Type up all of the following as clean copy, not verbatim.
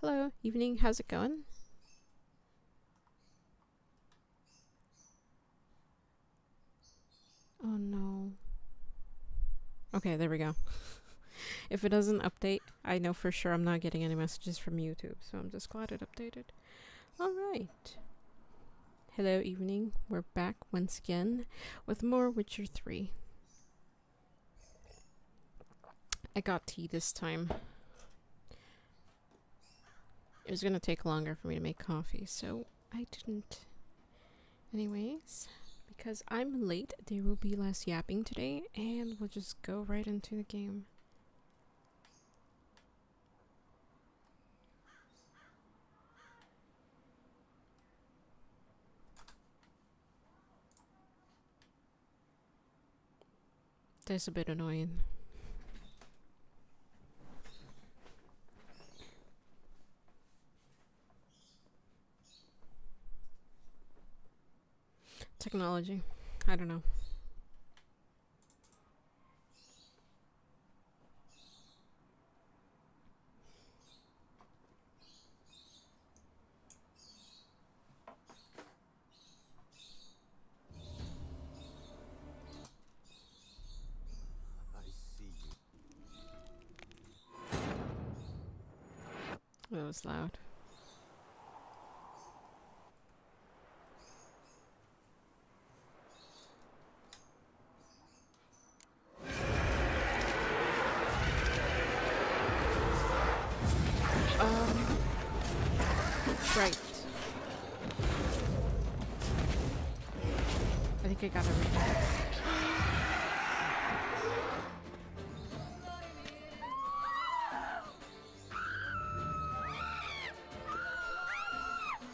Hello, evening, how's it going? Oh no. Okay, there we go. If it doesn't update, I know for sure I'm not getting any messages from YouTube, so I'm just glad it updated. Alright. Hello, evening. We're back once again with more Witcher 3. I got tea this time. It was gonna take longer for me to make coffee, so I didn't. Anyways, because I'm late, there will be less yapping today, and we'll just go right into the game. That's a bit annoying. Technology. I don't know. That was loud. Right. I think I got everything.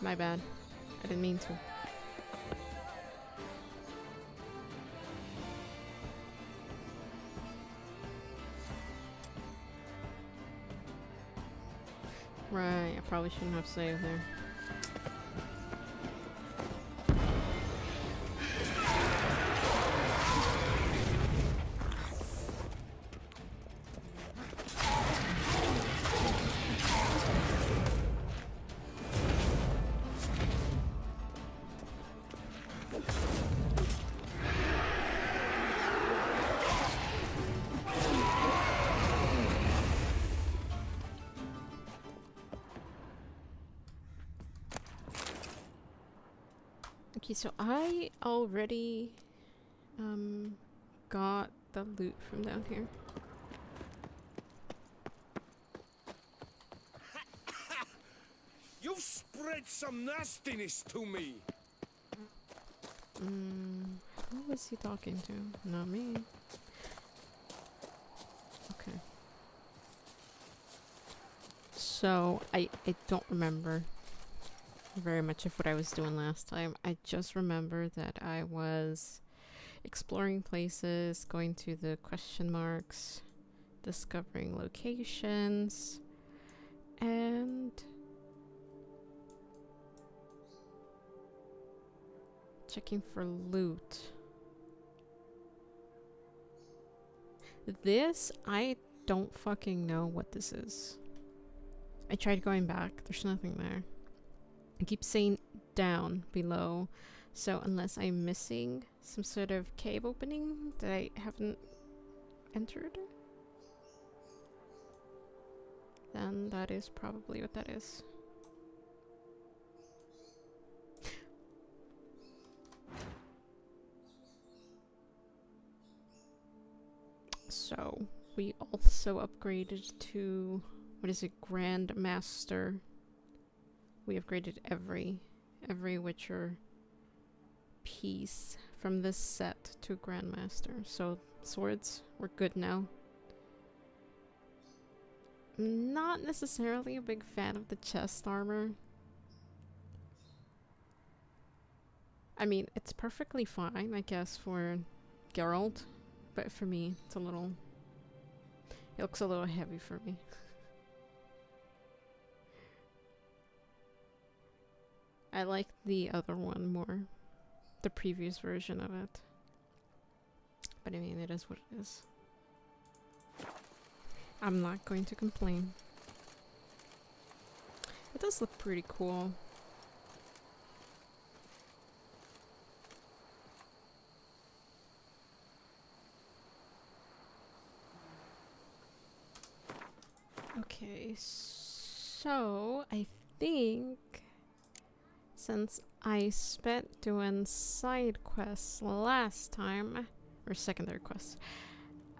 My bad. I didn't mean to. Right, I probably shouldn't have saved there. Okay, so I already got the loot from down here. You've spread some nastiness to me. Who was he talking to? Not me. Okay. So, I don't remember very much of what I was doing last time. I just remember that I was exploring places, going to the question marks, discovering locations, and checking for loot. This, I don't fucking know what this is. I tried going back, there's nothing there. I keep saying down below, so unless I'm missing some sort of cave opening that I haven't entered, then that is probably what that is. So, we also upgraded to, what is it, Grandmaster. We upgraded every Witcher piece from this set to Grandmaster. So, swords, we're good now. Not necessarily a big fan of the chest armor. I mean, it's perfectly fine, I guess, for Geralt, but for me, it's a little... It looks a little heavy for me. I like the other one more. The previous version of it. But I mean, it is what it is. I'm not going to complain. does look pretty cool. Okay, so I think since I spent doing side quests last time, or secondary quests,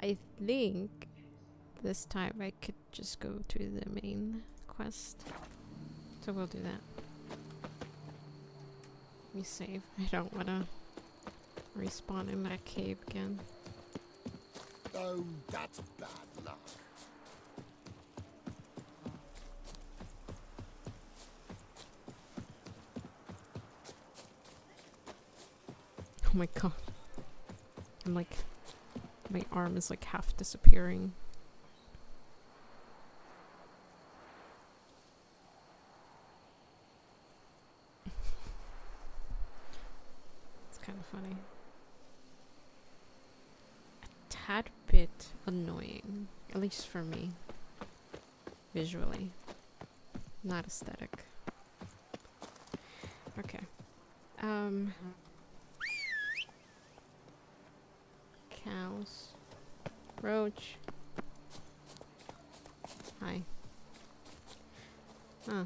I think this time I could just go to the main quest. So we'll do that. Let me save. I don't want to respawn in that cave again. Oh, that's bad luck. Oh my god. I'm like, my arm is like half disappearing. It's kind of funny. A tad bit annoying, at least for me. Visually. Not aesthetic. Okay. Cows. Roach. Hi. Huh.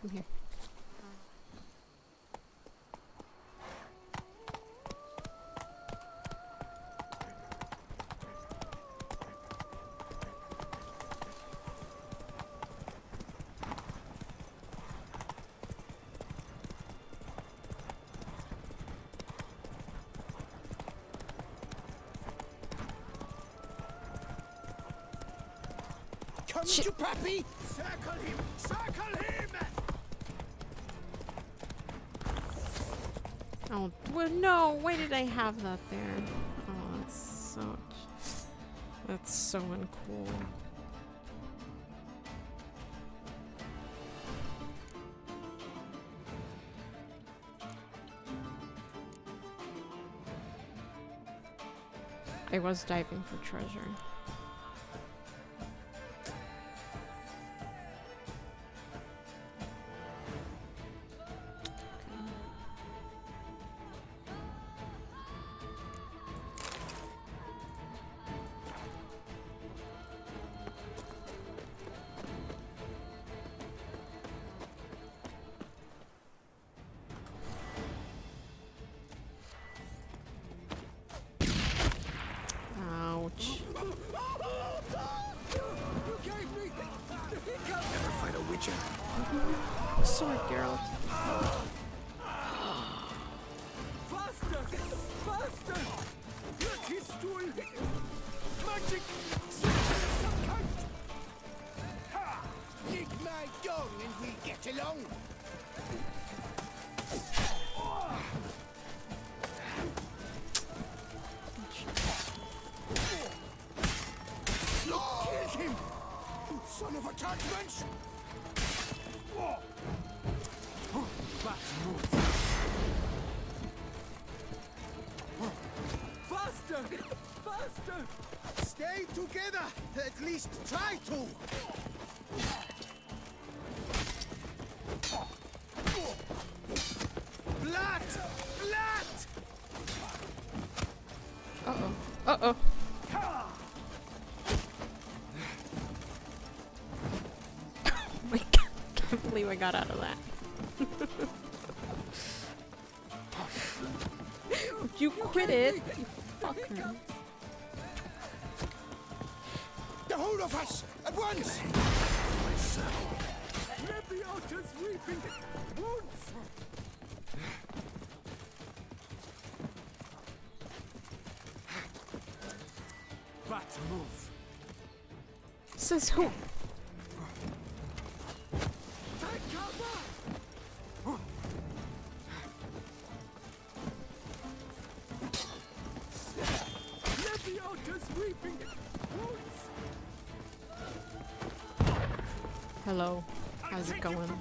Come here. Come Shit. to Pappy! Circle him! Circle him! Oh, well, no! Why did I have that there? Oh, that's so uncool. I was diving for treasure. Ouch. Never fight a witcher. Sword Geralt. Faster! Faster! Let his stool! Magic! Some kind! Ha! Lick my dung and we get along! Killed him! You son of a Turkmensch! Faster! Faster! Stay together! At least try to! Blood! Blood! Uh-oh. Uh-oh. Oh my god. Can't believe I got out of that. Would you quit it? You fucker. The whole of us! At once! Leviosa's weeping wounds! But move! Says who? Take cover! Leviosa's weeping wounds! Hello. How's it going?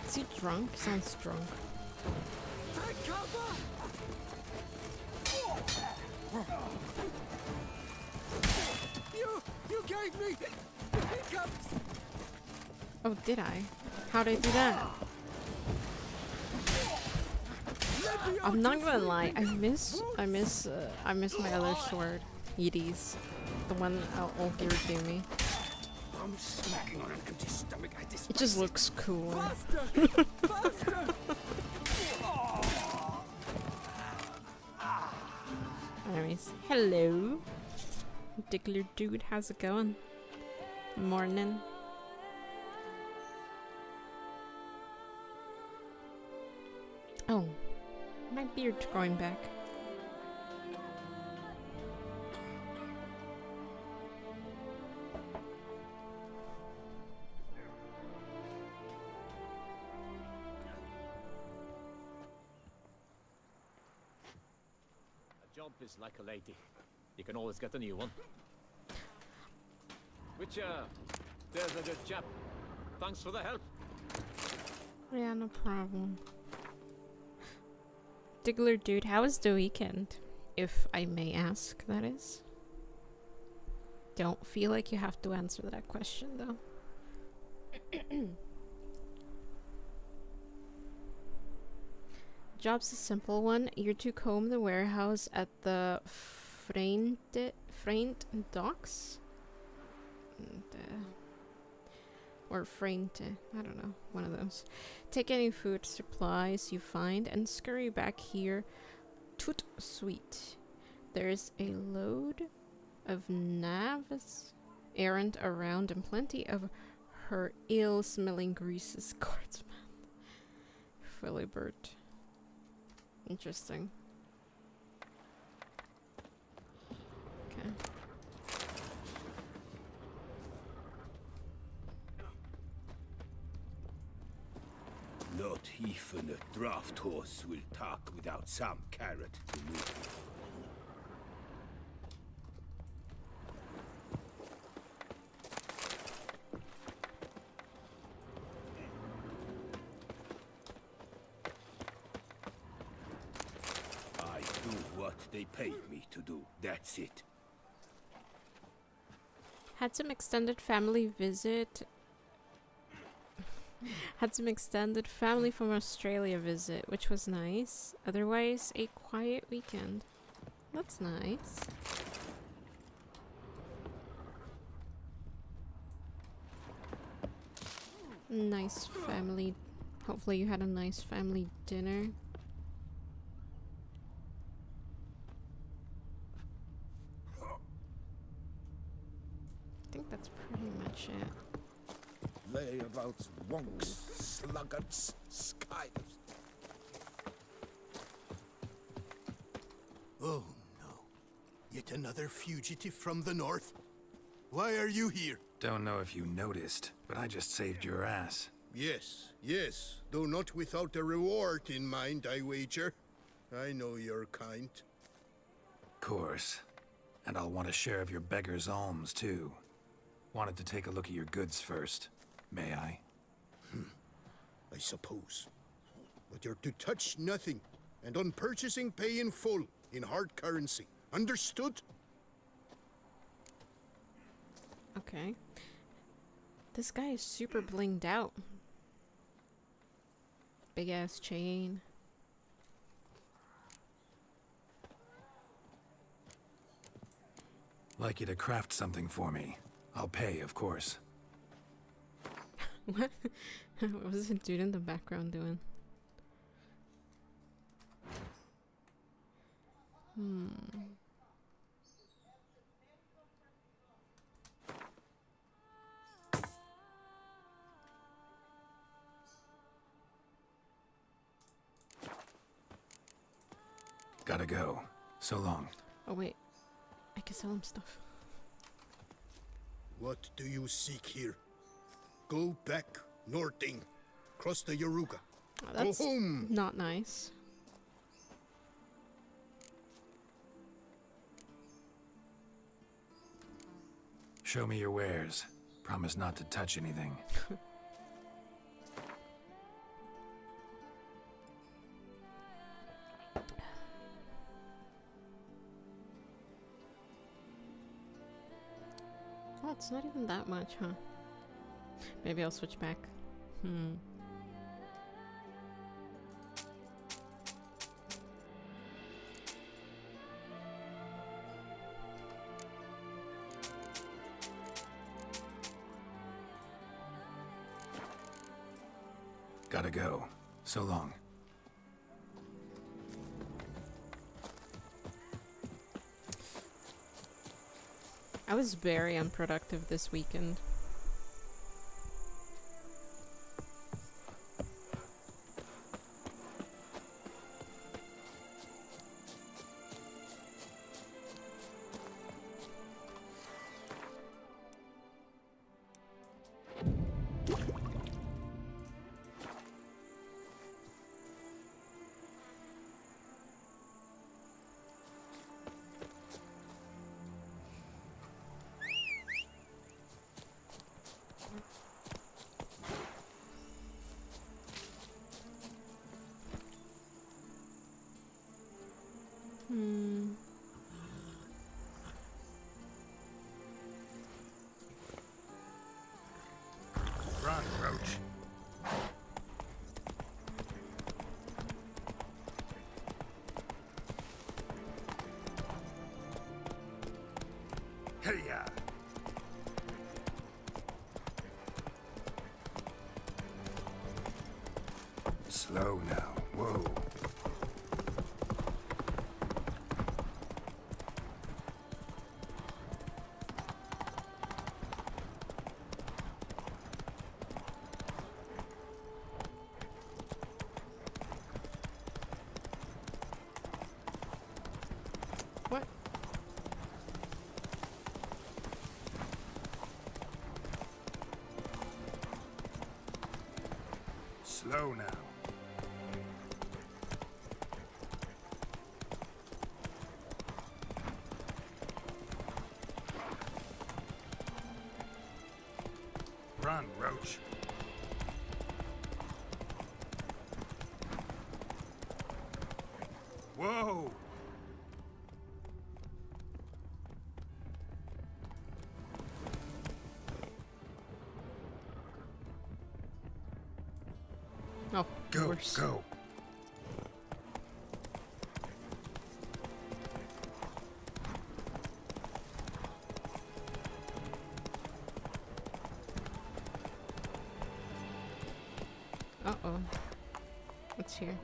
Is he drunk? Sounds drunk. Take cover! You Save me! He comes! Oh, did I? How'd I do that? I'm not gonna lie, I miss my other sword, Yiddies. The one old gear gave me. I'm smacking on an empty stomach. I It just looks cool. Faster! Faster! Anyways, hello. Particular dude, how's it going? Morning. Oh, my beard's growing back. A job is like a lady. You can always get a new one. Which, there's a good chap. Thanks for the help. Yeah, no problem. Particular dude, how was the weekend? If I may ask, that is. Don't feel like you have to answer that question, though. Job's a simple one. You're to comb the warehouse at the Freint docks? Or Freinte, I don't know, one of those. Take any food supplies you find and scurry back here. Tout sweet. There's a load of navs errant around and plenty of her ill-smelling greases. Guardsman. Filibert. Interesting. Okay. Not even a draft horse will talk without some carrot to move. I do what they paid me to do. That's it. Had some extended family visit. Had some extended family from Australia visit, which was nice. Otherwise, a quiet weekend. That's nice. Nice family. Hopefully you had a nice family dinner. I think that's pretty much it. Layabouts, wonks, sluggards, skivers. Oh no. Yet another fugitive from the north? Why are you here? Don't know if you noticed, but I just saved your ass. Yes, yes. Though not without a reward in mind, I wager. I know your kind. Course. And I'll want a share of your beggar's alms, too. Wanted to take a look at your goods first. May I? I suppose. But you're to touch nothing, and on purchasing pay in full, in hard currency. Understood? Okay. This guy is super blinged out. Big ass chain. Like you to craft something for me. I'll pay, of course. What? What was the dude in the background doing? Gotta go. So long. Oh wait, I can sell him stuff. What do you seek here? Go back, Norting. Cross the Yaruga. Oh, that's Go home! not nice. Show me your wares. Promise not to touch anything. Oh, it's not even that much, huh? Maybe I'll switch back. Gotta go. So long. I was very unproductive this weekend. Run, Roach. Hey-ya! Slow now. Whoa. What? Slow now. Run, Roach. Whoa! Oh, Go, worse. go. Uh-oh. What's here?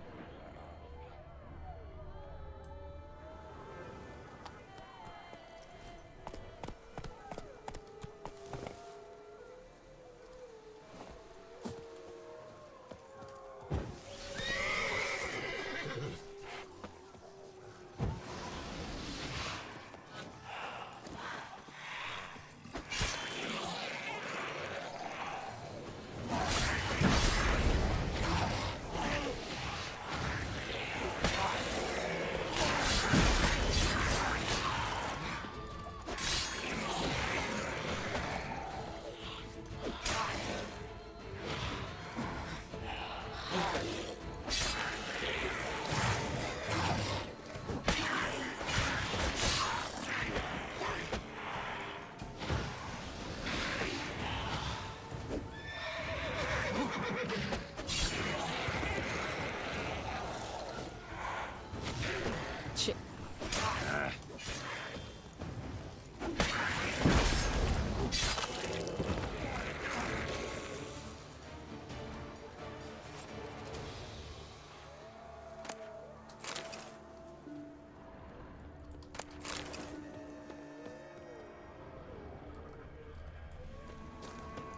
Shit.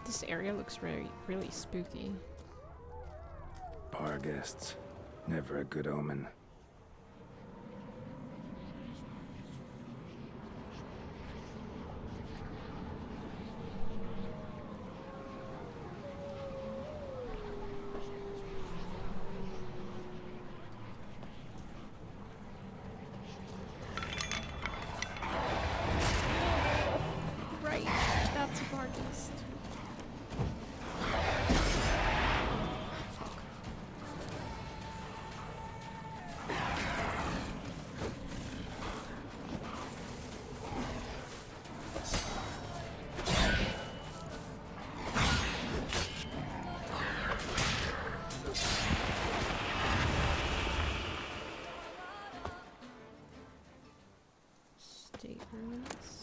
This area looks really spooky. Bar guests. Never a good omen. Right, that's a bargist. lanterns.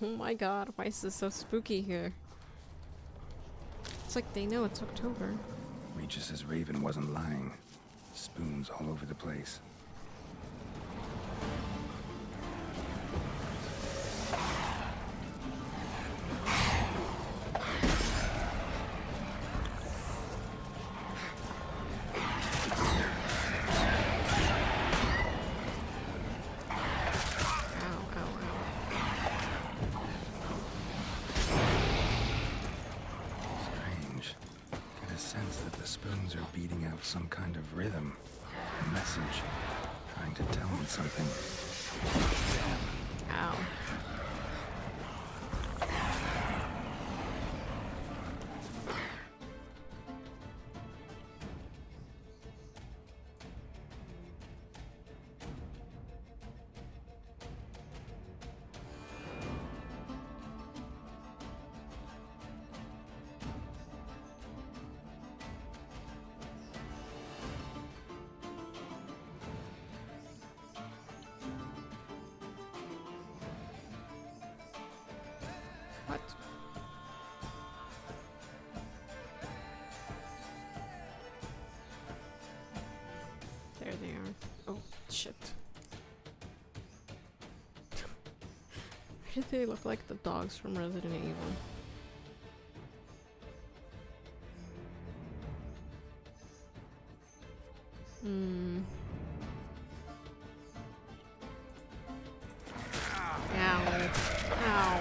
Oh my god, why is this so spooky here? It's like they know it's October. Regis' raven wasn't lying. Spoons all over the place. Strange. Get a sense that the spoons are beating out some kind of rhythm. A message. Trying to tell me something. Ow. What? There they are. Oh, shit. Why did they look like the dogs from Resident Evil? Hmm. Ow. Ow.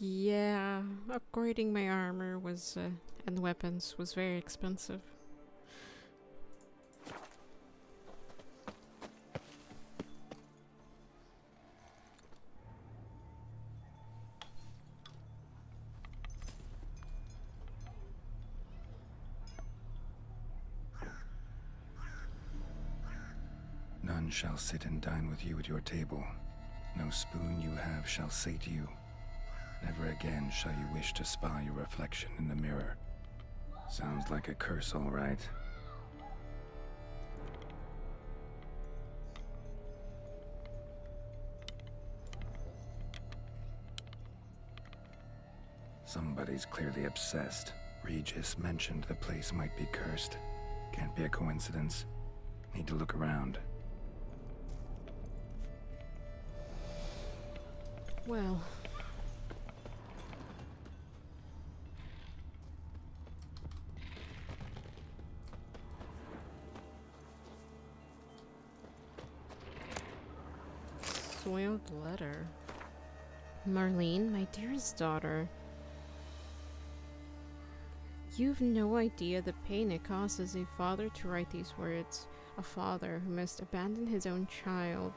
Yeah, upgrading my armor was and weapons was very expensive. None shall sit and dine with you at your table. No spoon you have shall say to you, never again shall you wish to spy your reflection in the mirror. Sounds like a curse, all right. Somebody's clearly obsessed. Regis mentioned the place might be cursed. Can't be a coincidence. Need to look around. Well, soiled letter. Marlene, my dearest daughter, you've no idea the pain it causes a father to write these words. A father who must abandon his own child.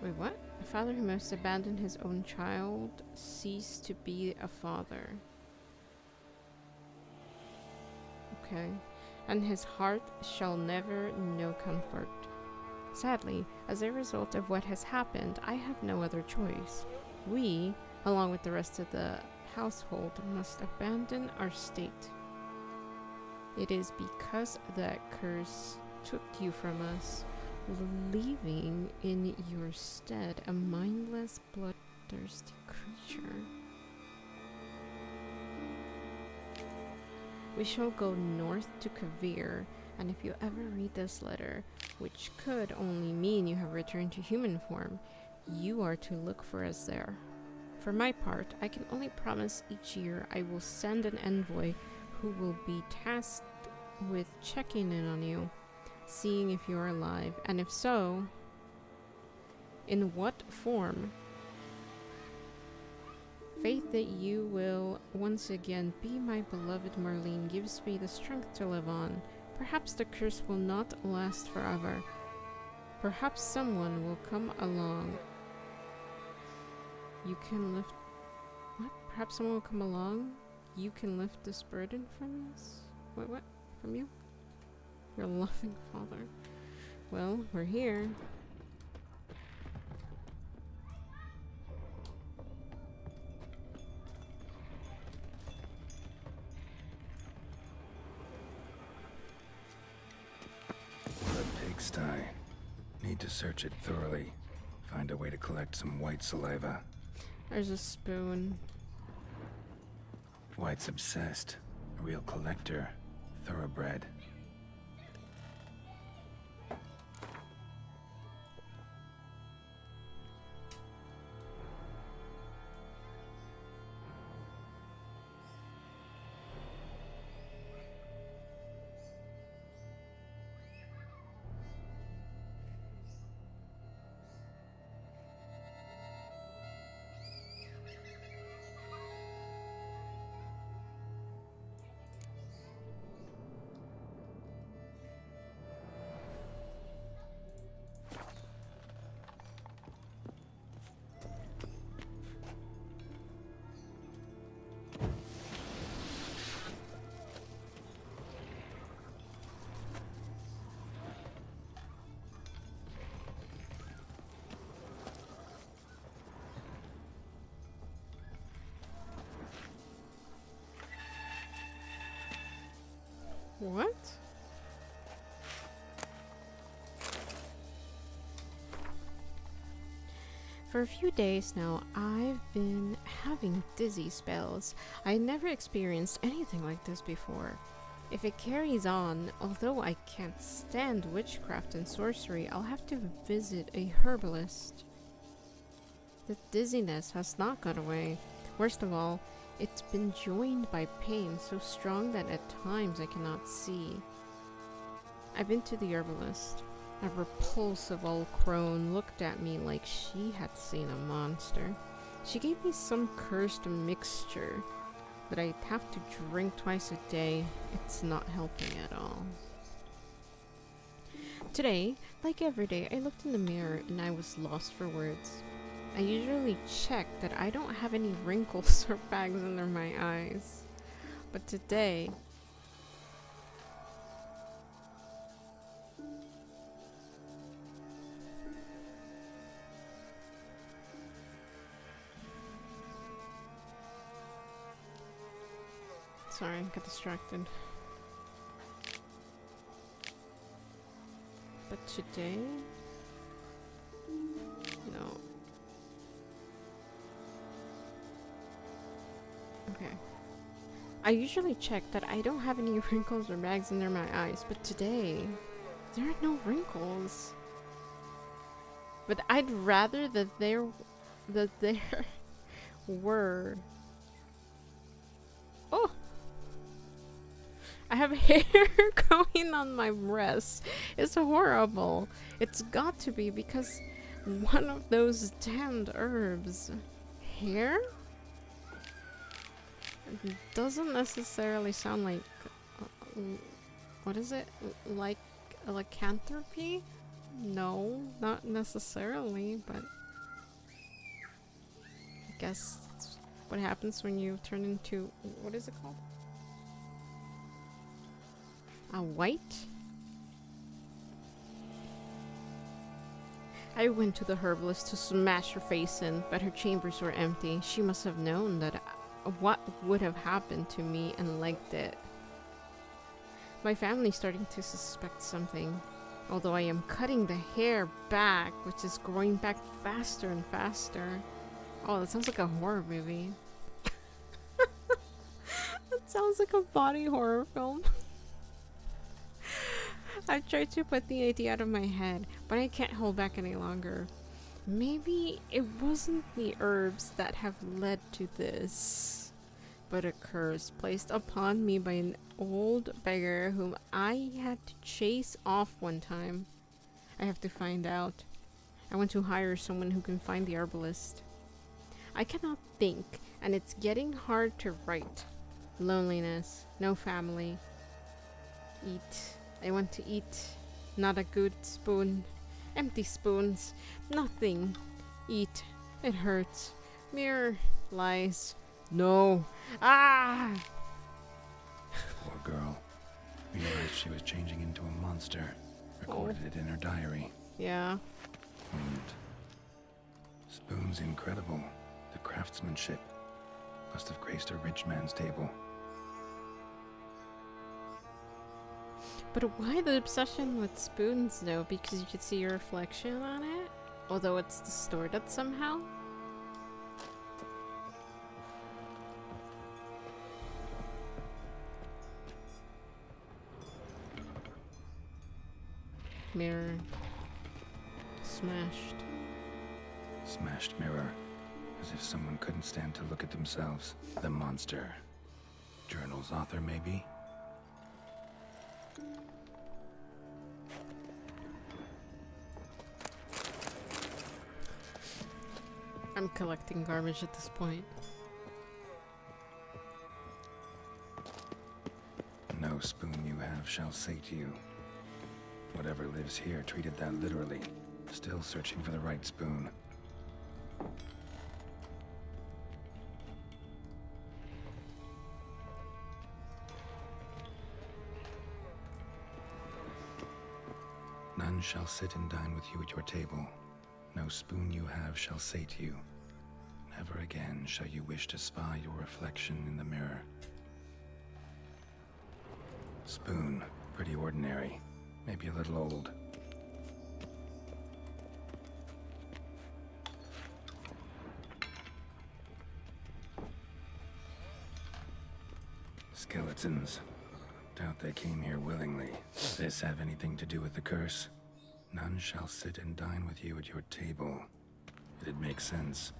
Wait, what? A father who must abandon his own child cease to be a father. Okay. And his heart shall never know comfort. Sadly, as a result of what has happened, I have no other choice. We, along with the rest of the household, must abandon our state. It is because that curse took you from us, leaving in your stead a mindless, bloodthirsty creature. We shall go north to Kavir, and if you ever read this letter, which could only mean you have returned to human form, you are to look for us there. For my part, I can only promise each year I will send an envoy who will be tasked with checking in on you, seeing if you are alive, and if so, in what form. Faith that you will once again be my beloved Marlene gives me the strength to live on. Perhaps the curse will not last forever. Perhaps someone will come along. You can lift... What? Perhaps someone will come along? You can lift this burden from us? What? From you? Your loving father. Well, we're here. The pigsty. Need to search it thoroughly. Find a way to collect some white saliva. There's a spoon. White's obsessed. A real collector. Thoroughbred. What? For a few days now, I've been having dizzy spells. I never experienced anything like this before. If it carries on, although I can't stand witchcraft and sorcery, I'll have to visit a herbalist. The dizziness has not gone away. Worst of all, it's been joined by pain so strong that at times I cannot see. I've been to the herbalist. A repulsive old crone looked at me like she had seen a monster. She gave me some cursed mixture that I'd have to drink twice a day. It's not helping at all. Today, like every day, I looked in the mirror and I was lost for words. I usually check that I don't have any wrinkles or bags under my eyes. But today... Sorry, I got distracted. But today... No. Okay. I usually check that I don't have any wrinkles or bags under my eyes, but today... there are no wrinkles. But I'd rather that there were... Oh! I have hair growing on my breasts. It's horrible. It's got to be because one of those damned herbs. Hair? It doesn't necessarily sound like... what is it? Like a lycanthropy? No, not necessarily, but... I guess that's what happens when you turn into... What is it called? A white? I went to the herbalist to smash her face in, but her chambers were empty. She must have known that what would have happened to me and liked it. My family's starting to suspect something, although I am cutting the hair back, which is growing back faster and faster. Oh, that sounds like a horror movie. That sounds like a body horror film. I tried to put the idea out of my head, but I can't hold back any longer. Maybe it wasn't the herbs that have led to this, but a curse placed upon me by an old beggar whom I had to chase off one time. I have to find out. I want to hire someone who can find the herbalist. I cannot think, and it's getting hard to write. Loneliness, no family. Eat. I want to eat. Not a good spoon. Empty spoons. Nothing. Eat. It hurts. Mirror. Lies. No. Ah! Poor girl. Realized she was changing into a monster. Recorded it in her diary. Yeah. And... spoon's incredible. The craftsmanship. Must have graced a rich man's table. But why the obsession with spoons though? Because you could see your reflection on it? Although it's distorted somehow? Mirror. Smashed. Smashed mirror. As if someone couldn't stand to look at themselves. The monster. Journal's author, maybe? I'm collecting garbage at this point. No spoon you have shall sate you. Whatever lives here treated that literally. Still searching for the right spoon. None shall sit and dine with you at your table. No spoon you have shall sate you. Never again shall you wish to spy your reflection in the mirror. Spoon, pretty ordinary. Maybe a little old. Skeletons. Doubt they came here willingly. Does this have anything to do with the curse? None shall sit and dine with you at your table. It'd make sense.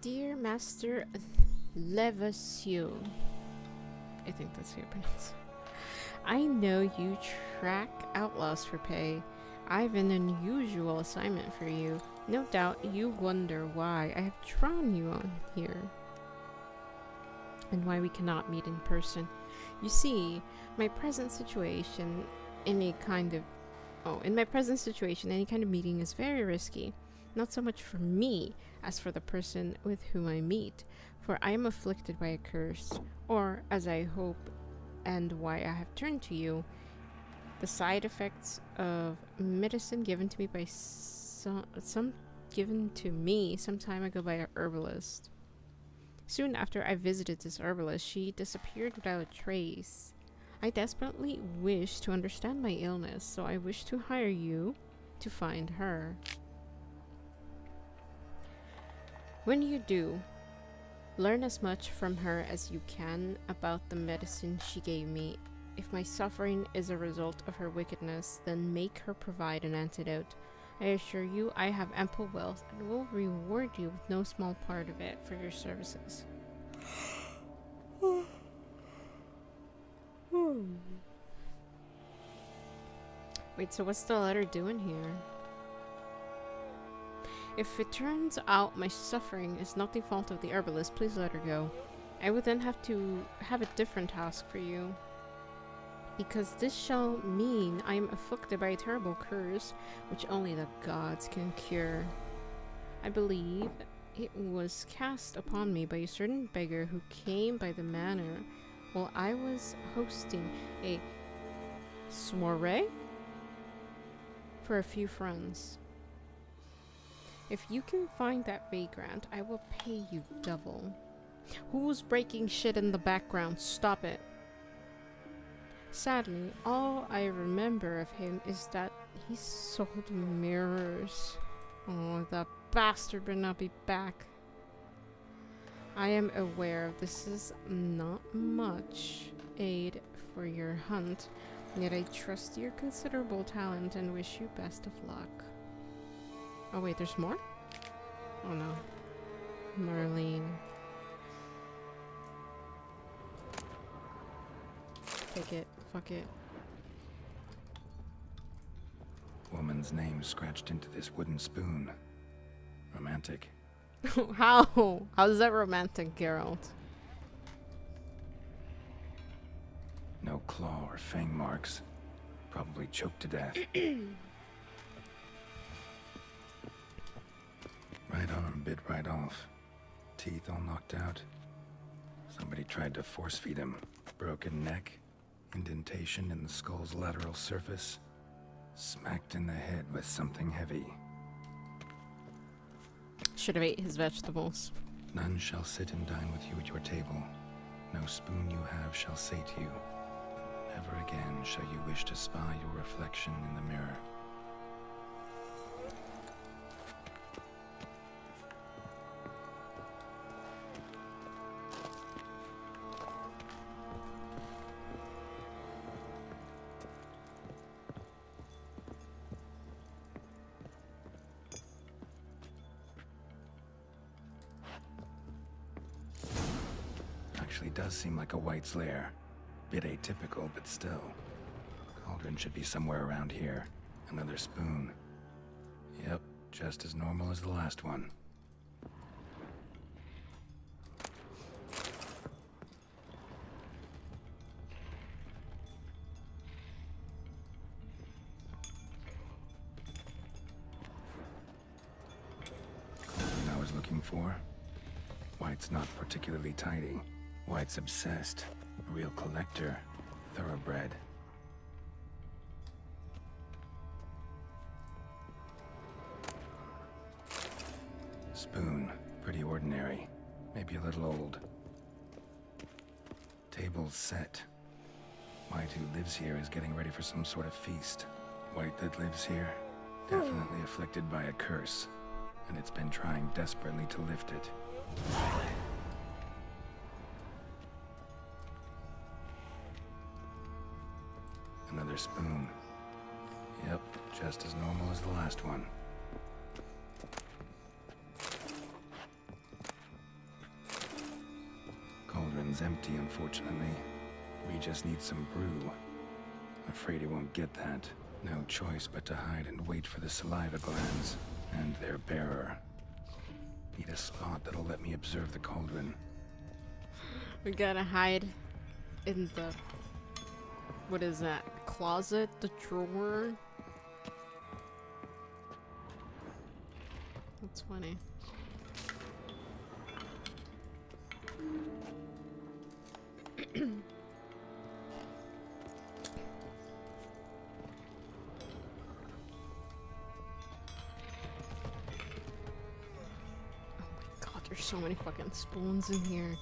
Dear Master Levasseur, I think that's how you pronounce it. I know you track outlaws for pay. I have an unusual assignment for you. No doubt you wonder why I have drawn you on here. And why we cannot meet in person. You see, my present situation, any kind of meeting is very risky. Not so much for me as for the person with whom I meet, for I am afflicted by a curse, or as I hope, and why I have turned to you, the side effects of medicine given to me by some time ago by a herbalist. Soon after I visited this herbalist, she disappeared without a trace. I desperately wish to understand my illness, so I wish to hire you to find her. When you do, learn as much from her as you can about the medicine she gave me. If my suffering is a result of her wickedness, then make her provide an antidote. I assure you I have ample wealth and will reward you with no small part of it for your services. Wait, so what's the letter doing here? If it turns out my suffering is not the fault of the herbalist, please let her go. I would then have to have a different task for you. Because this shall mean I am afflicted by a terrible curse, which only the gods can cure. I believe it was cast upon me by a certain beggar who came by the manor while I was hosting a soiree for a few friends. If you can find that vagrant, I will pay you double. Who's breaking shit in the background? Stop it. Sadly, all I remember of him is that he sold mirrors. Oh, that bastard better not be back. I am aware this is not much aid for your hunt, yet I trust your considerable talent and wish you best of luck. Oh wait, there's more? Oh no. Marlene. Take it. Fuck it. Woman's name scratched into this wooden spoon. Romantic. How? How is that romantic, Geralt? No claw or fang marks. Probably choked to death. Right arm bit right off. Teeth all knocked out. Somebody tried to force feed him. Broken neck. Indentation in the skull's lateral surface. Smacked in the head with something heavy. Should have ate his vegetables. None shall sit and dine with you at your table. No spoon you have shall say to you, never again shall you wish to spy your reflection in the mirror. Actually does seem like a White's lair. Bit atypical, but still. Cauldron should be somewhere around here. Another spoon. Yep, just as normal as the last one. Cauldron I was looking for. White's not particularly tidy. White's obsessed. A real collector. Thoroughbred. Spoon. Pretty ordinary. Maybe a little old. Table's set. White, who lives here, is getting ready for some sort of feast. White that lives here, definitely afflicted by a curse. And it's been trying desperately to lift it. Another spoon. Yep, just as normal as the last one. Cauldron's empty, unfortunately. We just need some brew. Afraid he won't get that. No choice but to hide and wait for the saliva glands and their bearer. Need a spot that'll let me observe the cauldron. We gotta hide in the... What is that? Closet? The drawer? That's funny. There's so many fucking spoons in here.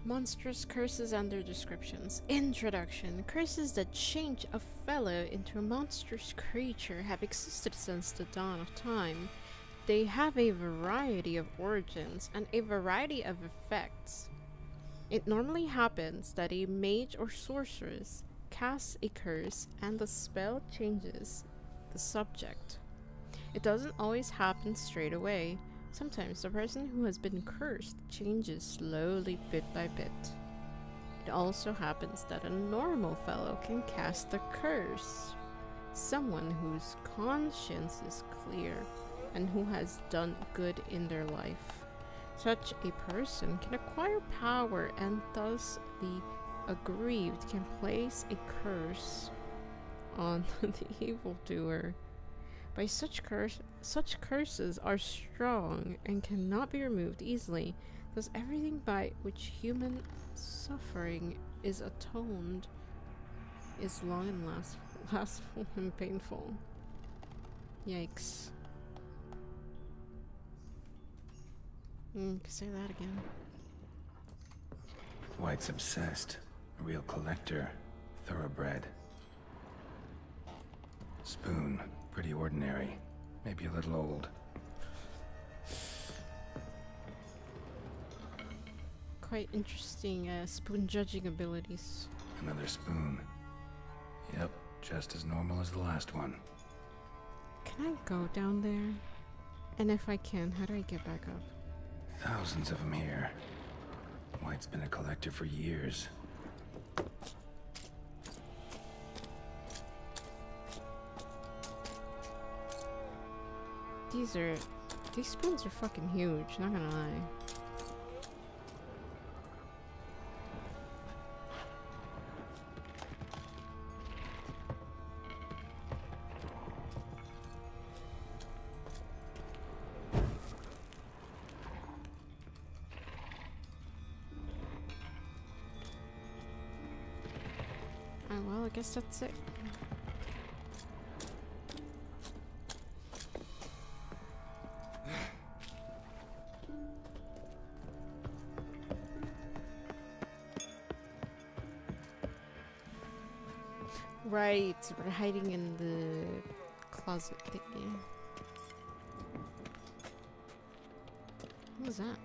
Monstrous curses and their descriptions. Introduction. Curses that change a fellow into a monstrous creature have existed since the dawn of time. They have a variety of origins and a variety of effects. It normally happens that a mage or sorceress casts a curse and the spell changes the subject. It doesn't always happen straight away. Sometimes the person who has been cursed changes slowly bit by bit. It also happens that a normal fellow can cast the curse. Someone whose conscience is clear and who has done good in their life. Such a person can acquire power, and thus the aggrieved can place a curse on the evildoer. By such curses are strong and cannot be removed easily. Thus everything by which human suffering is atoned is long and lastful and painful. Yikes. Say that again. White's obsessed. A real collector. Thoroughbred. Spoon. Pretty ordinary. Maybe a little old. Quite interesting spoon judging abilities. Another spoon. Yep, just as normal as the last one. Can I go down there? And if I can, how do I get back up? Thousands of them here. White's been a collector for years. These spoons are fucking huge, not gonna lie. Oh well, I guess that's it. Right, we're hiding in the closet thingy. What was that?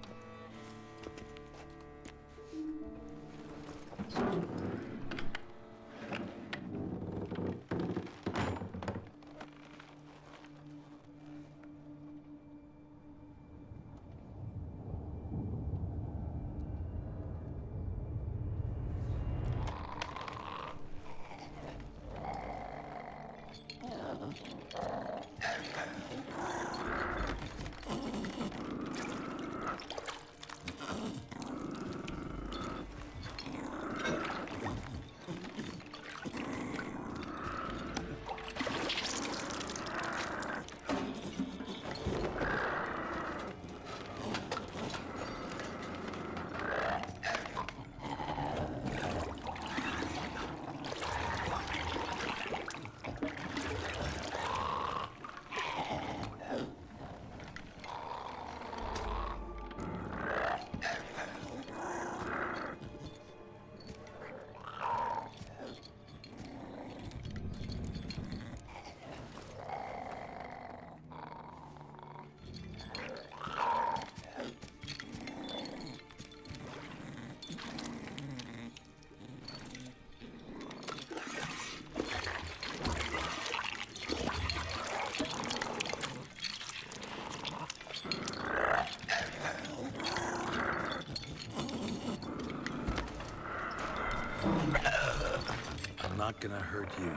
not gonna hurt you.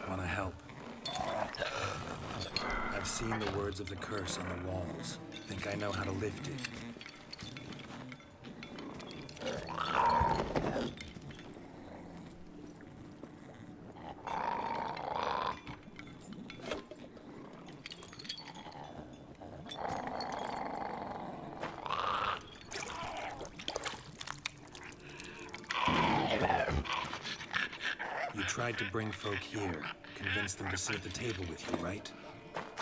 Wanna help? I've seen the words of the curse on the walls. Think I know how to lift it. You tried to bring folk here, convince them to sit at the table with you, right?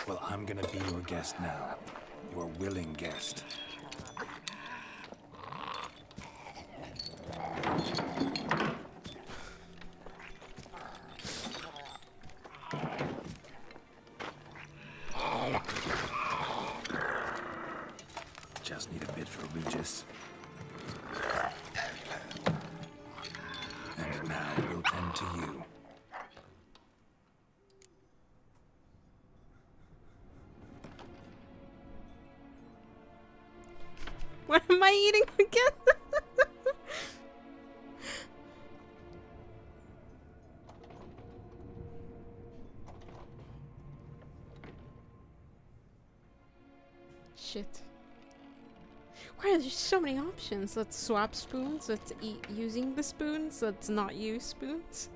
Well, I'm gonna be your guest now. Your willing guest. Just need a bit for Regis. And now we'll tend to you. What am I eating again? Shit. Why are there so many options? Let's swap spoons, let's eat using the spoons, let's not use spoons.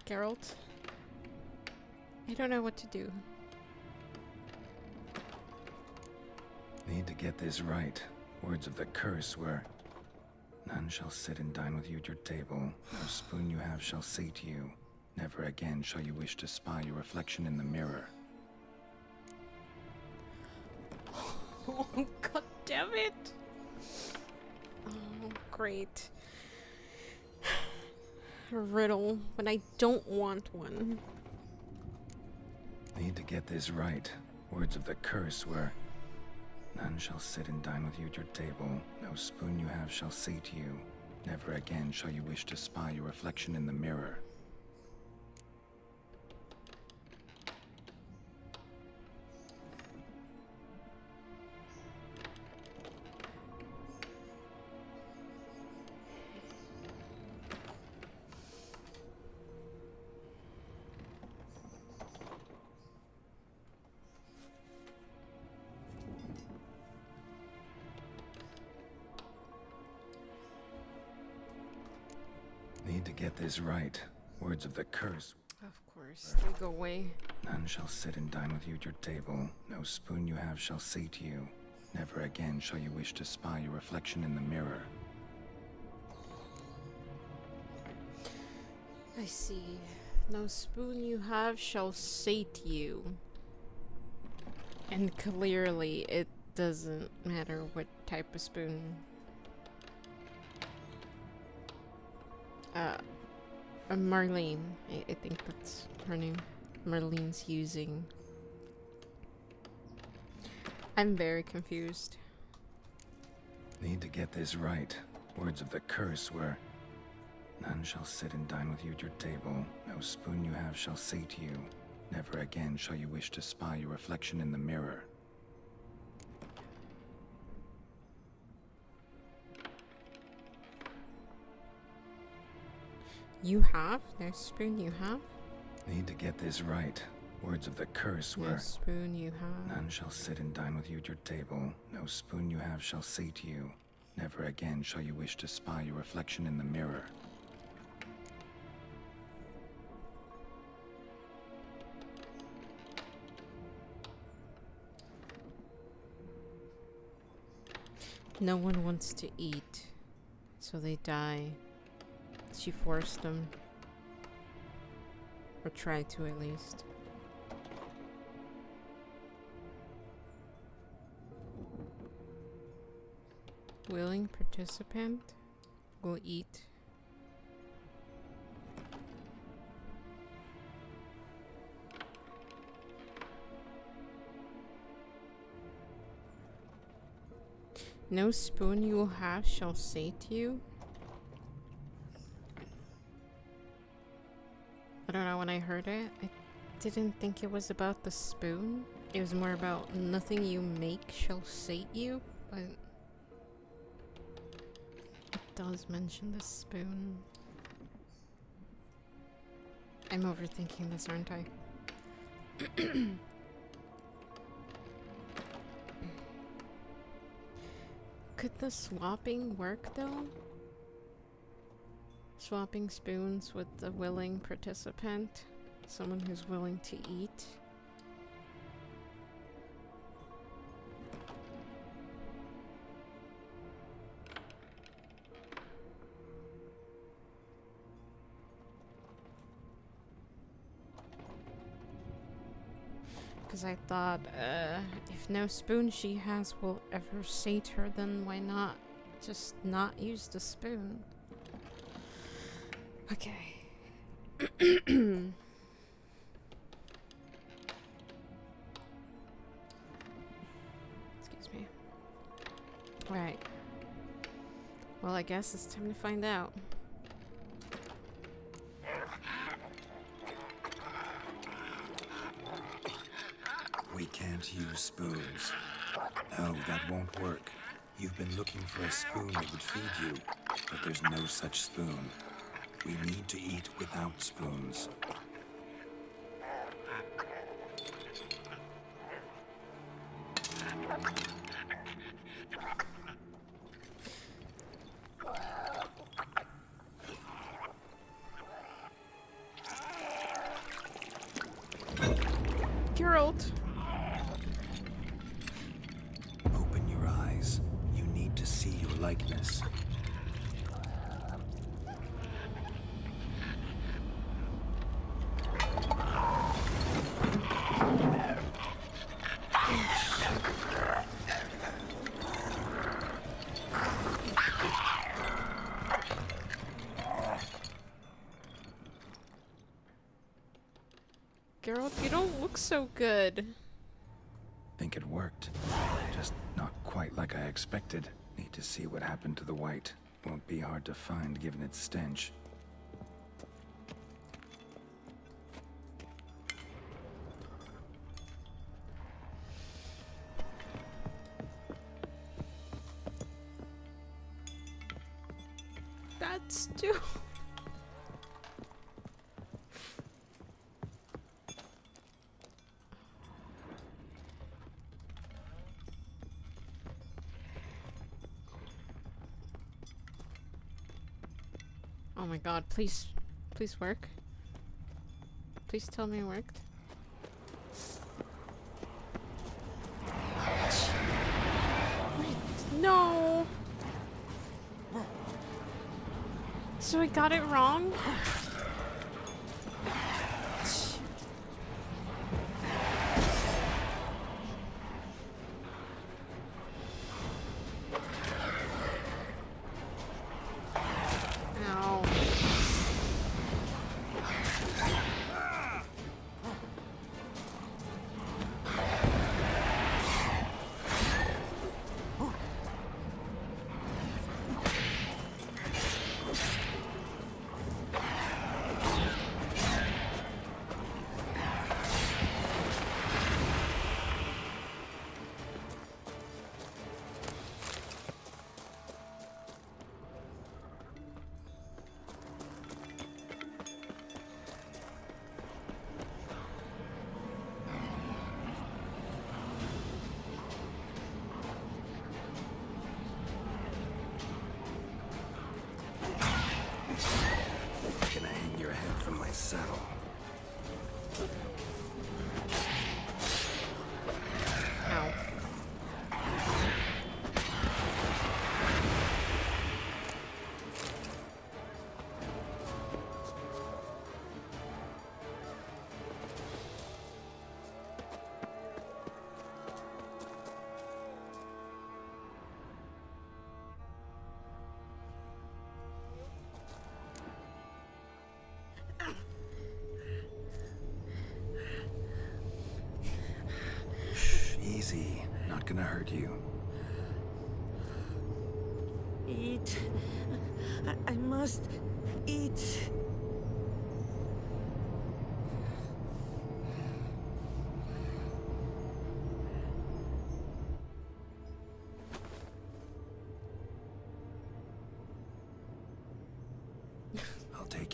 Geralt, I don't know what to do. Need to get this right. Words of the curse were, none shall sit and dine with you at your table. No spoon you have shall say to you, never again shall you wish to spy your reflection in the mirror. Oh, god damn it! Oh, great. A riddle when I don't want one. Need to get this right. Words of the curse were, none shall sit and dine with you at your table. No spoon you have shall say to you, never again shall you wish to spy your reflection in the mirror. Need to get this right. Words of the curse. Of course, they go away. None shall sit and dine with you at your table. No spoon you have shall say to you, never again shall you wish to spy your reflection in the mirror. I see. No spoon you have shall sate you. And clearly it doesn't matter what type of spoon. Marlene. I think that's her name. Marlene's using. I'm very confused. Need to get this right. Words of the curse were, none shall sit and dine with you at your table. No spoon you have shall say to you, never again shall you wish to spy your reflection in the mirror. You have? No spoon you have? Need to get this right. Words of the curse No were, spoon you have. none shall sit and dine with you at your table. No spoon you have shall say to you, never again shall you wish to spy your reflection in the mirror. No one wants to eat, so they die. She forced them. Or tried to, at least. Willing participant will eat. No spoon you will have shall sate you. I don't know, when I heard it, I didn't think it was about the spoon. It was more about nothing you make shall sate you, but does mention the spoon. I'm overthinking this, aren't I? Could the swapping work though? Swapping spoons with the willing participant? Someone who's willing to eat? Because I thought, if no spoon she has will ever sate her, then why not just not use the spoon? Okay. Excuse me. Alright. Well, I guess it's time to find out. We can't use spoons. No, that won't work. You've been looking for a spoon that would feed you, but there's no such spoon. We need to eat without spoons. Geralt! Open your eyes. You need to see your likeness. Geralt, you don't look so good. Think it worked. Just not quite like I expected. Need to see what happened to the white. Won't be hard to find given its stench. That's too. Oh my god, please work. Please tell me it worked. No! So I got it wrong? Ow. Gonna hang your head from my saddle. Ow. Easy. Not gonna hurt you. Eat. I must eat.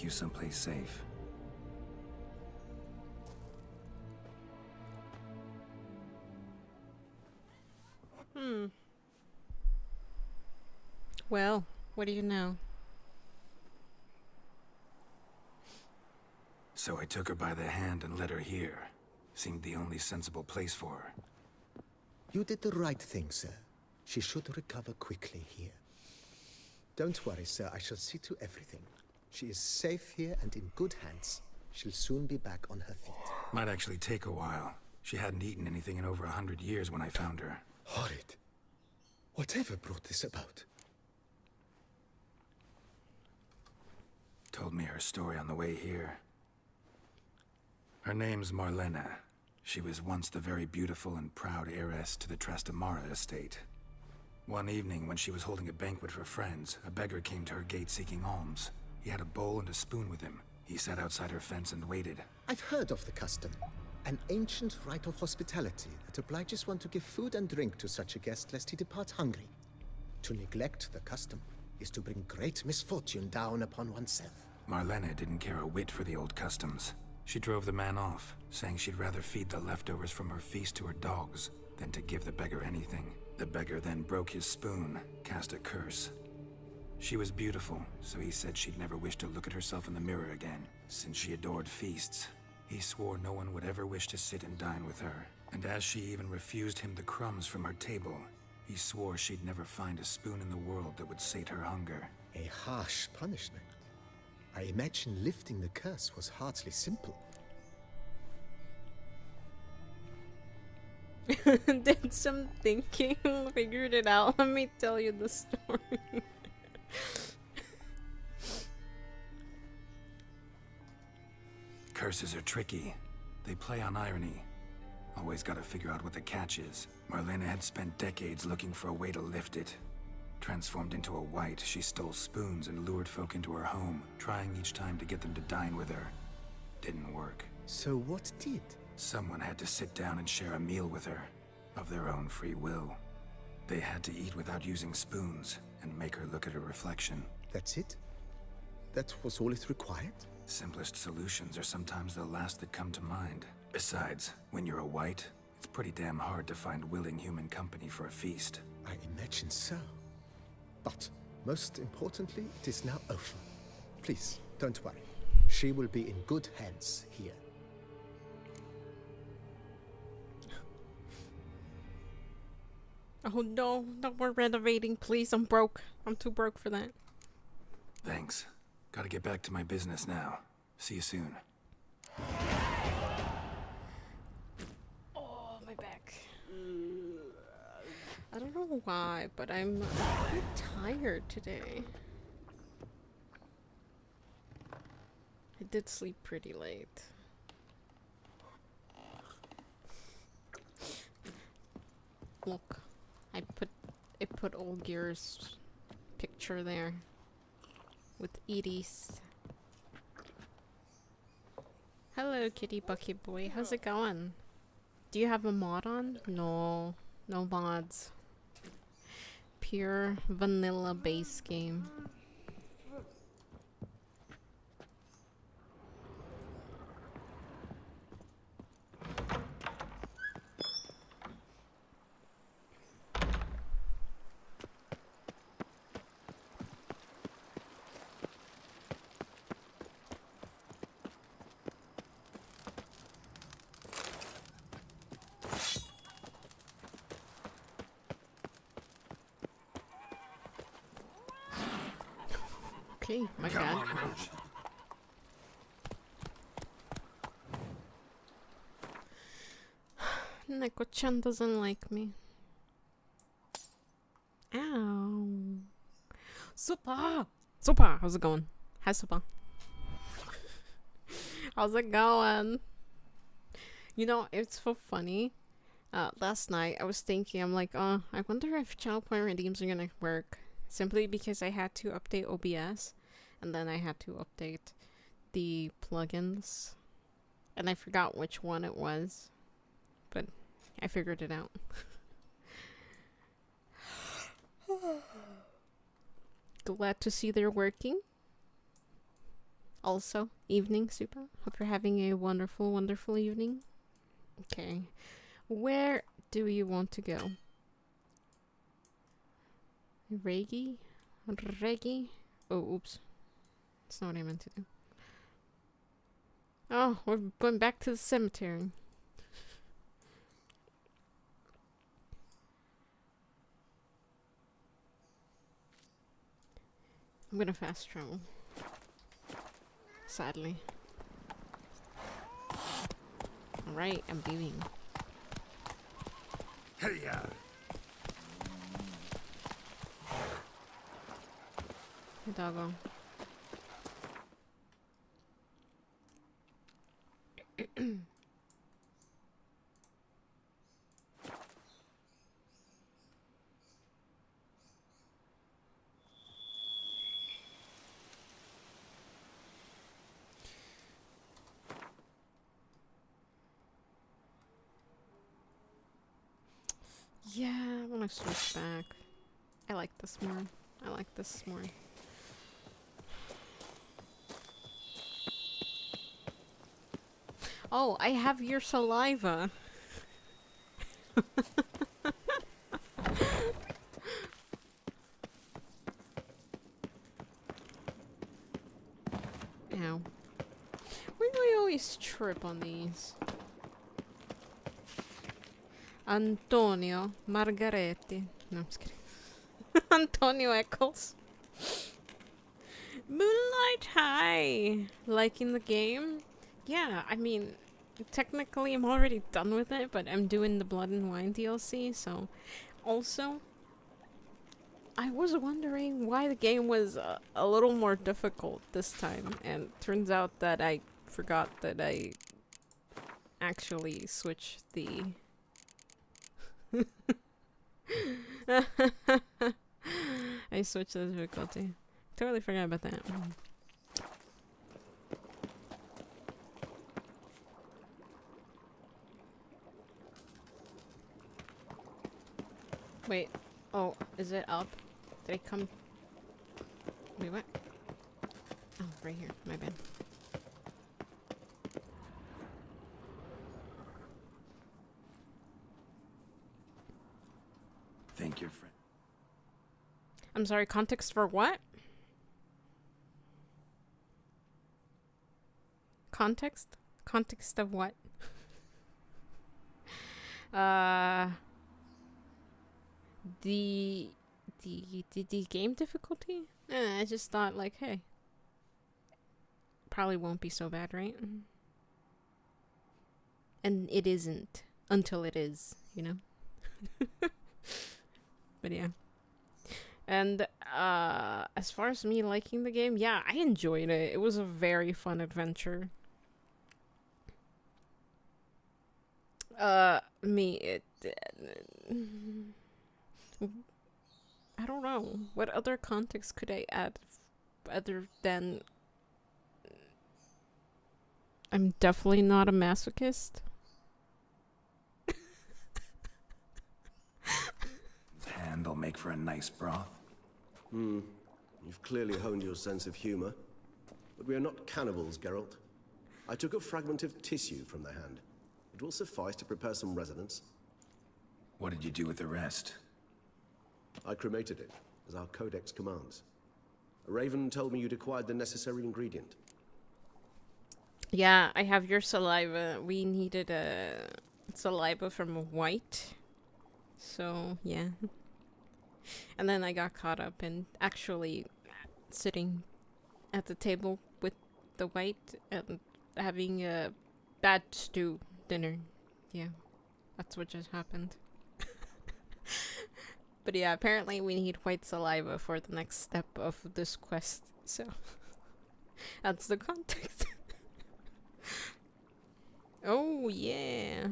take you someplace safe. Well, what do you know? So I took her by the hand and led her here. Seemed the only sensible place for her. You did the right thing, sir. She should recover quickly here. Don't worry, sir. I shall see to everything. She is safe here and in good hands. She'll soon be back on her feet. Might actually take a while. She hadn't eaten anything in over 100 years when I found her. Horrid. Whatever brought this about? Told me her story on the way here. Her name's Marlena. She was once the very beautiful and proud heiress to the Trastamara estate. One evening, when she was holding a banquet for friends, a beggar came to her gate seeking alms. He had a bowl and a spoon with him. He sat outside her fence and waited. I've heard of the custom. An ancient rite of hospitality that obliges one to give food and drink to such a guest lest he depart hungry. To neglect the custom is to bring great misfortune down upon oneself. Marlena didn't care a whit for the old customs. She drove the man off, saying she'd rather feed the leftovers from her feast to her dogs than to give the beggar anything. The beggar then broke his spoon, cast a curse. She was beautiful, so he said she'd never wish to look at herself in the mirror again. Since she adored feasts, he swore no one would ever wish to sit and dine with her. And as she even refused him the crumbs from her table, he swore she'd never find a spoon in the world that would sate her hunger. A harsh punishment. I imagine lifting the curse was hardly simple. Did some thinking, figured it out. Let me tell you the story. Curses are tricky. They play on irony. Always gotta figure out what the catch is. Marlena had spent decades looking for a way to lift it. Transformed into a wight, she stole spoons and lured folk into her home, trying each time to get them to dine with her. Didn't work. So what did? Someone had to sit down and share a meal with her, of their own free will. They had to eat without using spoons, and make her look at her reflection. That's it? That was all it required? Simplest solutions are sometimes the last that come to mind. Besides, when you're a wight, it's pretty damn hard to find willing human company for a feast. I imagine so. But, most importantly, it is now over. Please, don't worry. She will be in good hands here. Oh no, no more renovating, please. I'm broke. I'm too broke for that. Thanks. Gotta get back to my business now. See you soon. Oh, my back. I don't know why, but I'm a bit tired today. I did sleep pretty late. Look, I put old Gear's picture there with Edie's. Hello, Kitty Bucket Boy. How's it going? Do you have a mod on? No, no mods. Pure vanilla base game. Okay, my bad. Neko-chan doesn't like me. Ow. Super! Super! How's it going? Hi, Super. How's it going? You know, it's so funny. Last night, I was thinking, I'm like, I wonder if child point redeems are gonna work. Simply because I had to update OBS, and then I had to update the plugins. And I forgot which one it was. But I figured it out. Glad to see they're working. Also, evening, Super. Hope you're having a wonderful, wonderful evening. Okay. Where do you want to go? Reggie? Reggie? Oh, oops. That's not what I meant to do. Oh, we're going back to the cemetery. I'm gonna fast travel. Sadly. Alright, I'm leaving. Hey-ya! Hey, doggo. Yeah, I want to switch back. I like this more. I like this more. Oh, I have your saliva. Ow. Why do I always trip on these? Antonio Margaretti. No, I'm just kidding. Antonio Eccles. Moonlight High. Liking the game? Yeah, I mean, technically I'm already done with it, but I'm doing the Blood and Wine DLC, so... Also, I was wondering why the game was a little more difficult this time, and turns out that I forgot that I actually switched the... I switched the difficulty. Totally forgot about that. Wait. Oh, is it up? Did I come? Wait, what? Oh, right here. My bad. Thank your friend. I'm sorry, context for what? Context? Context of what? The game difficulty? I just thought like, hey, probably won't be so bad, right? And it isn't until it is, you know? But yeah. And as far as me liking the game, yeah, I enjoyed it. It was a very fun adventure. I don't know. What other context could I add other than I'm definitely not a masochist? Hand'll make for a nice broth. You've clearly honed your sense of humor. But we are not cannibals, Geralt. I took a fragment of tissue from the hand. It will suffice to prepare some resonance. What did you do with the rest? I cremated it, as our codex commands. Raven told me you'd acquired the necessary ingredient. Yeah, I have your saliva. We needed a saliva from a white. So, yeah. And then I got caught up in actually sitting at the table with the white and having a bad stew dinner. Yeah, that's what just happened. But yeah, apparently we need white saliva for the next step of this quest. So, that's the context. Oh, yeah.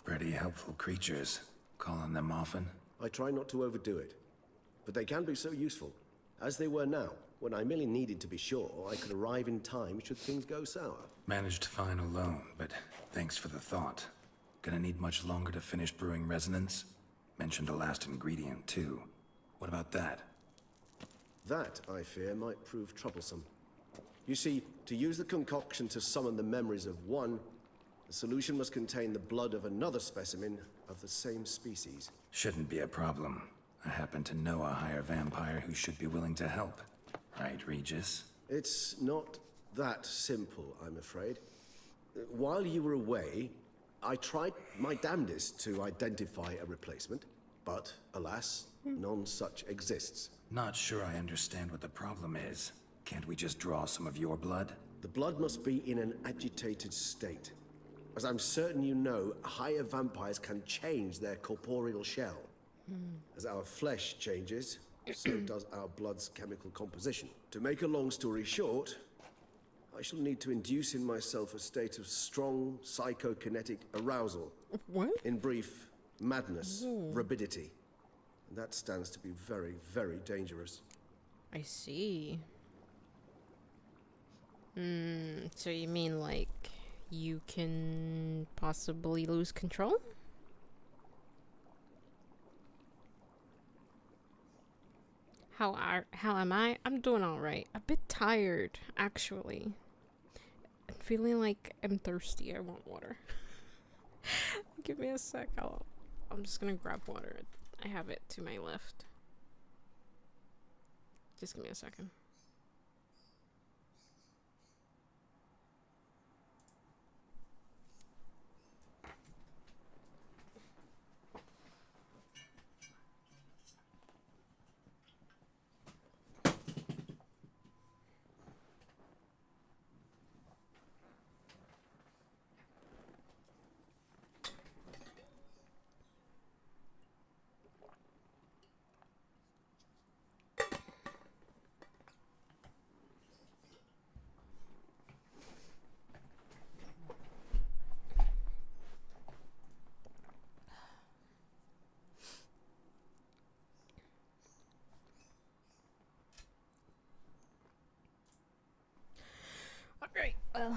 Pretty helpful creatures. Call on them often? I try not to overdo it. But they can be so useful. As they were now, when I merely needed to be sure I could arrive in time should things go sour. Managed fine alone, but thanks for the thought. Gonna need much longer to finish brewing resonance? Mentioned a last ingredient, too. What about that? That, I fear, might prove troublesome. You see, to use the concoction to summon the memories of one, the solution must contain the blood of another specimen of the same species. Shouldn't be a problem. I happen to know a higher vampire who should be willing to help. Right, Regis? It's not that simple, I'm afraid. While you were away, I tried my damnedest to identify a replacement, but alas, none such exists. Not sure I understand what the problem is. Can't we just draw some of your blood? The blood must be in an agitated state. As I'm certain you know, higher vampires can change their corporeal shell. As our flesh changes, so does our blood's chemical composition. To make a long story short, I shall need to induce in myself a state of strong psychokinetic arousal. What? In brief, madness, rabidity. And that stands to be very, very dangerous. I see. So you mean like you can possibly lose control? How am I? I'm doing all right. A bit tired, actually. I'm feeling like I'm thirsty. I want water. Give me a sec. I'm just gonna grab water. I have it to my left. Just give me a second. Alright, well.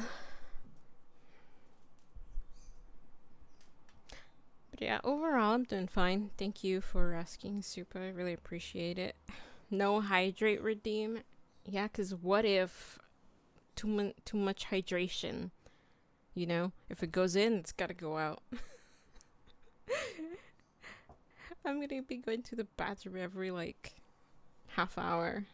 But yeah, overall I'm doing fine. Thank you for asking, Super. I really appreciate it. No hydrate redeem. Yeah, because what if too much hydration? You know, if it goes in, it's gotta go out. I'm gonna be going to the bathroom every like half hour.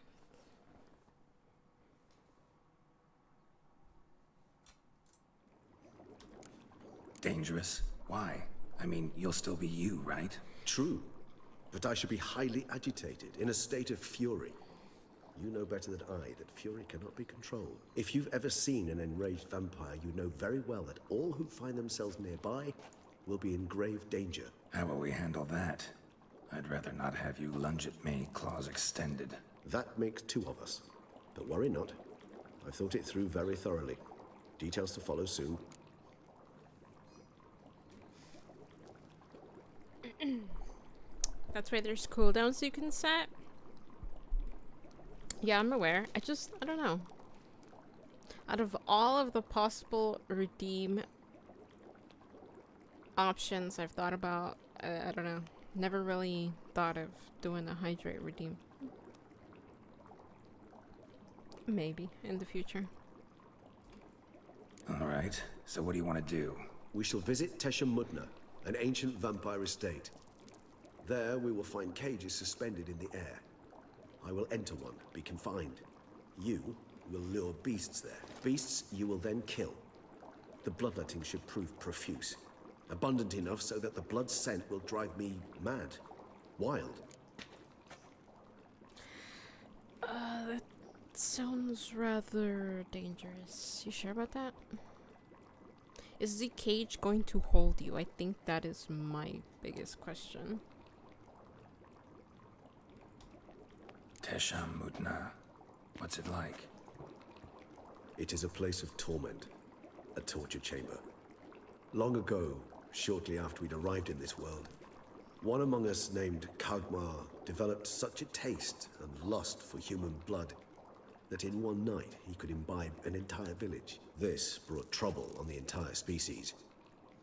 Dangerous? Why? I mean, you'll still be you, right? True, but I should be highly agitated, in a state of fury. You know better than I that fury cannot be controlled. If you've ever seen an enraged vampire, you know very well that all who find themselves nearby will be in grave danger. How will we handle that? I'd rather not have you lunge at me, claws extended. That makes two of us. But worry not. I've thought it through very thoroughly. Details to follow soon. That's why there's cooldowns you can set. Yeah, I'm aware. I don't know. Out of all of the possible redeem options I've thought about, I don't know. Never really thought of doing a hydrate redeem. Maybe in the future. Alright, so what do you want to do? We shall visit Tesha Mudna, an ancient vampire estate. There we will find cages suspended in the air. I will enter one, be confined. You will lure beasts there. Beasts you will then kill. The bloodletting should prove profuse. Abundant enough so that the blood scent will drive me mad. Wild. That sounds rather dangerous. You sure about that? Is the cage going to hold you? I think that is my biggest question. Tesha Mudna. What's it like? It is a place of torment. A torture chamber. Long ago, shortly after we'd arrived in this world, one among us named Kagmar developed such a taste and lust for human blood that in one night he could imbibe an entire village. This brought trouble on the entire species.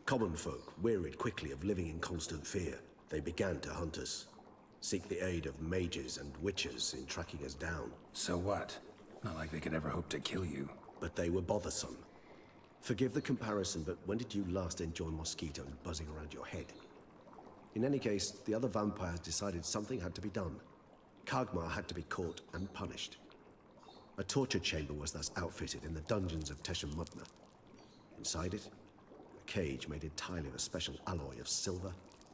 Common folk wearied quickly of living in constant fear. They began to hunt us. seek the aid of mages and witches in tracking us down. So what? Not like they could ever hope to kill you. But they were bothersome. Forgive the comparison, but when did you last enjoy mosquitoes buzzing around your head? In any case, the other vampires decided something had to be done. Kagmar had to be caught and punished. A torture chamber was thus outfitted in the dungeons of DAHHVII. Inside it, a cage made entirely of a special alloy of silver,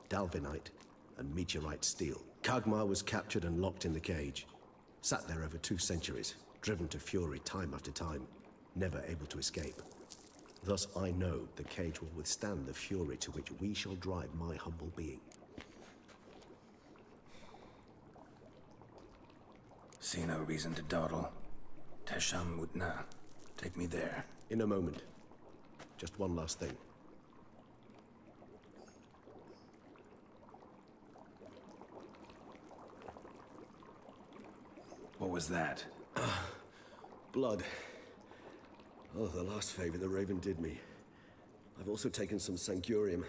dalvinite, and meteorite steel. Kagmar was captured and locked in the cage. Sat there over 2 centuries, driven to fury time after time, never able to escape. Thus I know the cage will withstand the fury to which we shall drive my humble being. See no reason to dawdle. DAHHVII. Take me there. In a moment. Just one last thing. What was that? Blood. Oh, the last favor the Raven did me. I've also taken some Sangurium,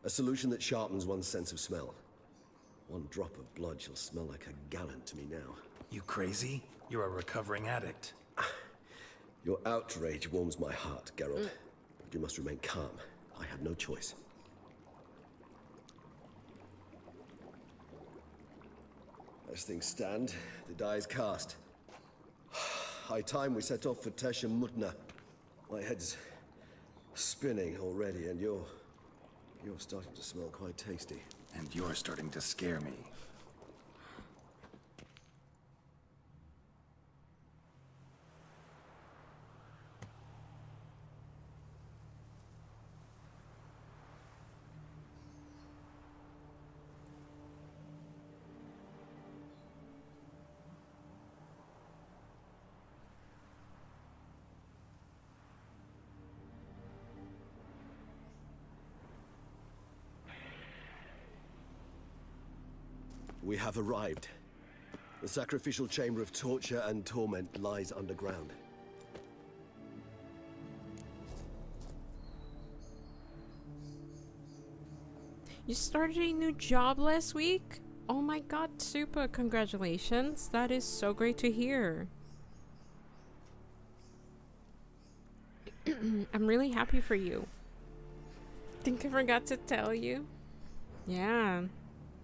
a solution that sharpens one's sense of smell. 1 drop of blood shall smell like a gallon to me now. You crazy? You're a recovering addict. Your outrage warms my heart, Geralt. But you must remain calm. I have no choice. As things stand, the die is cast. High time we set off for DAHHVII. My head's spinning already, and you're starting to smell quite tasty. And you're starting to scare me. We have arrived. The sacrificial chamber of torture and torment lies underground. You started a new job last week? Oh my god, super congratulations. That is so great to hear. I'm really happy for you. Think I forgot to tell you? Yeah,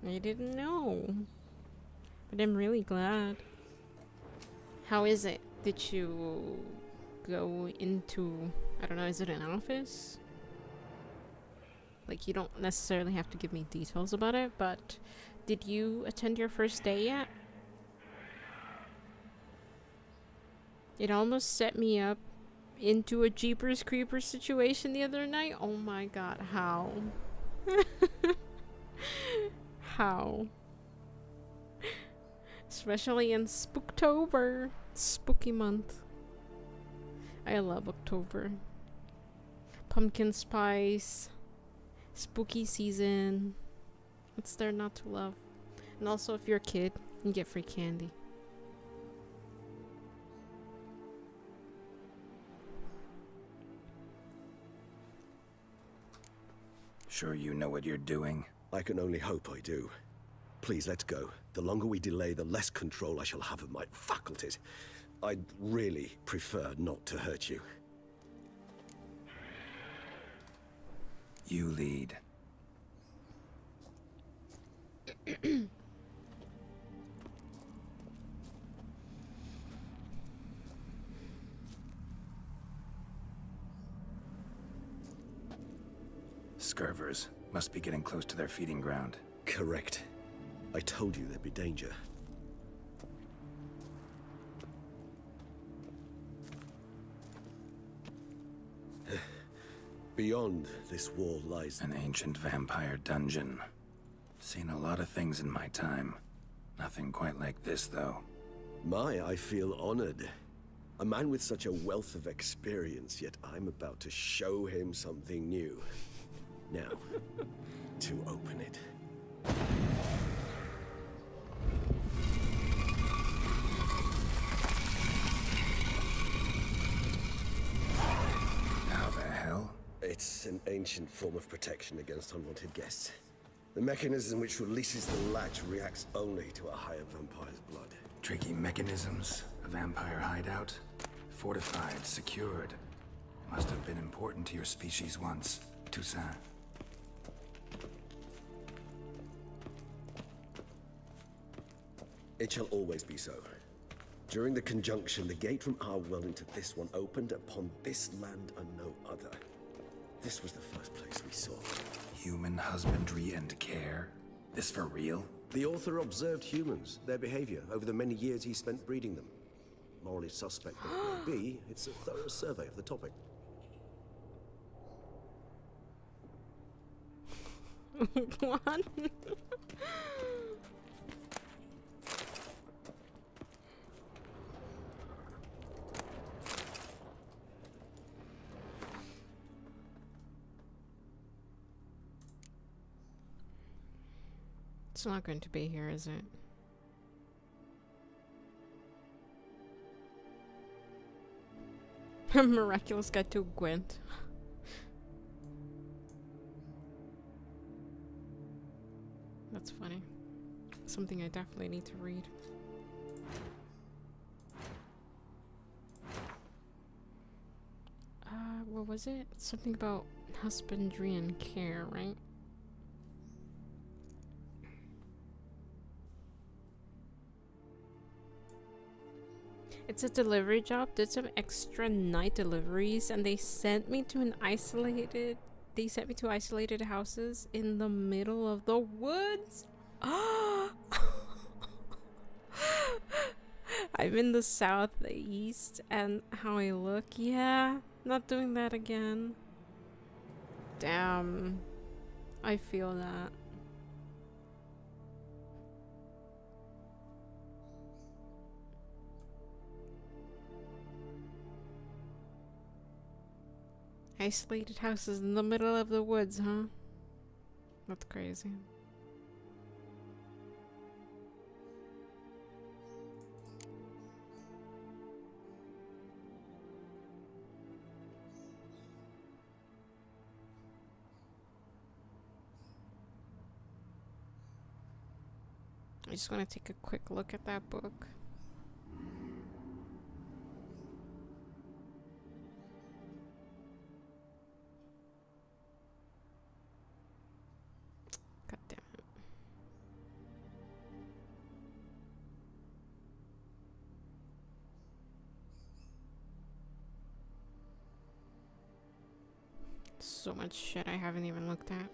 I didn't know. But I'm really glad. How is it? Did you go into, I don't know, is it an office? Like, you don't necessarily have to give me details about it, but did you attend your first day yet? It almost set me up into a Jeepers Creepers situation the other night. Oh my god, how? How? Especially in Spooktober. Spooky month. I love October. Pumpkin spice. Spooky season. What's there not to love? And also, if you're a kid, you get free candy. Sure you know what you're doing? I can only hope I do. Please, let's go. The longer we delay, the less control I shall have of my faculties. I'd really prefer not to hurt you. You lead. Scurvers must be getting close to their feeding ground. Correct. I told you there'd be danger. Beyond this wall lies An ancient vampire dungeon. Seen a lot of things in my time. Nothing quite like this, though. I feel honored. A man with such a wealth of experience, yet I'm about to show him something new. Now, to open it. How the hell? It's an ancient form of protection against unwanted guests. The mechanism which releases the latch reacts only to a higher vampire's blood. Tricky mechanisms. A vampire hideout. Fortified, secured. Must have been important to your species once, Toussaint. It shall always be so. During the conjunction, the gate from our world into this one opened upon this land and no other. This was the first place we saw. Human husbandry and care? This for real? The author observed humans, their behavior, over the many years he spent breeding them. Morally suspect that it may be, it's a thorough survey of the topic. What? It's not going to be here, is it? Miraculous Guide to Gwent. That's funny. Something I definitely need to read. What was it? Something about husbandry and care, right? It's a delivery job. Did some extra night deliveries, and they sent me to isolated houses in the middle of the woods. I'm in the southeast, and how I look, yeah, not doing that again. Damn, I feel that. Isolated houses in the middle of the woods, huh? That's crazy. I just want to take a quick look at that book. God damn it. So much shit I haven't even looked at.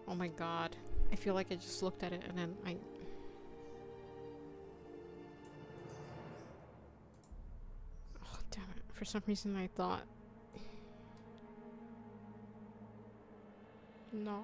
Oh my god. I feel like I just looked at it and then I... Oh, damn it. For some reason I thought... No.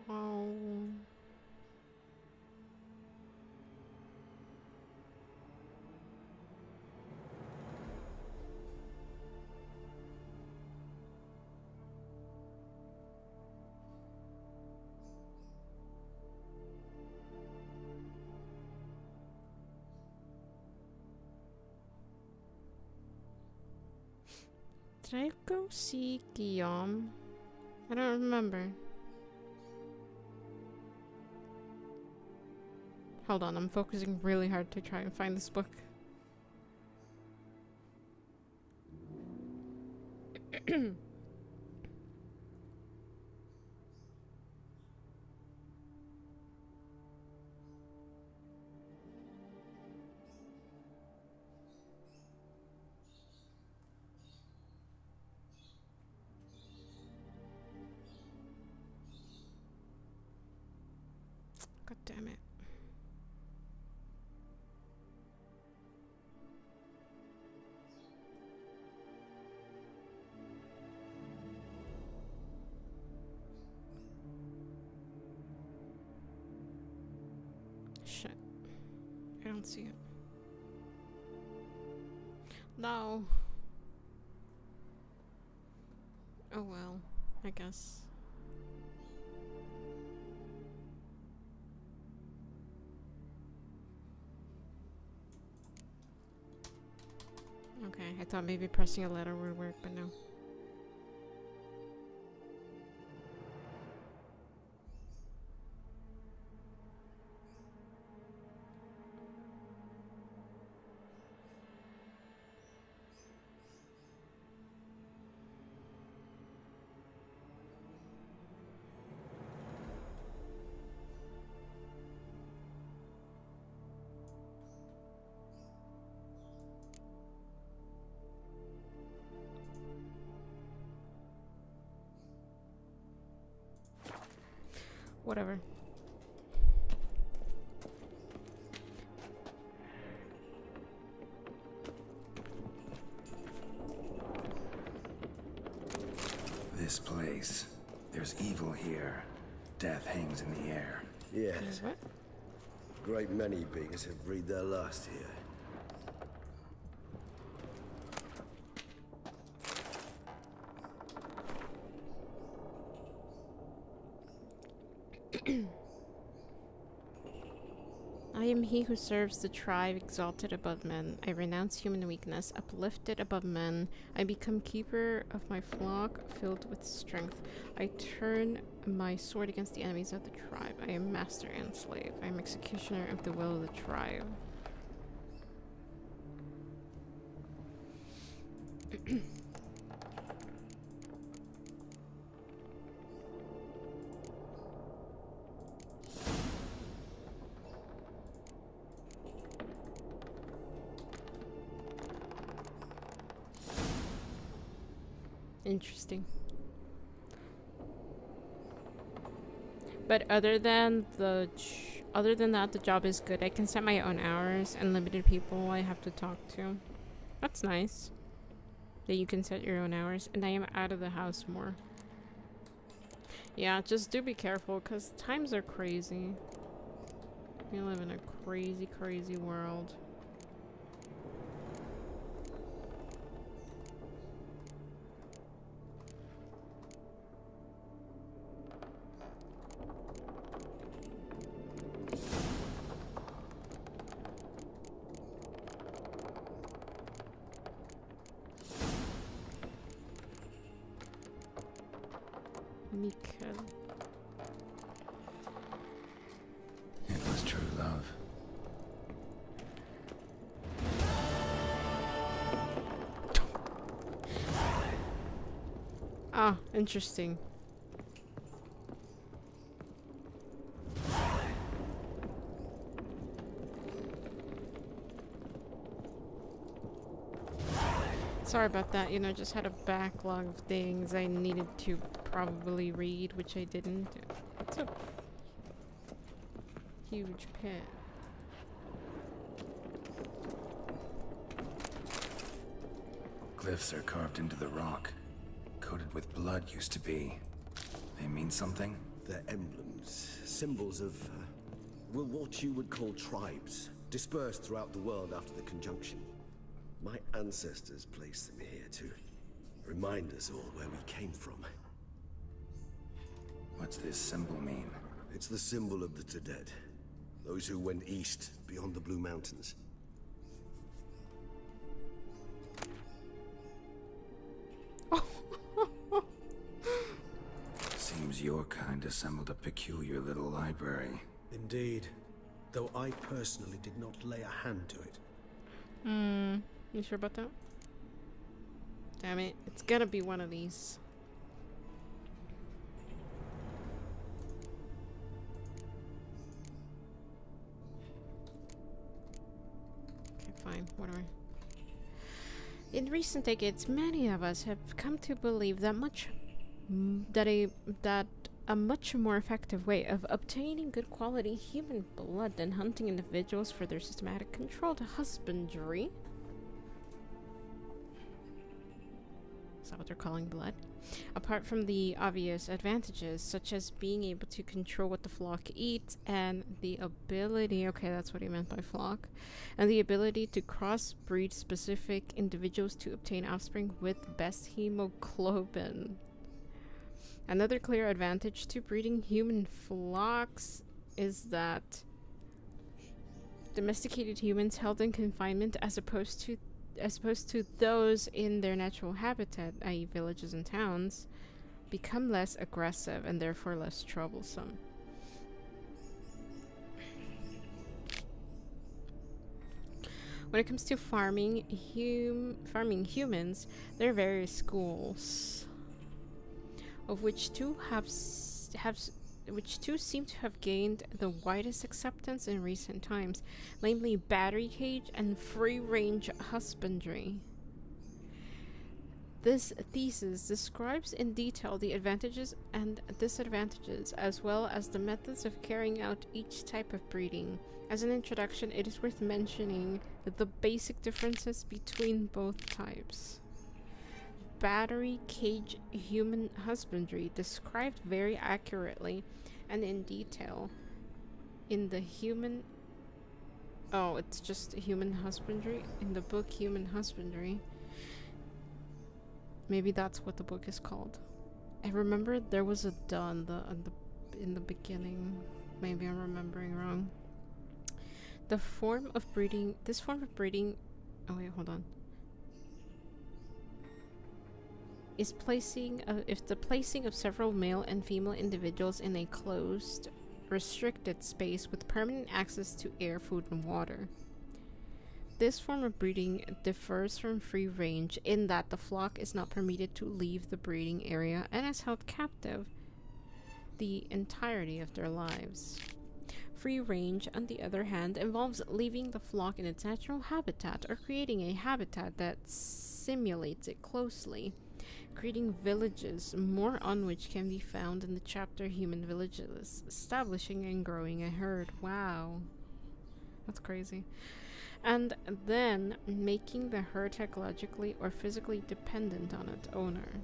Did I go see Guillaume? I don't remember. Hold on, I'm focusing really hard to try and find this book. God damn it. Shit. don't see it. No. Oh well, I guess. Okay, I thought maybe pressing a letter would work, but no. Whatever. This place. There's evil here. Death hangs in the air. Yes. What? Great many beings have breathed their last here. I am he who serves the tribe, exalted above men. I renounce human weakness, uplifted above men. I become keeper of my flock, filled with strength. I turn my sword against the enemies of the tribe. I am master and slave. I am executioner of the will of the tribe. Interesting. But other than that, the job is good. I can set my own hours and limited people I have to talk to. That's nice. That you can set your own hours, and I am out of the house more. Yeah, just do be careful, because times are crazy. We live in a crazy, crazy world. Mikkel. It was true love. Ah, interesting. Sorry about that, you know, just had a backlog of things I needed to probably read, which I didn't. It's a huge pit. Glyphs are carved into the rock. Coated with blood used to be. They mean something? They're emblems, symbols of, well, what you would call tribes, dispersed throughout the world after the conjunction. My ancestors placed them here to remind us all where we came from. What's this symbol mean? It's the symbol of the Dettlaff, those who went east beyond the Blue Mountains. Seems your kind assembled a peculiar little library. Indeed, though I personally did not lay a hand to it. You sure about that? Damn it, it's gonna be one of these. Okay, fine, whatever. In recent decades, many of us have come to believe that a much more effective way of obtaining good quality human blood than hunting individuals for their systematic controlled husbandry. Is that what they're calling blood? Apart from the obvious advantages, such as being able to control what the flock eats and the ability, okay, that's what he meant by flock, and the ability to crossbreed specific individuals to obtain offspring with best hemoglobin. Another clear advantage to breeding human flocks is that domesticated humans held in confinement as opposed to those in their natural habitat, i.e. villages and towns, become less aggressive and therefore less troublesome. When it comes to farming humans, there are various schools, of which two seem to have gained the widest acceptance in recent times, namely battery cage and free-range husbandry. This thesis describes in detail the advantages and disadvantages, as well as the methods of carrying out each type of breeding. As an introduction, it is worth mentioning the basic differences between both types. Battery cage human husbandry, described very accurately and in detail in the human... Oh, it's just human husbandry? In the book Human Husbandry. Maybe that's what the book is called. I remember there was a duh in the beginning. Maybe I'm remembering wrong. This form of breeding... Oh wait, hold on. Is the placing of several male and female individuals in a closed, restricted space with permanent access to air, food, and water. This form of breeding differs from free range in that the flock is not permitted to leave the breeding area and is held captive the entirety of their lives. Free range, on the other hand, involves leaving the flock in its natural habitat or creating a habitat that simulates it closely, creating villages, more on which can be found in the chapter Human Villages, establishing and growing a herd. Wow. That's crazy. And then making the herd technologically or physically dependent on its owner.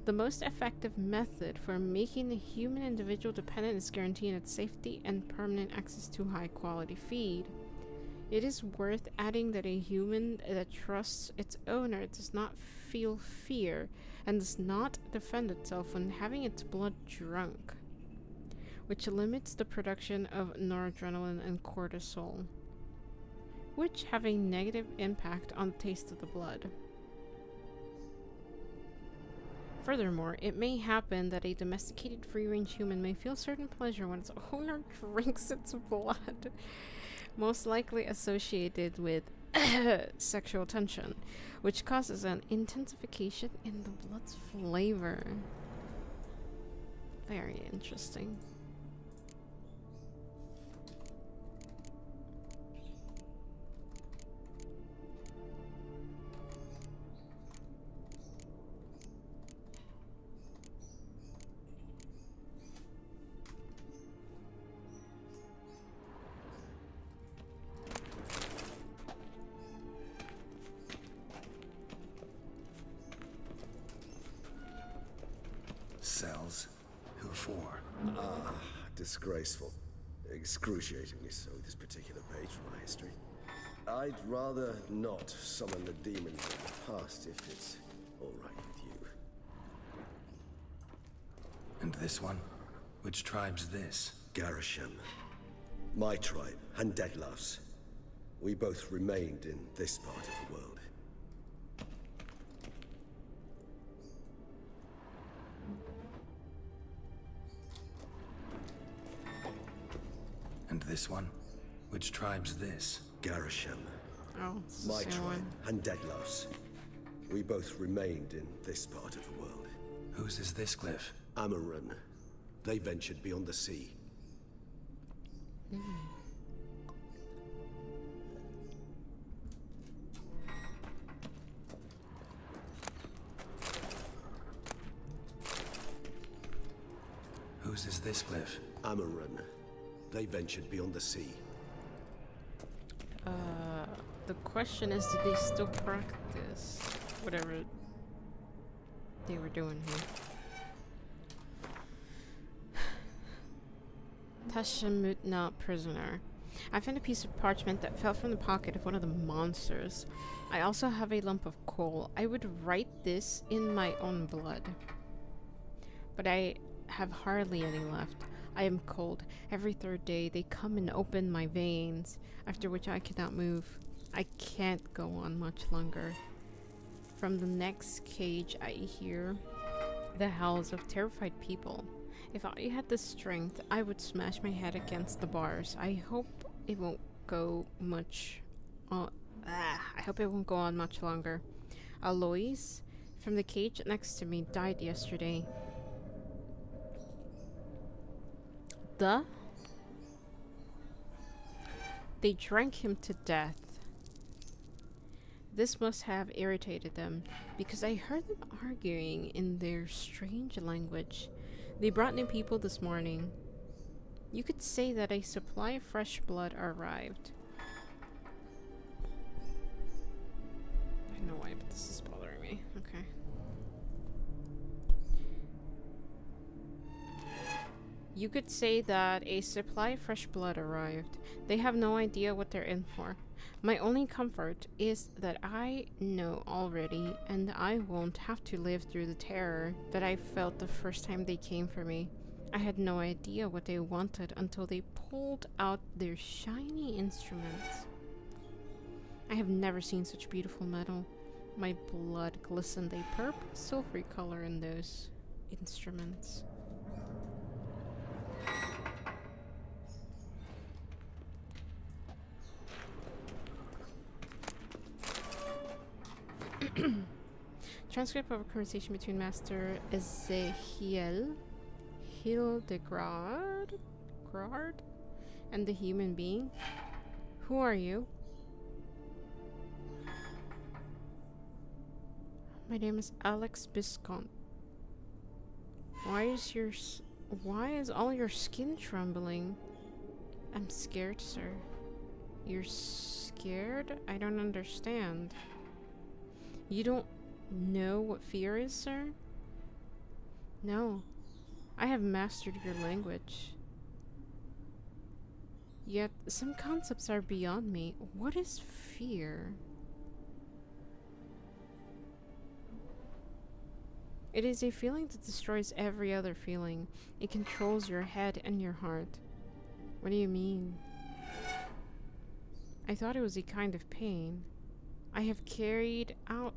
The most effective method for making the human individual dependent is guaranteeing its safety and permanent access to high quality feed. It is worth adding that a human that trusts its owner does not feel fear and does not defend itself when having its blood drunk, which limits the production of noradrenaline and cortisol, which have a negative impact on the taste of the blood. Furthermore, it may happen that a domesticated free-range human may feel certain pleasure when its owner drinks its blood, most likely associated with sexual tension, which causes an intensification in the blood's flavor. Very interesting. Cells? Who for? Disgraceful. Excruciatingly so, this particular page from my history. I'd rather not summon the demons of the past if it's all right with you. And this one? Which tribe's this? Garisham. My tribe, and Dettlaff's. We both remained in this part of the world. And this one? Which tribe's this? Garisham. Oh, it's the My same tribe, one. and Dettlaff's. We both remained in this part of the world. Whose is this cliff? Amaran. They ventured beyond the sea. Whose is this cliff? Amaran. They ventured beyond the sea. The question is, do they still practice whatever they were doing here. Tashamutna prisoner. I found a piece of parchment that fell from the pocket of one of the monsters. I also have a lump of coal. I would write this in my own blood. But I have hardly any left. I am cold. Every third day they come and open my veins, after which I cannot move. I can't go on much longer. From the next cage I hear the howls of terrified people. If I had the strength, I would smash my head against the bars. I hope it won't go much on. I hope it won't go on much longer. Alois, from the cage next to me, died yesterday. They drank him to death. This must have irritated them, because I heard them arguing in their strange language. They brought new people this morning. You could say that a supply of fresh blood arrived. I don't know why, but this is bothering me. Okay. You could say that a supply of fresh blood arrived. They have no idea what they're in for. My only comfort is that I know already, and I won't have to live through the terror that I felt the first time they came for me. I had no idea what they wanted until they pulled out their shiny instruments. I have never seen such beautiful metal. My blood glistened a purple silvery color in those instruments. Transcript of a conversation between Master Ezekiel Hildegard and the human being. Who are you? My name is Alex Biscont. Why is all your skin trembling? I'm scared, sir. You're scared? I don't understand. You don't know what fear is, sir? No. I have mastered your language. Yet, some concepts are beyond me. What is fear? It is a feeling that destroys every other feeling. It controls your head and your heart. What do you mean? I thought it was a kind of pain. I have carried out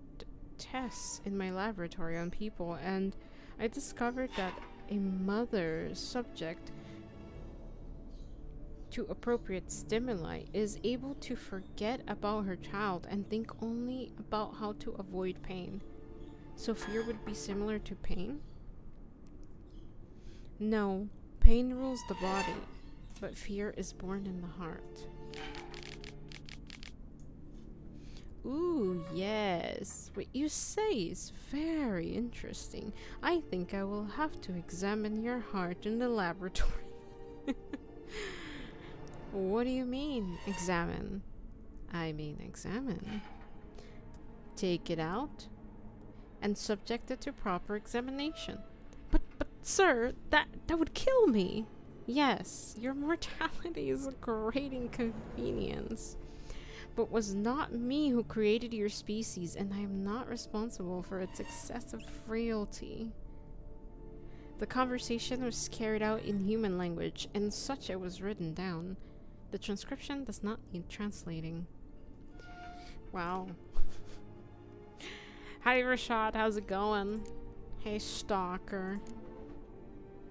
tests in my laboratory on people, and I discovered that a mother subject to appropriate stimuli is able to forget about her child and think only about how to avoid pain. So fear would be similar to pain? No, pain rules the body, but fear is born in the heart. Ooh, yes. What you say is very interesting. I think I will have to examine your heart in the laboratory. What do you mean, examine? I mean, examine. Take it out and subject it to proper examination. But sir, that would kill me. Yes, your mortality is a great inconvenience. But was not me who created your species, and I am not responsible for its excessive frailty. The conversation was carried out in human language, and such it was written down. The transcription does not need translating. Wow. Hi Rashad, how's it going? Hey Stalker.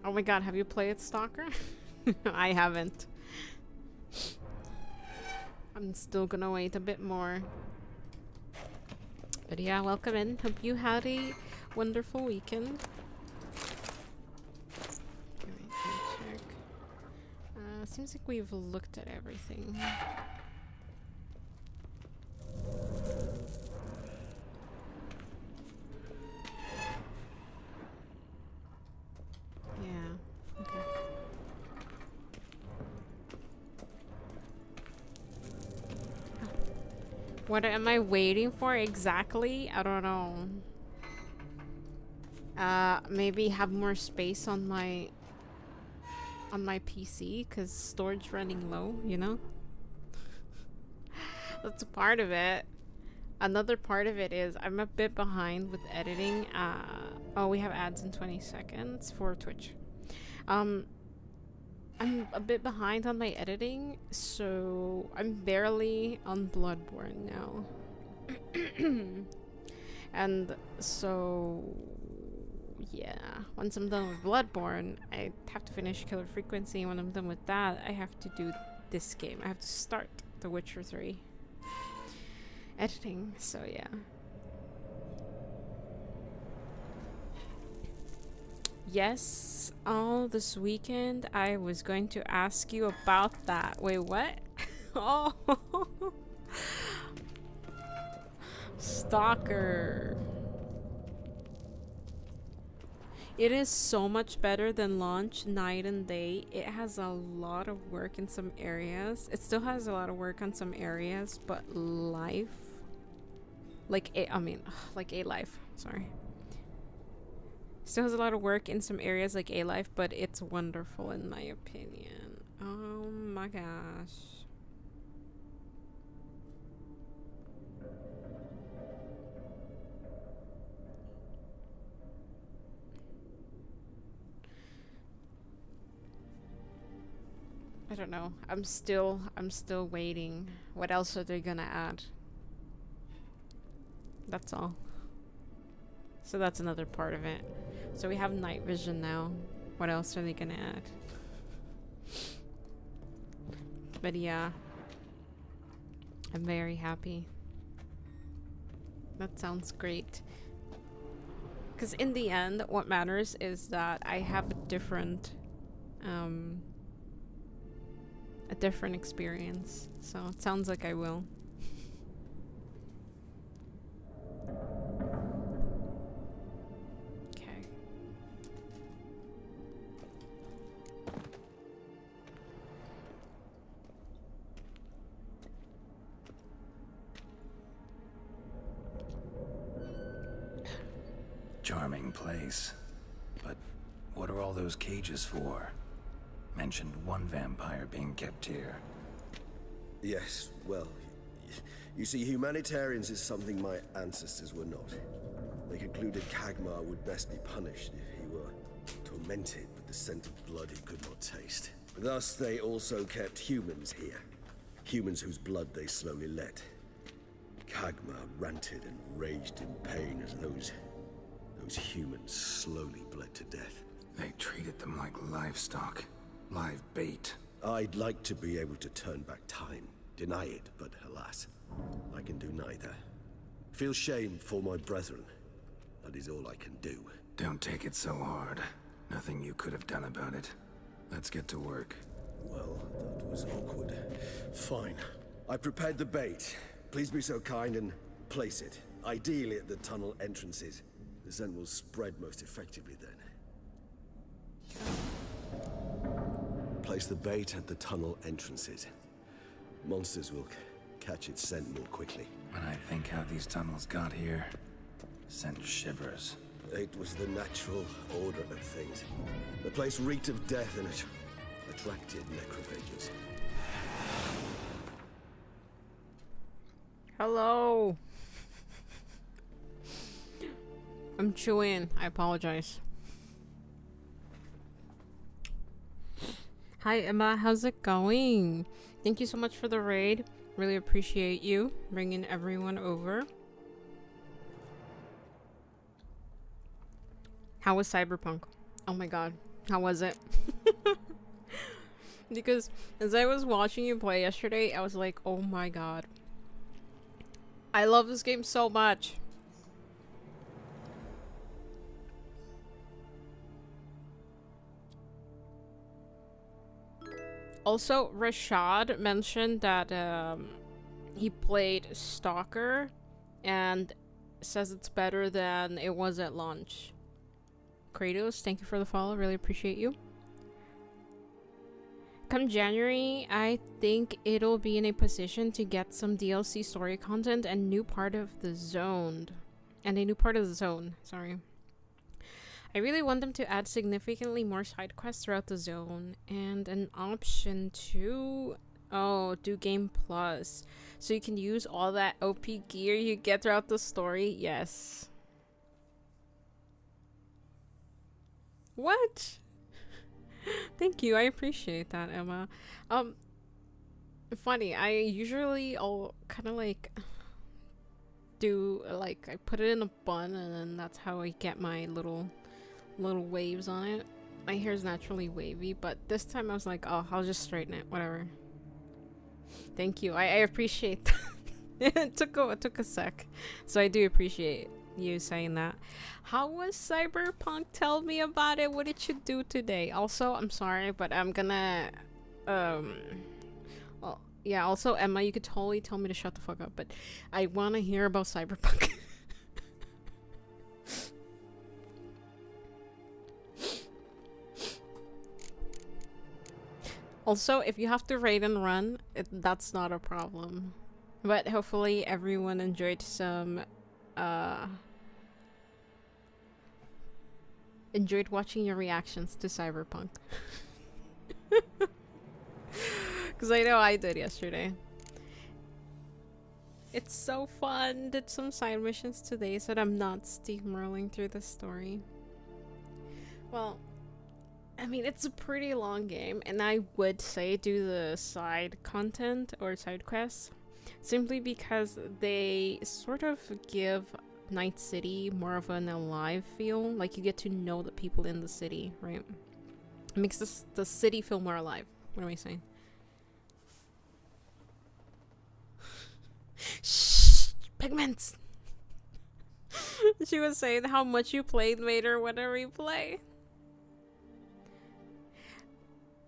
Oh my god, have you played Stalker? I haven't. I'm still gonna wait a bit more. But yeah, welcome in. Hope you had a wonderful weekend. Okay, wait, let me check. Seems like we've looked at everything. Yeah, okay. What am I waiting for exactly? I don't know. Maybe have more space on my PC because storage running low, you know? That's a part of it. Another part of it is I'm a bit behind with editing. Oh, we have ads in 20 seconds for Twitch. I'm a bit behind on my editing, so I'm barely on Bloodborne now. And so, yeah, once I'm done with Bloodborne, I have to finish Killer Frequency. When I'm done with that, I have to do this game. I have to start The Witcher 3 editing, so yeah. Yes, this weekend I was going to ask you about that. Wait, what? Oh, Stalker. It is so much better than launch, night and day. It has a lot of work in some areas. It still has a lot of work on some areas, but life, like A-Life, sorry. Still has a lot of work in some areas like A-Life, but it's wonderful in my opinion. Oh my gosh. I don't know. I'm still waiting. What else are they gonna add? That's all. So that's another part of it. So we have night vision now. What else are they gonna add? But yeah, I'm very happy. That sounds great. Because in the end, what matters is that I have a different experience. So it sounds like I will. Okay. Charming place. But what are all those cages for? Mentioned one vampire being kept here. Yes, well, you see, humanitarians is something my ancestors were not. They concluded Kagmar would best be punished if he were tormented with the scent of blood he could not taste. Thus, they also kept humans here. Humans whose blood they slowly let. Kagmar ranted and raged in pain as those humans slowly bled to death. They treated them like livestock. Live bait. I'd like to be able to turn back time, deny it, but alas, I can do neither. Feel shame for my brethren. That is all I can do. Don't take it so hard. Nothing you could have done about it. Let's get to work. Well, that was awkward. Fine. I prepared the bait. Please be so kind and place it. Ideally at the tunnel entrances. The scent will spread most effectively then. Place the bait at the tunnel entrances. Monsters will catch its scent more quickly. When I think how these tunnels got here, sent shivers. It was the natural order of things. The place reeked of death and it attracted necrophages. Hello. I'm chewing. I apologize. Hi Emma, how's it going? Thank you so much for the raid. Really appreciate you bringing everyone over. How was Cyberpunk? Oh my god, how was it? Because as I was watching you play yesterday, I was like, oh my god. I love this game so much. Also, Rashad mentioned that he played Stalker and says it's better than it was at launch. Kratos, thank you for the follow. Really appreciate you. Come January, I think it'll be in a position to get some DLC story content and new part of the zone. Sorry. I really want them to add significantly more side quests throughout the zone and an option to do Game Plus, so you can use all that OP gear you get throughout the story. Yes. What? Thank you. I appreciate that, Emma. Funny. I usually all kind of like do like I put it in a bun, and then that's how I get my little waves on it. My hair is naturally wavy, but this time I was like, oh, I'll just straighten it. Whatever. Thank you. I appreciate that. it took a sec, so I do appreciate you saying that. How was Cyberpunk? Tell me about it. What did you do today? Also, I'm sorry, but I'm gonna well, yeah, also Emma, you could totally tell me to shut the fuck up, but I want to hear about Cyberpunk. Also, if you have to raid and run, that's not a problem. But hopefully everyone enjoyed some enjoyed watching your reactions to Cyberpunk. Because I know I did yesterday. It's so fun. Did some side missions today so that I'm not steamrolling through the story. Well, I mean, it's a pretty long game, and I would say do the side content or side quests simply because they sort of give Night City more of an alive feel. Like, you get to know the people in the city, right? It makes the city feel more alive. What am I saying? Shh! Pigments! She was saying how much you played made her want to replay.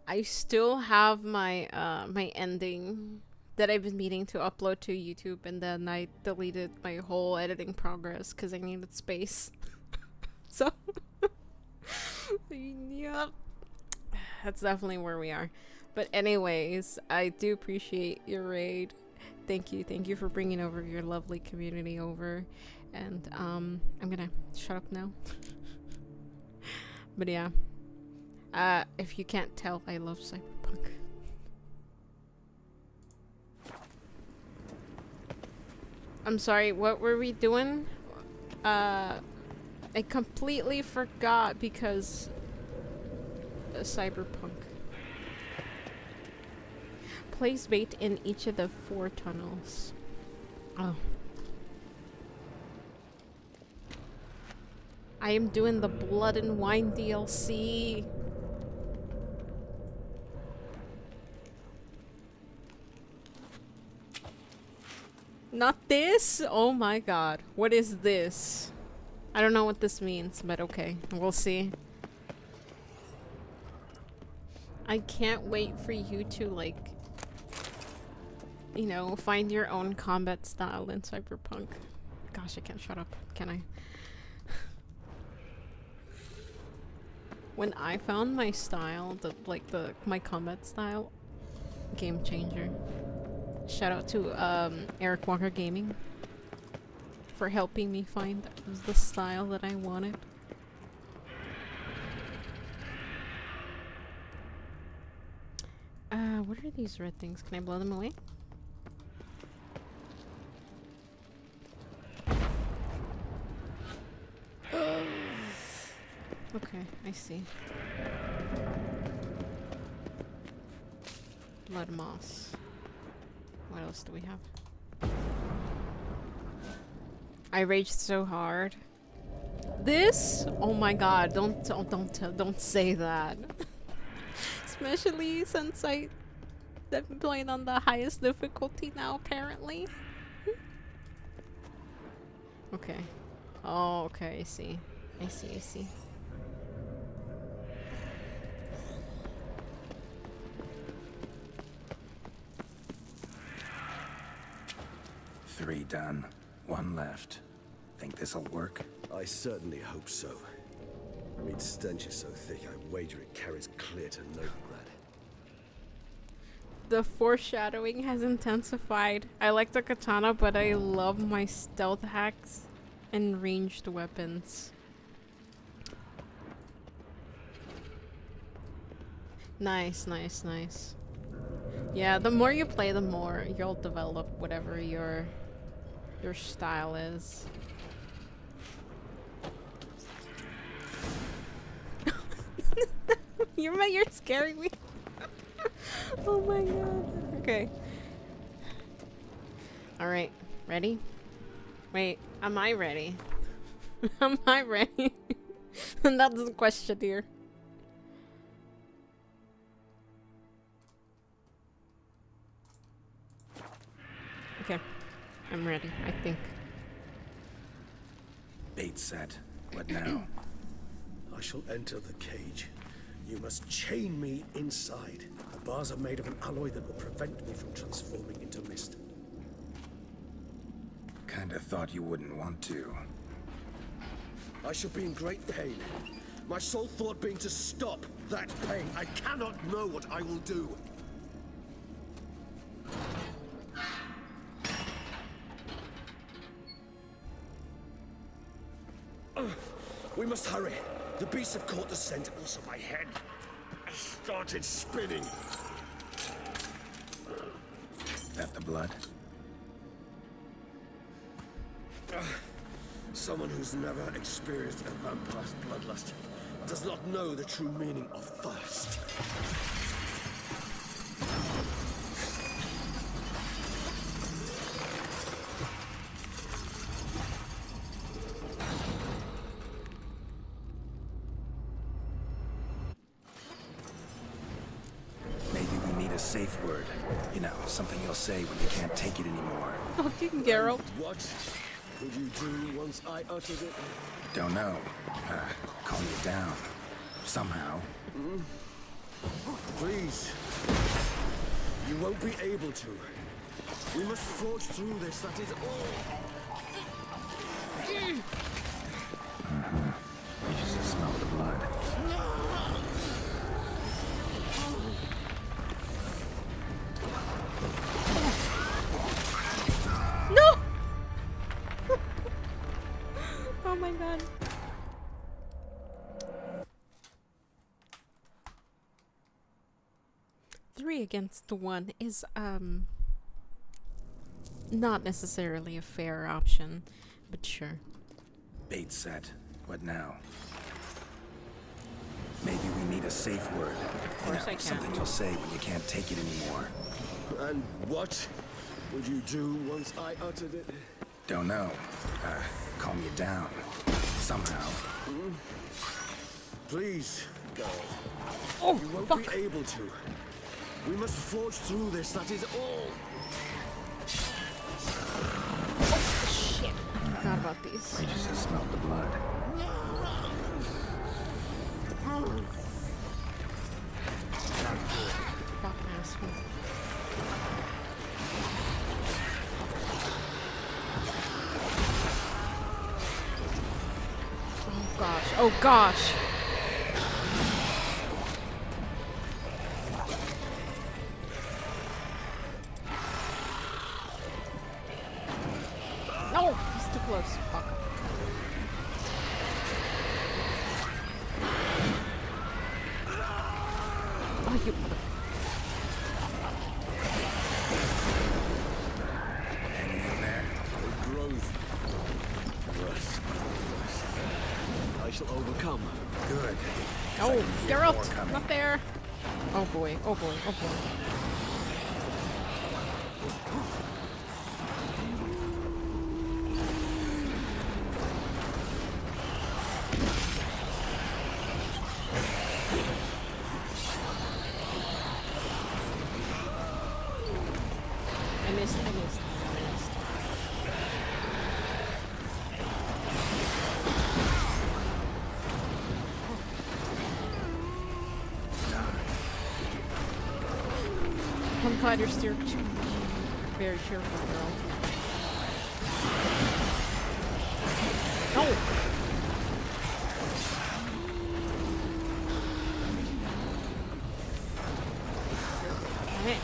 I still have my my ending that I've been meaning to upload to YouTube, and then I deleted my whole editing progress because I needed space. So, yeah, that's definitely where we are. But anyways, I do appreciate your raid. Thank you for bringing over your lovely community over, and I'm gonna shut up now. But yeah. If you can't tell, I love Cyberpunk. I'm sorry, what were we doing? I completely forgot because Cyberpunk. Place bait in each of the 4 tunnels. Oh. I am doing the Blood and Wine DLC. Not this? Oh my god. What is this? I don't know what this means, but okay. We'll see. I can't wait for you to, like, you know, find your own combat style in Cyberpunk. Gosh, I can't shut up, can I? When I found my style, my combat style, game changer. Shout out to Eric Walker Gaming for helping me find the style that I wanted. What are these red things? Can I blow them away? Okay, I see. Blood moss. What else do we have? I raged so hard. This? Oh my god! Don't say that. Especially since I've been playing on the highest difficulty now, apparently. Okay. Oh, okay. I see. I see. 3 done. 1 left. Think this'll work? I certainly hope so. I mean, stench is so thick, I wager it carries clear to Novigrad. The foreshadowing has intensified. I like the katana, but I love my stealth hacks and ranged weapons. Nice, nice, nice. Yeah, the more you play, the more you'll develop whatever your style is. You're scaring me. Oh my god. Okay. Alright, ready? Wait, am I ready? Am I ready? That's the question here. Okay, I'm ready, I think. Bait set. What now? I shall enter the cage. You must chain me inside. The bars are made of an alloy that will prevent me from transforming into mist. Kinda thought you wouldn't want to. I shall be in great pain. My sole thought being to stop that pain. I cannot know what I will do. We must hurry. The beasts have caught the scent, also my head. I started spinning. That the blood? Someone who's never experienced a vampire's bloodlust does not know the true meaning of thirst. Maybe we need a safe word. You know, something you'll say when you can't take it anymore. Fucking Geralt. What would you do once I uttered it? Don't know. Calm you down. Somehow. Please. You won't be able to. We must forge through this, that is all. You just smell the blood. No! Oh my god. Three against one is not necessarily a fair option, but sure. Bait set. What now? Maybe we need a safe word. Of course I can. Something you'll say when you can't take it anymore. And what would you do once I uttered it? Don't know. Calm you down. Somehow. Please, go. Oh, You won't fuck. be able to. We must forge through this, that is all. Shit. I forgot about these. You just smelled the blood. Fuck asshole. Oh gosh. Oh gosh. No! He's too close. Fuck. Oh, you mother. Hanging in there? Growth. I shall overcome. Good. Oh, More Geralt! coming. Not there! Oh boy, oh boy, oh boy. I missed. I'm glad you're still very cheerful, girl. No! Damn it.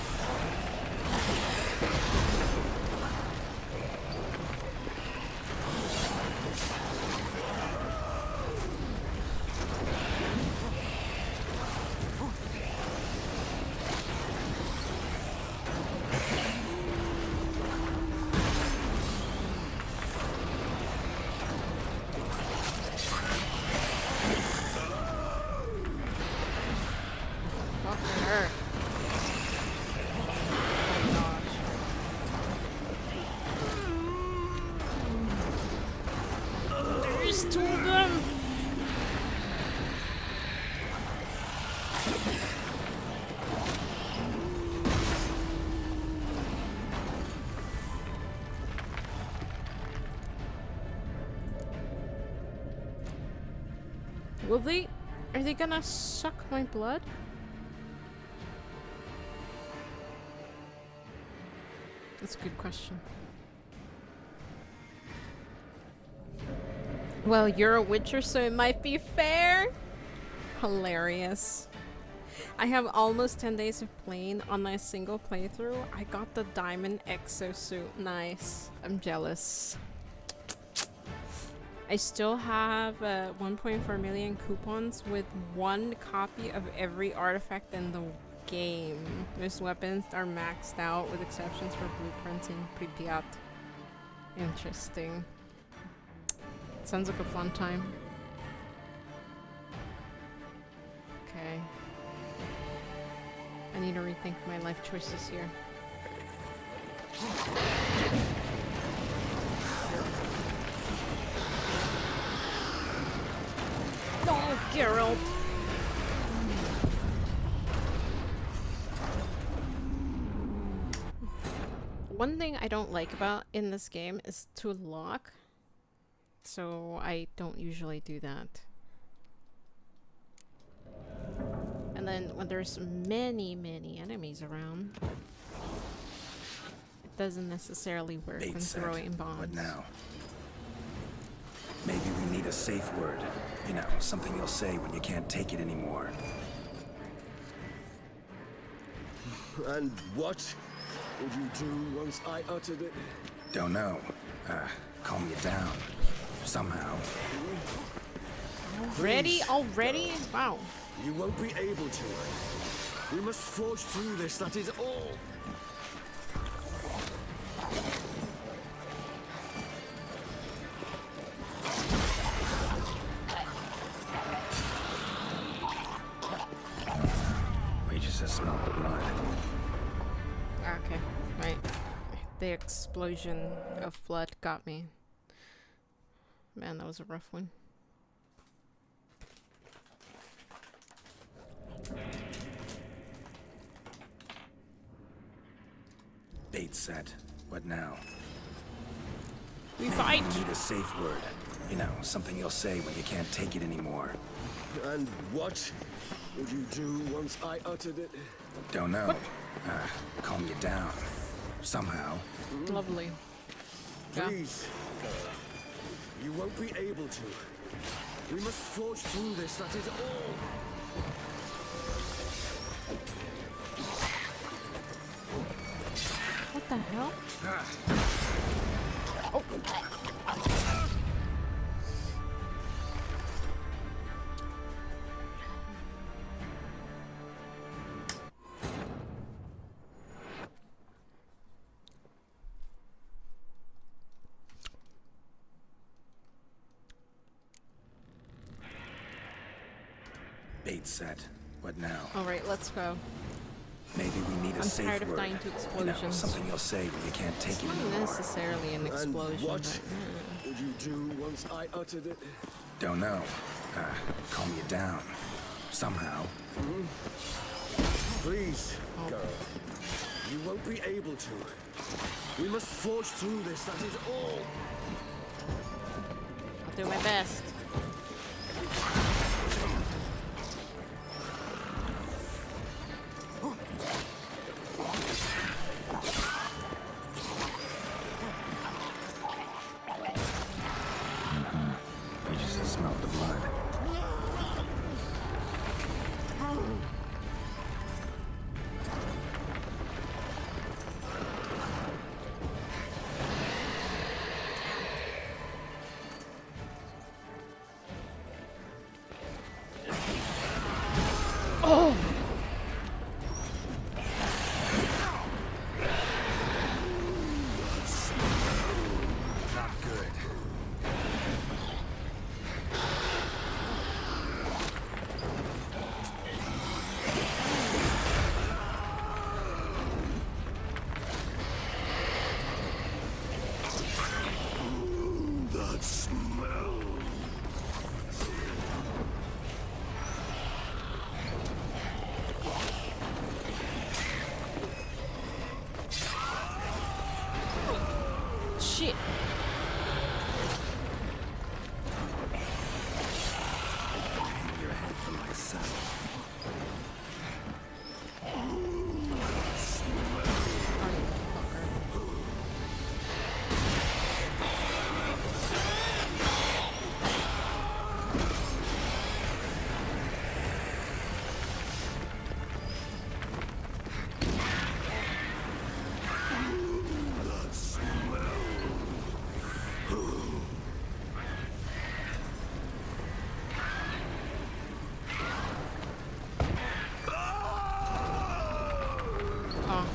Will they? Are they gonna suck my blood? That's a good question. Well, you're a witcher, so it might be fair. Hilarious. I have almost 10 days of playing on my single playthrough. I got the diamond exosuit. Nice. I'm jealous. I still have 1.4 million coupons with one copy of every artifact in the game. Most weapons are maxed out with exceptions for blueprints in Pripyat. Interesting. Sounds like a fun time. Okay. I need to rethink my life choices here. No, Geralt! One thing I don't like about in this game is to lock, so I don't usually do that. And then when there's many enemies around, it doesn't necessarily work when throwing bombs. What now? Maybe we need a safe word. You know, something you'll say when you can't take it anymore. And what would you do once I uttered it? Don't know. Calm you down. Somehow. Ready already? Wow. You won't be able to. We must forge through this, that is all. We just smelled the blood. Okay, right. The explosion of blood got me. Man, that was a rough one. Bait set. What now? We fight! We need a safe word. You know, something you'll say when you can't take it anymore. And what would you do once I uttered it? Don't know. Calm you down. Somehow. Lovely. Yeah. Please. You won't be able to. We must forge through this, that is all. What the hell? Bait set. What now? Alright, let's go. Maybe we need a I'm safe tired of word. dying to You know, explosions. something you'll say when you can't take it Not anymore. necessarily an explosion, And what but would you do once I uttered it? Don't know. Calm you down. Somehow. Please, girl. You won't be able to. We must forge through this, that is all. I'll do my best. We just smelled the blood.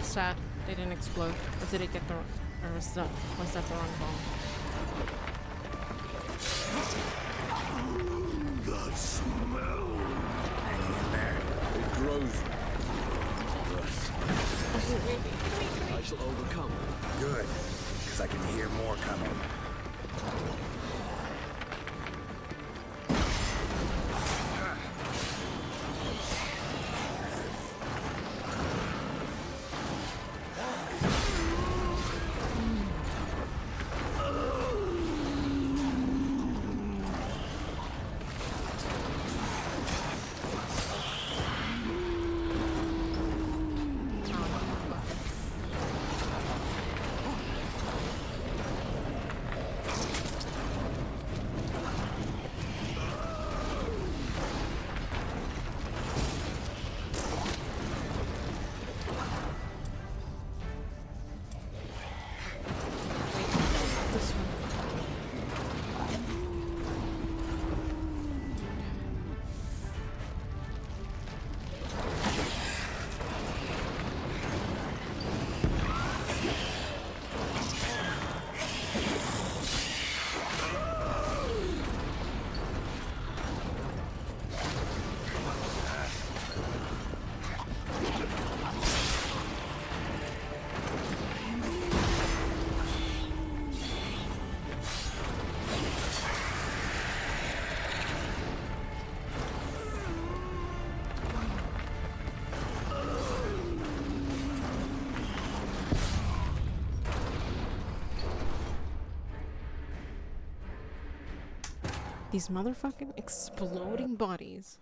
sad they didn't explode. Or did it get the... Or was that the wrong bomb? The smell. Hanging in there. It grows. I shall overcome. Good, because I can hear more coming. This one. These motherfucking exploding bodies.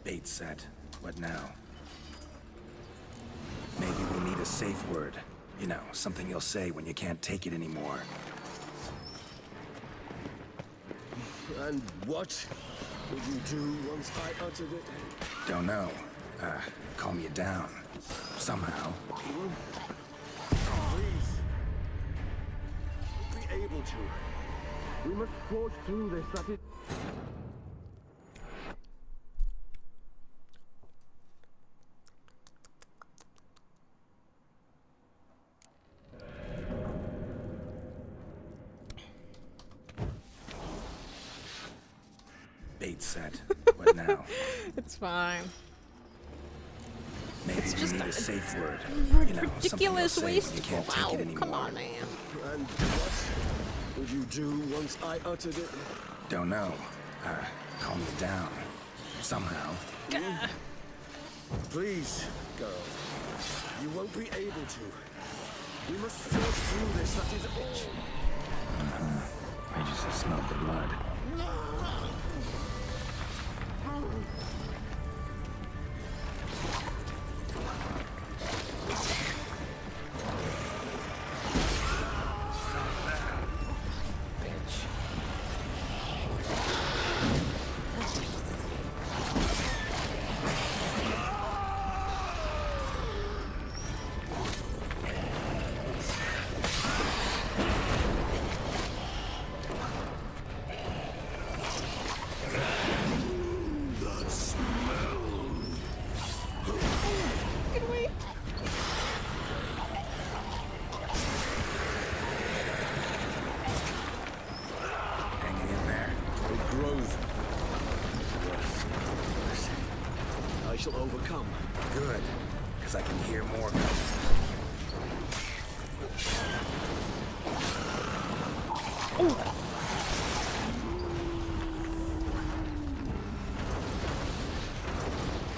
Bait set. What now? Maybe we'll need a safe word. You know, something you'll say when you can't take it anymore. And what would you do once I uttered it? Don't know. Calm you down. Somehow. Please. Be able to. We must forge through this. That is. Bait set. What now? It's fine. Maybe It's we just need a a safe word. You know, something you'll Ridiculous say when waste you to can't go take out. it anymore. Come on, man. And what would you do once I uttered it? Don't know. Calm you down. Somehow. Please, girl. You won't be able to. We must forge through this. That is all. I just smelled the blood. I shall overcome. Good, because I can hear more coming.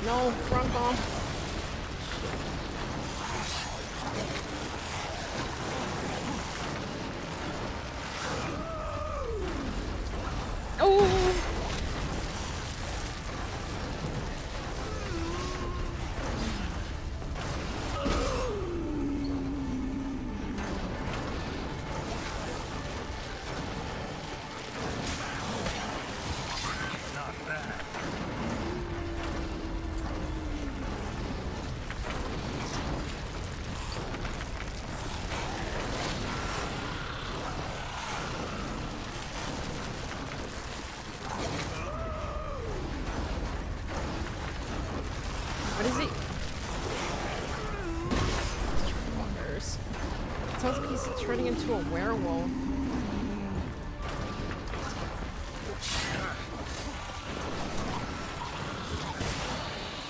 No, wrong bomb. Oh! sounds like he's turning into a werewolf.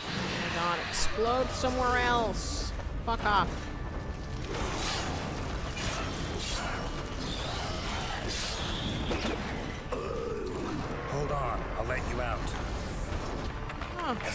Oh my god, explode somewhere else. Fuck off. Hold on, I'll let you out. Oh, okay.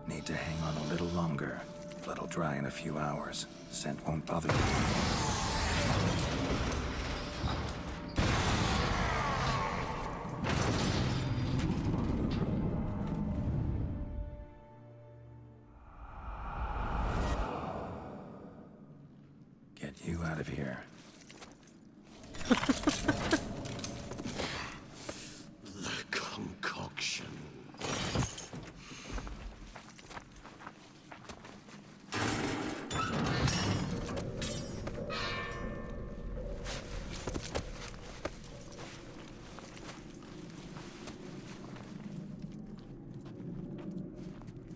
Need to hang on a little longer. Blood'll dry in a few hours. Scent won't bother you. Get you out of here. The concoction.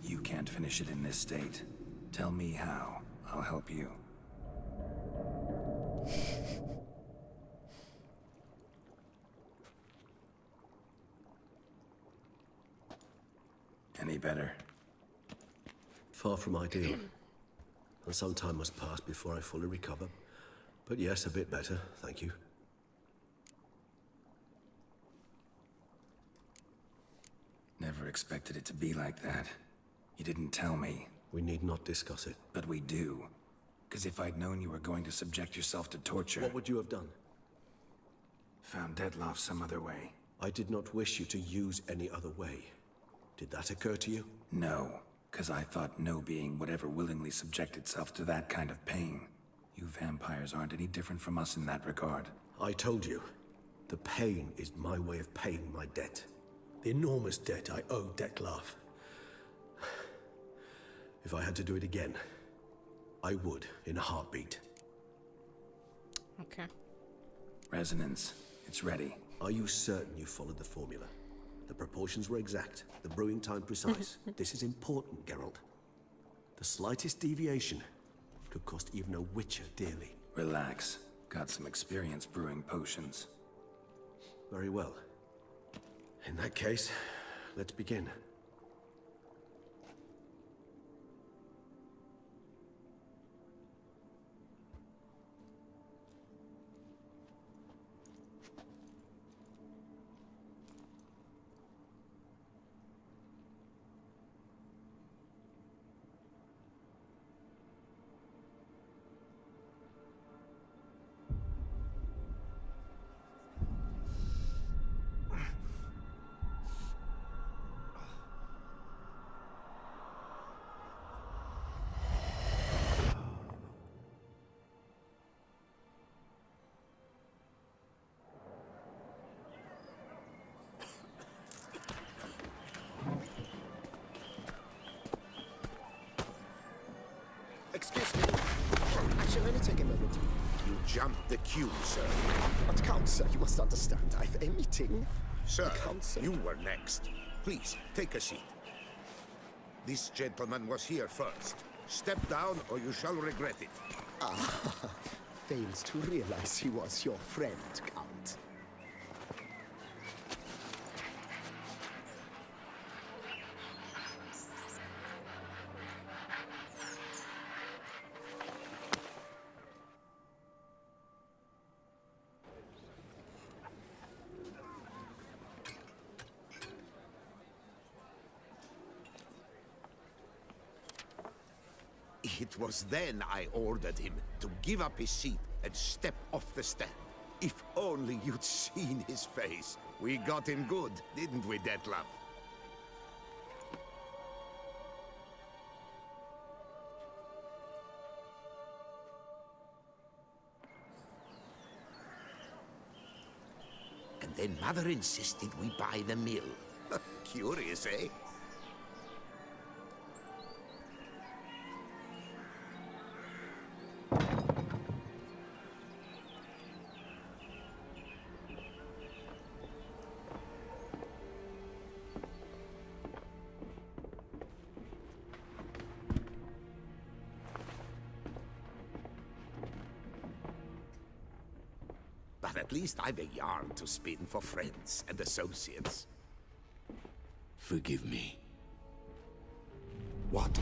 You can't finish it in this state. Tell me how. I'll help you. Any better? Far from ideal. And some time must pass before I fully recover. But yes, a bit better, thank you. Never expected it to be like that. You didn't tell me. We need not discuss it. But we do. Because if I'd known you were going to subject yourself to torture... What would you have done? Found Dettlaff some other way. I did not wish you to use any other way. Did that occur to you? No, because I thought no being would ever willingly subject itself to that kind of pain. You vampires aren't any different from us in that regard. I told you, the pain is my way of paying my debt. The enormous debt I owe Dettlaff. If I had to do it again, I would in a heartbeat. Okay. Resonance, it's ready. Are you certain you followed the formula? The proportions were exact, the brewing time precise. This is important, Geralt. The slightest deviation could cost even a witcher dearly. Relax. Got some experience brewing potions. Very well. In that case, let's begin. Excuse me. Actually, let me take a moment. You jumped the queue, sir. But Count, sir, you must understand. I've a meeting. Sir, Council. you were next. Please, take a seat. This gentleman was here first. Step down or you shall regret it. Fails to realize he was your friend, Count. It was then I ordered him to give up his seat and step off the stand. If only you'd seen his face. We got him good, didn't we, Dettlaff? then Mother insisted we buy the mill. Curious, eh? But at least I've a yarn to spin for friends and associates. Forgive me. What?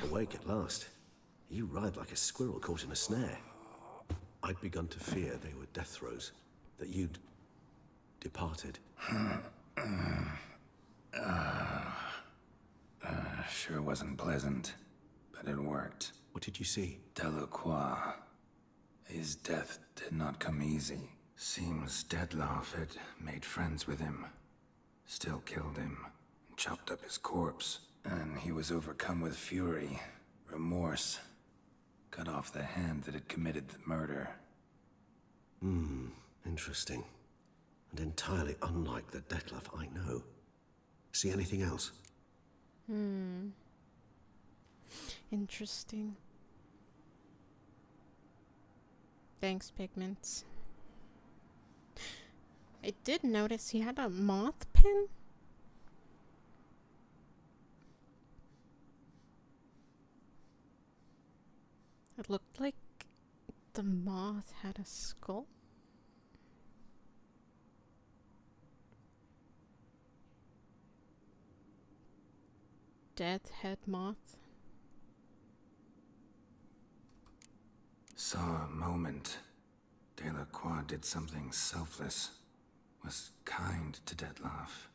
Awake at last. You ride like a squirrel caught in a snare. I'd begun to fear they were death throes, that you'd departed. Sure wasn't pleasant, but it worked. What did you see? Delacroix. His death did not come easy. Seems Dettlaff had made friends with him. Still killed him, chopped up his corpse. And he was overcome with fury, remorse. Cut off the hand that had committed the murder. Interesting. And entirely unlike the Dettlaff I know. See anything else? Interesting. Thanks, Pigments. I did notice he had a moth pin. It looked like the moth had a skull. Death head moth. Saw a moment. Delacroix did something selfless. Was kind to Dettlaff.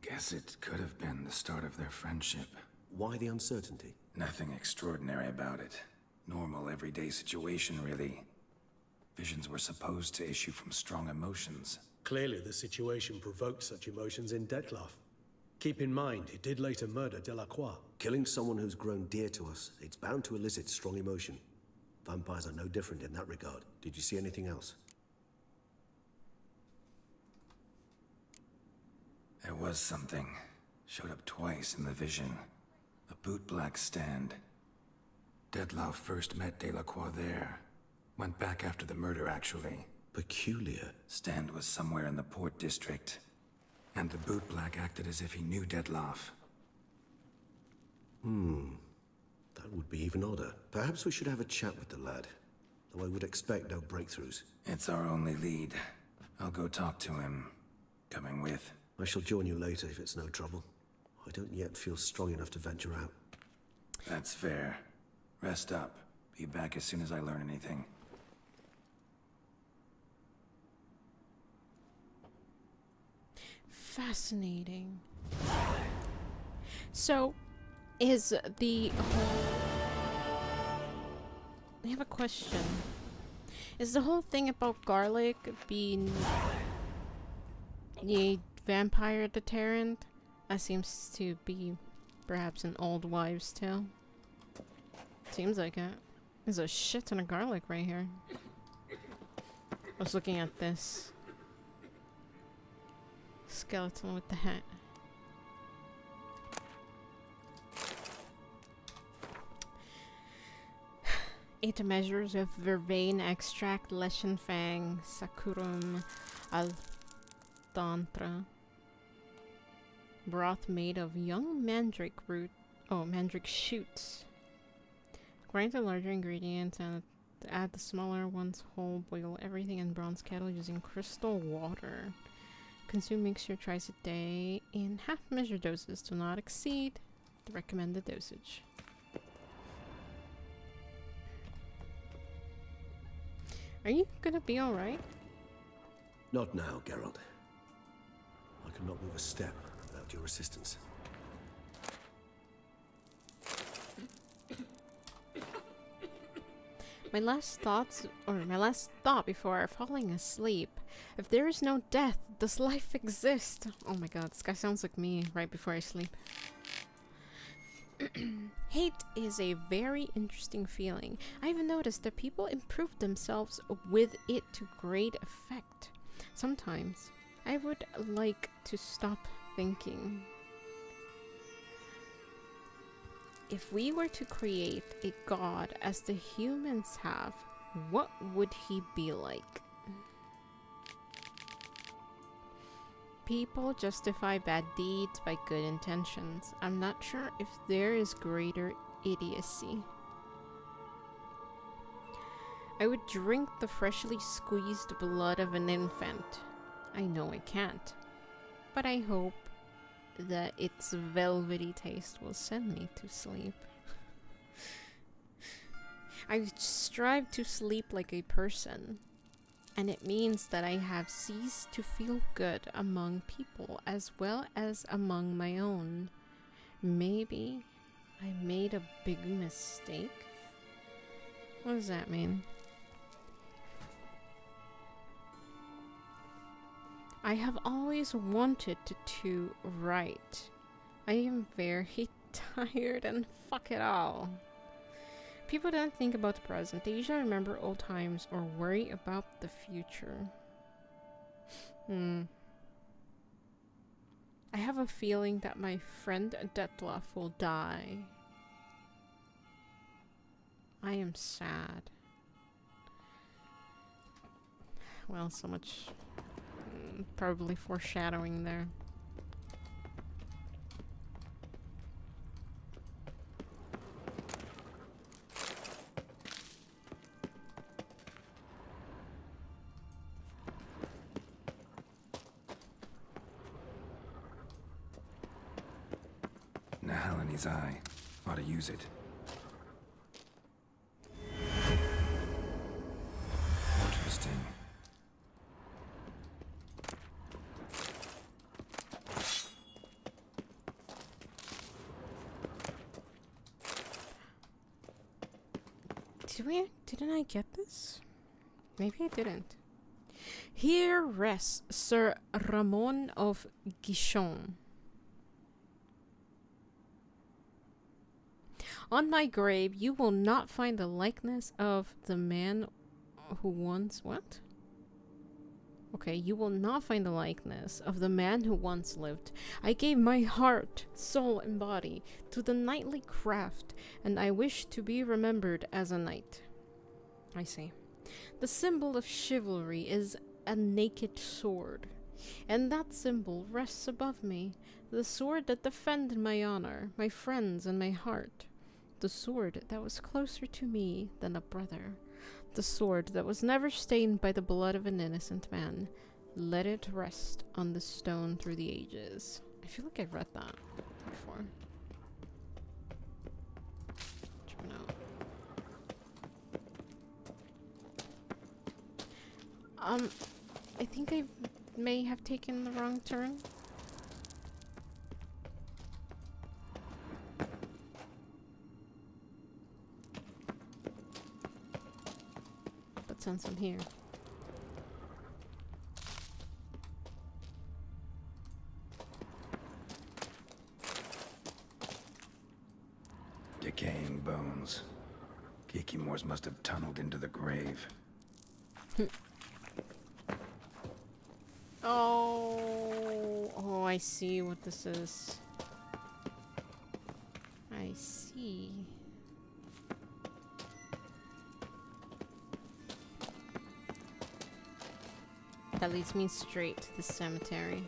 Guess it could have been the start of their friendship. Why the uncertainty? Nothing extraordinary about it. Normal, everyday situation, really. Visions were supposed to issue from strong emotions. Clearly the situation provoked such emotions in Dettlaff. Keep in mind, he did later murder Delacroix. Killing someone who's grown dear to us, it's bound to elicit strong emotion. Vampires are no different in that regard. Did you see anything else? There was something. Showed up twice in the vision. A bootblack stand. Dettlaff first met Delacroix there. Went back after the murder, actually. Peculiar. Stand was somewhere in the port district. And the bootblack acted as if he knew Dettlaff. That would be even odder. Perhaps we should have a chat with the lad. Though I would expect no breakthroughs. It's our only lead. I'll go talk to him. Coming with. I shall join you later if it's no trouble. I don't yet feel strong enough to venture out. That's fair. Rest up. Be back as soon as I learn anything. Fascinating. So, is the whole... I have a question. Is the whole thing about garlic being a vampire deterrent? That seems to be perhaps an old wives' tale. Seems like it. There's a shit ton of garlic right here. I was looking at this skeleton with the hat. 8 measures of vervain extract, leshen fang, saccharum, altantra. Broth made of young mandrake root. Oh, mandrake shoots. Grind the larger ingredients and add the smaller ones whole. Boil everything in bronze kettle using crystal water. Consume mixture twice a day in half measure doses. Do not exceed the recommended dosage. Are you gonna be alright? Not now, Geralt. I cannot move a step without your assistance. My last thought before falling asleep. If there is no death, does life exist? Oh my god, this guy sounds like me right before I sleep. Hate is a very interesting feeling. I've noticed that people improve themselves with it to great effect. Sometimes I would like to stop thinking. If we were to create a god as the humans have, what would he be like? People justify bad deeds by good intentions. I'm not sure if there is greater idiocy. I would drink the freshly squeezed blood of an infant. I know I can't, but I hope that its velvety taste will send me to sleep. I strive to sleep like a person, and it means that I have ceased to feel good among people as well as among my own. Maybe I made a big mistake? What does that mean? I have always wanted to write. I am very tired and fuck it all. People don't think about the present. They usually remember old times or worry about the future. I have a feeling that my friend Dettlaff will die. I am sad. Well, so much probably foreshadowing there. Nahalani's eye. Ought to use it. Interesting. Didn't I get this? Maybe I didn't. Here rests Sir Ramon of Guichon. On my grave, you will not find the likeness of the man who once... What? Okay, you will not find the likeness of the man who once lived. I gave my heart, soul, and body to the knightly craft, and I wish to be remembered as a knight. I see. The symbol of chivalry is a naked sword, and that symbol rests above me. The sword that defended my honor, my friends, and my heart. The sword that was closer to me than a brother. The sword that was never stained by the blood of an innocent man. Let it rest on the stone through the ages. I feel like I've read that before. Check it out. I think I may have taken the wrong turn. Since I'm here. Decaying bones. Kikimors must have tunneled into the grave. Oh, I see what this is. I see. That leads me straight to the cemetery.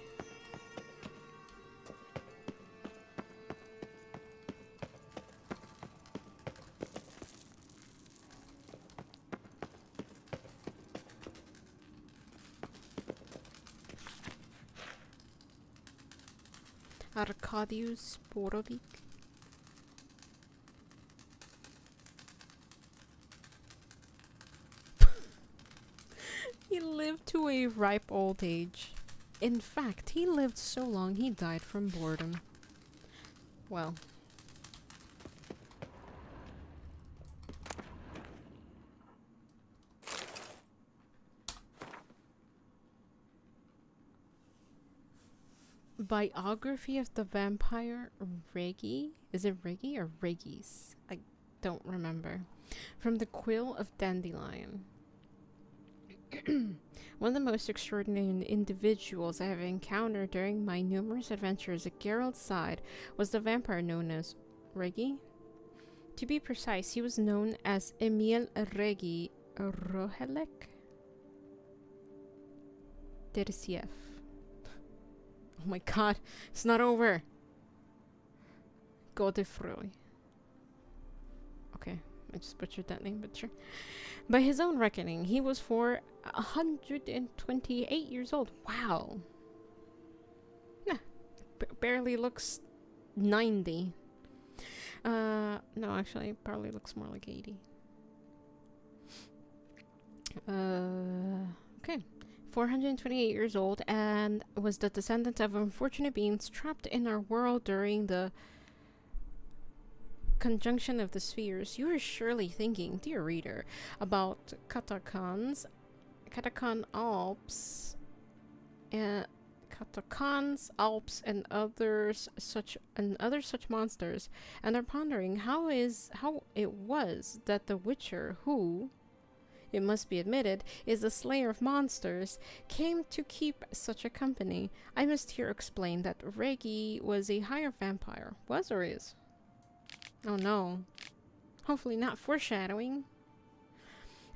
Arkadiusz Borowik. He lived to a ripe old age. In fact, he lived so long he died from boredom. Well. Biography of the Vampire Reggie? Is it Reggie or Regis? I don't remember. From the Quill of Dandelion. One of the most extraordinary individuals I have encountered during my numerous adventures at Geralt's side was the vampire known as Reggie. To be precise, he was known as Emil Reggie Rohelek Dettlaff. Oh my god, it's not over. Godefroy. Okay, I just butchered that name, but sure. By his own reckoning, he was 128 years old. Wow. Nah, barely looks 90. No, actually, probably looks more like 80. Okay. 428 years old and was the descendant of unfortunate beings trapped in our world during the conjunction of the spheres. You are surely thinking, dear reader, about catacons, Alps, and others such monsters, and are pondering how it was that the Witcher, who, it must be admitted, is the slayer of monsters, came to keep such a company. I must here explain that Reggie was a higher vampire. Was or is? Oh no. Hopefully not foreshadowing.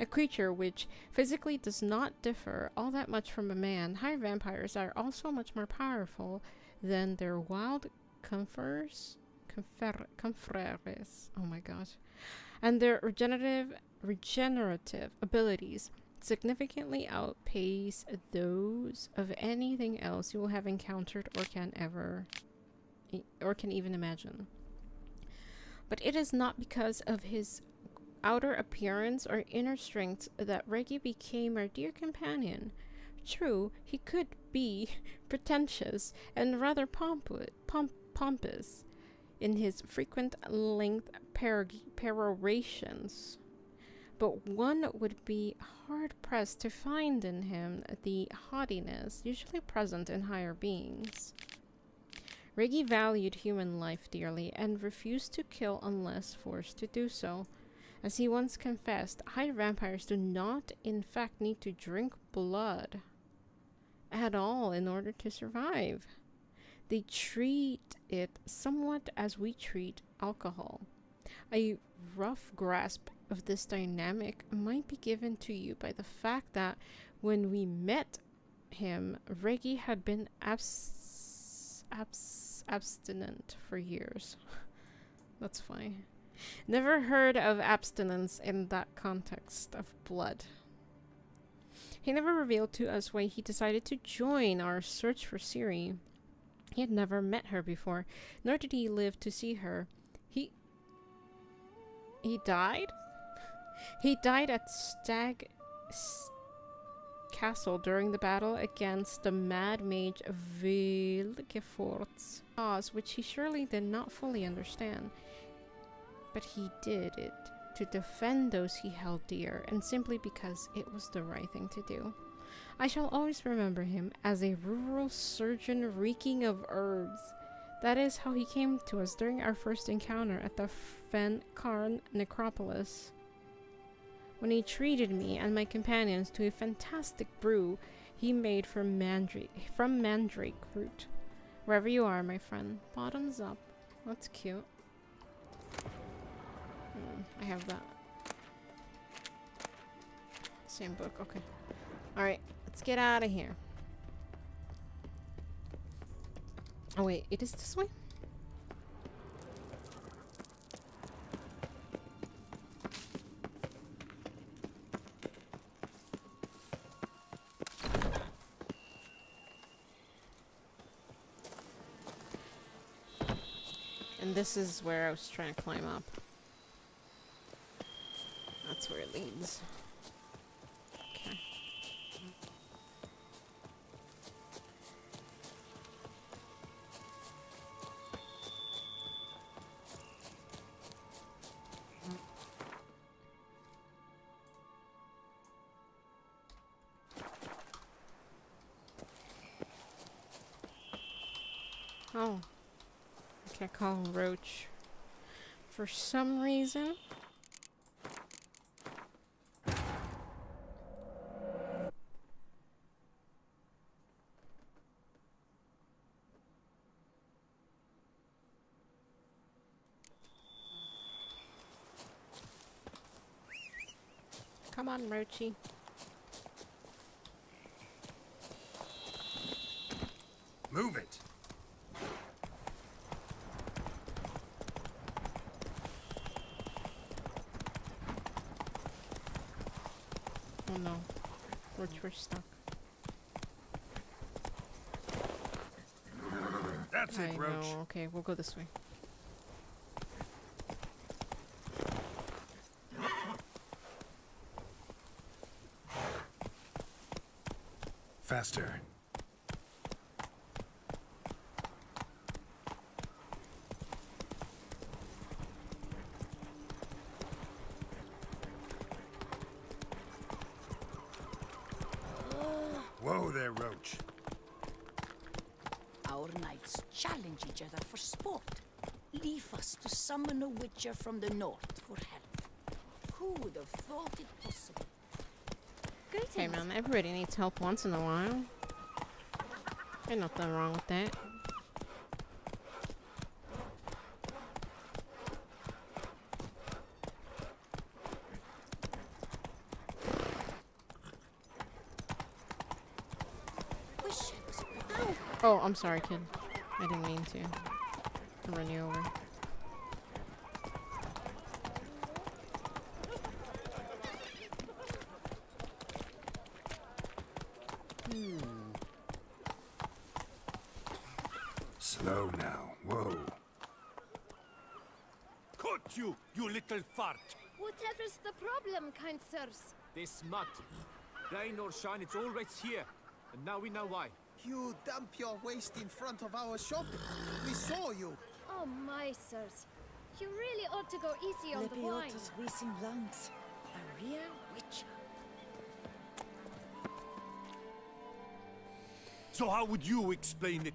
A creature which physically does not differ all that much from a man. Higher vampires are also much more powerful than their wild confreres. Oh my gosh. And their regenerative abilities significantly outpace those of anything else you will have encountered or can even imagine. But it is not because of his outer appearance or inner strength that Reggie became our dear companion. True, he could be pretentious and rather pompous in his frequent length perorations, but one would be hard-pressed to find in him the haughtiness usually present in higher beings. Reggie valued human life dearly and refused to kill unless forced to do so. As he once confessed, higher vampires do not in fact need to drink blood at all in order to survive. They treat it somewhat as we treat alcohol. A rough grasp of this dynamic might be given to you by the fact that when we met him, Reggie had been abstinent for years. That's funny. Never heard of abstinence in that context of blood. He never revealed to us why he decided to join our search for Ciri. He had never met her before, nor did he live to see her. He died? He died at Stag Castle during the battle against the mad mage Vilgefort's cause, which he surely did not fully understand. But he did it to defend those he held dear, and simply because it was the right thing to do. I shall always remember him as a rural surgeon reeking of herbs. That is how he came to us during our first encounter at the Fen Karn necropolis, when he treated me and my companions to a fantastic brew he made from mandrake root. Wherever you are, my friend. Bottoms up. That's cute. I have that. Same book, okay. Alright, Let's get out of here. Oh wait, it is this way? And this is where I was trying to climb up. That's where it leads. Okay. Oh. I can't call him Roach. For some reason. Come on, Roachy. Move it! Oh no. We're stuck. That's I it, Roach. know. Okay, we'll go this way. Faster. Whoa there, Roach. Our knights challenge each other for sport. Leave us to summon a witcher from the north for help. Who would have thought it possible? Hey man, everybody needs help once in a while. Ain't nothing wrong with that. Wish I was Ow! Oh, I'm sorry, kid. I didn't mean to run you over. Slow now. Whoa. Caught you, you little fart! Whatever's the problem, kind sirs? This mud. Rain or shine, it's always here. And now we know why. You dump your waste in front of our shop? We saw you. Oh my, sirs. You really ought to go easy on the wine. Lebiota's wheezing lungs. A real witcher. So how would you explain it?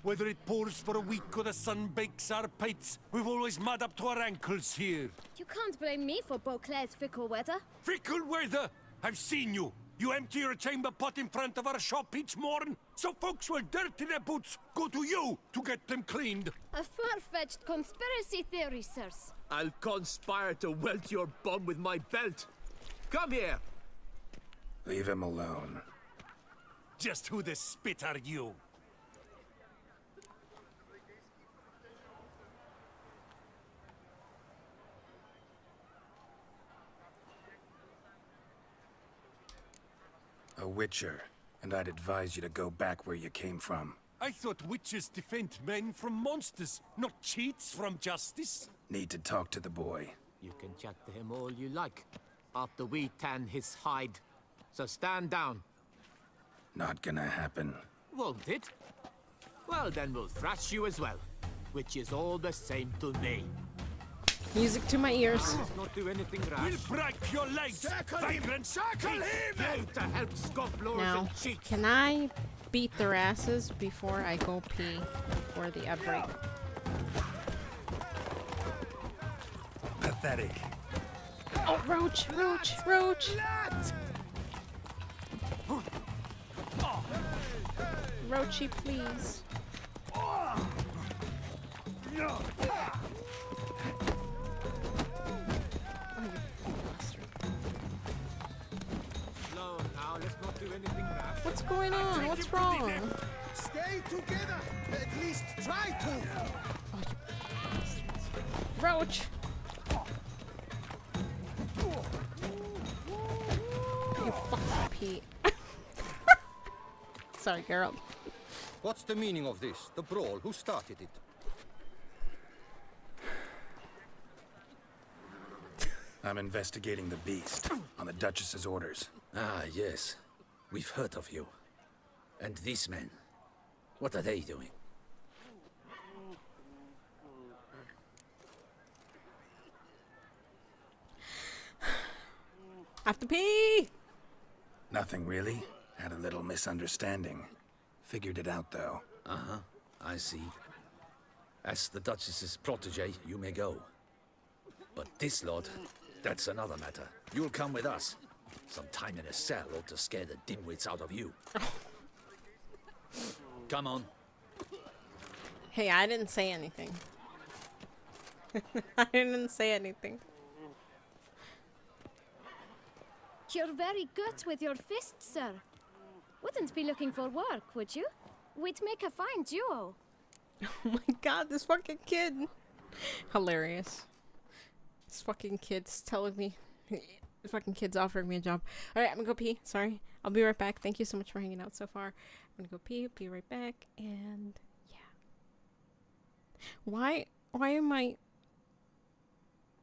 Whether it pours for a week or the sun bakes our pates, we've always mud up to our ankles here. You can't blame me for Beauclair's fickle weather. Fickle weather! I've seen you. You empty your chamber pot in front of our shop each morn, so folks will dirty their boots, go to you to get them cleaned. A far-fetched conspiracy theory, sirs. I'll conspire to welt your bum with my belt. Come here! Leave him alone. Just who the spit are you? A witcher, and I'd advise you to go back where you came from. I thought witches defend men from monsters, not cheats from justice. Need to talk to the boy. You can chat to him all you like, after we tan his hide. So stand down. Not gonna happen. Won't it? Well, then we'll thrash you as well, which is all the same to me. Music to my ears. Let's not do anything rash. We'll break your legs! Vagrant! Circle him! You to help scofflaws Now, and cheats! can I beat their asses before I go pee before the outbreak? Pathetic. Oh, Roach! Roach! Roach! Roachy, please. Slow now, let's not do anything rash. going on? What's wrong? Stay together. At least try to. Roach! You fucking Pete. Sorry, Geralt. What's the meaning of this? The brawl? Who started it? I'm investigating the beast on the Duchess's orders. Ah, yes. We've heard of you. And these men, what are they doing? Have to pee! Nothing really. Had a little misunderstanding. Figured it out, though. Uh-huh. I see. As the Duchess's protege, you may go. But this lot, that's another matter. You'll come with us. Some time in a cell ought to scare the dimwits out of you. Come on. Hey, I didn't say anything. I didn't say anything. You're very good with your fists, sir. Wouldn't be looking for work, would you? We'd make a fine duo. Oh my god, this fucking kid. Hilarious. This fucking kid's telling me. The fucking kid's offering me a job. Alright, I'm gonna go pee. Sorry. I'll be right back. Thank you so much for hanging out so far. I'm gonna go pee right back, and yeah. Why am I...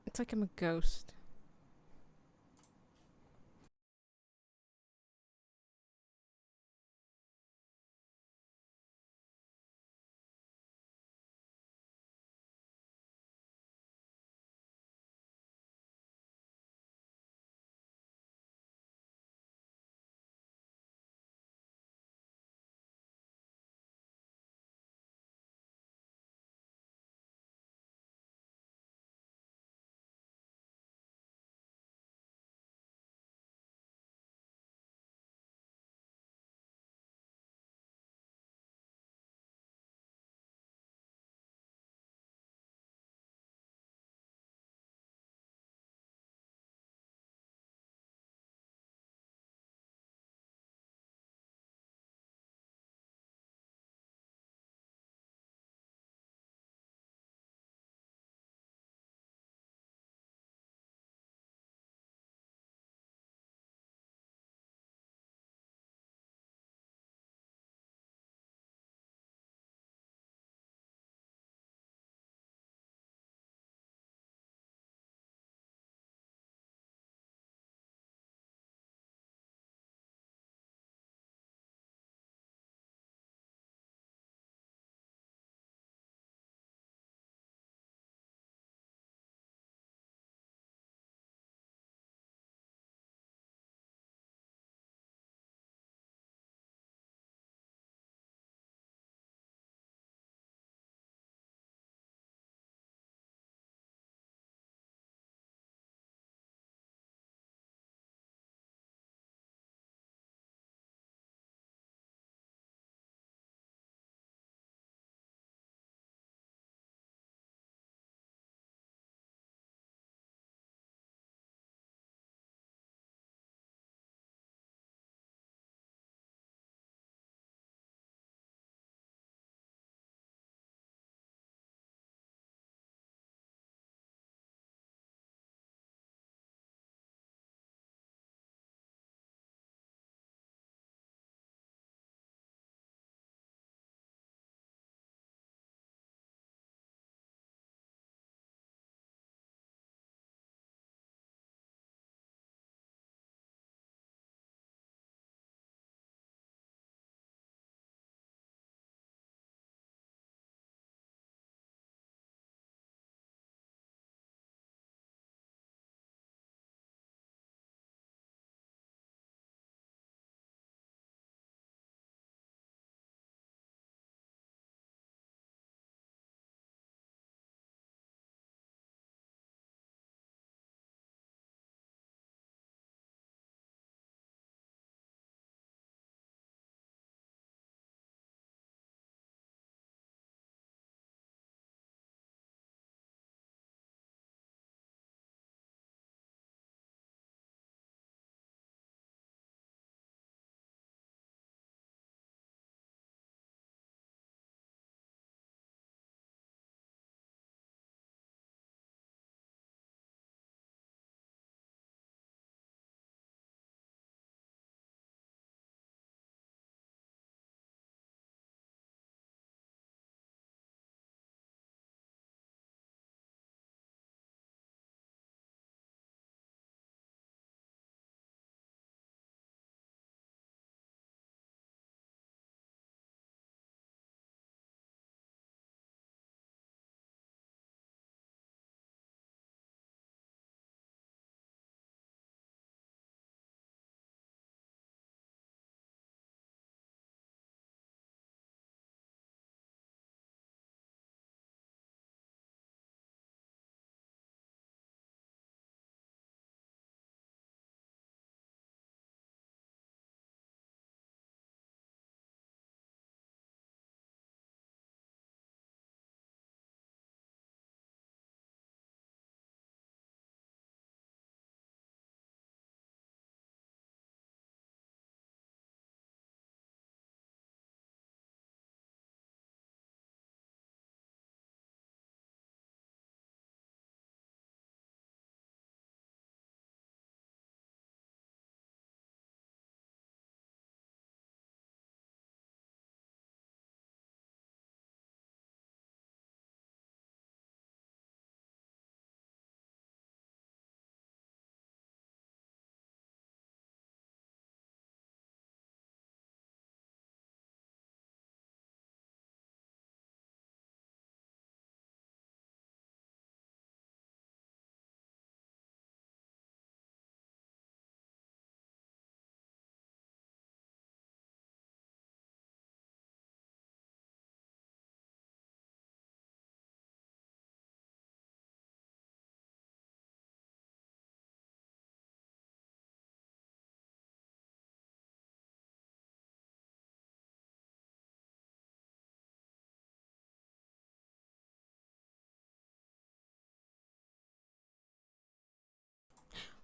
It's like I'm a ghost.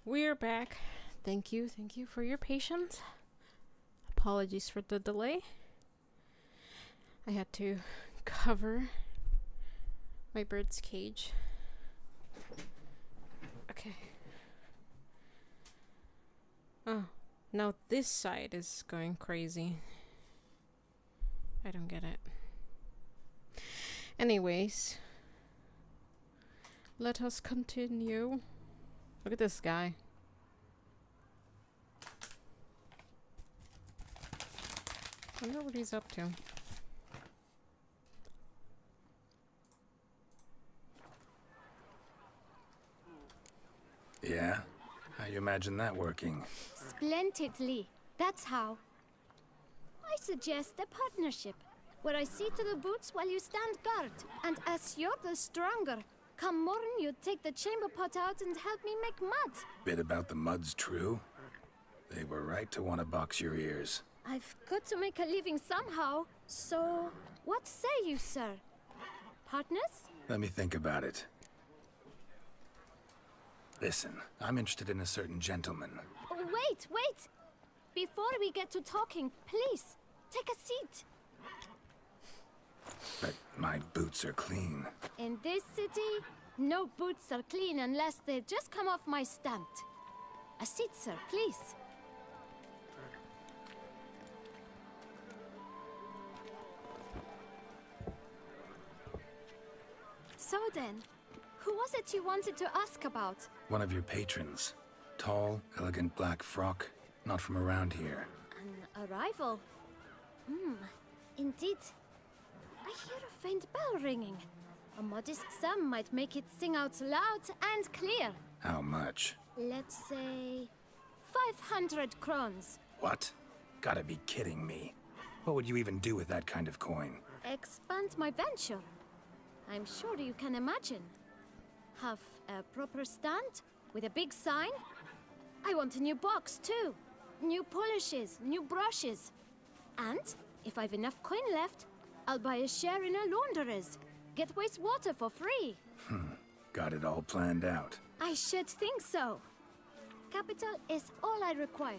We're back. Thank you for your patience. Apologies for the delay. I had to cover my bird's cage. Okay. Oh, now this side is going crazy. I don't get it. Anyways, let us continue. Look at this guy. Wonder what he's up to. Yeah? How you imagine that working? Splendidly. That's how. I suggest a partnership, where I see to the boots while you stand guard. And as you're the stronger, come morn you take the chamber pot out and help me make mud. Bit about the mud's true? They were right to want to box your ears. I've got to make a living somehow, so what say you, sir? Partners? Let me think about it. Listen, I'm interested in a certain gentleman. Oh, wait! Before we get to talking, please, take a seat. But my boots are clean. In this city, no boots are clean unless they just come off my stamp. A seat, sir, please. So then, who was it you wanted to ask about? One of your patrons. Tall, elegant black frock. Not from around here. An arrival? Indeed. I hear a faint bell ringing. A modest sum might make it sing out loud and clear. How much? Let's say 500 crowns. What? Gotta be kidding me. What would you even do with that kind of coin? Expand my venture. I'm sure you can imagine. Have a proper stand with a big sign. I want a new box too. New polishes, new brushes. And if I've enough coin left, I'll buy a share in a launderer's. Get wastewater for free. Got it all planned out. I should think so. Capital is all I require.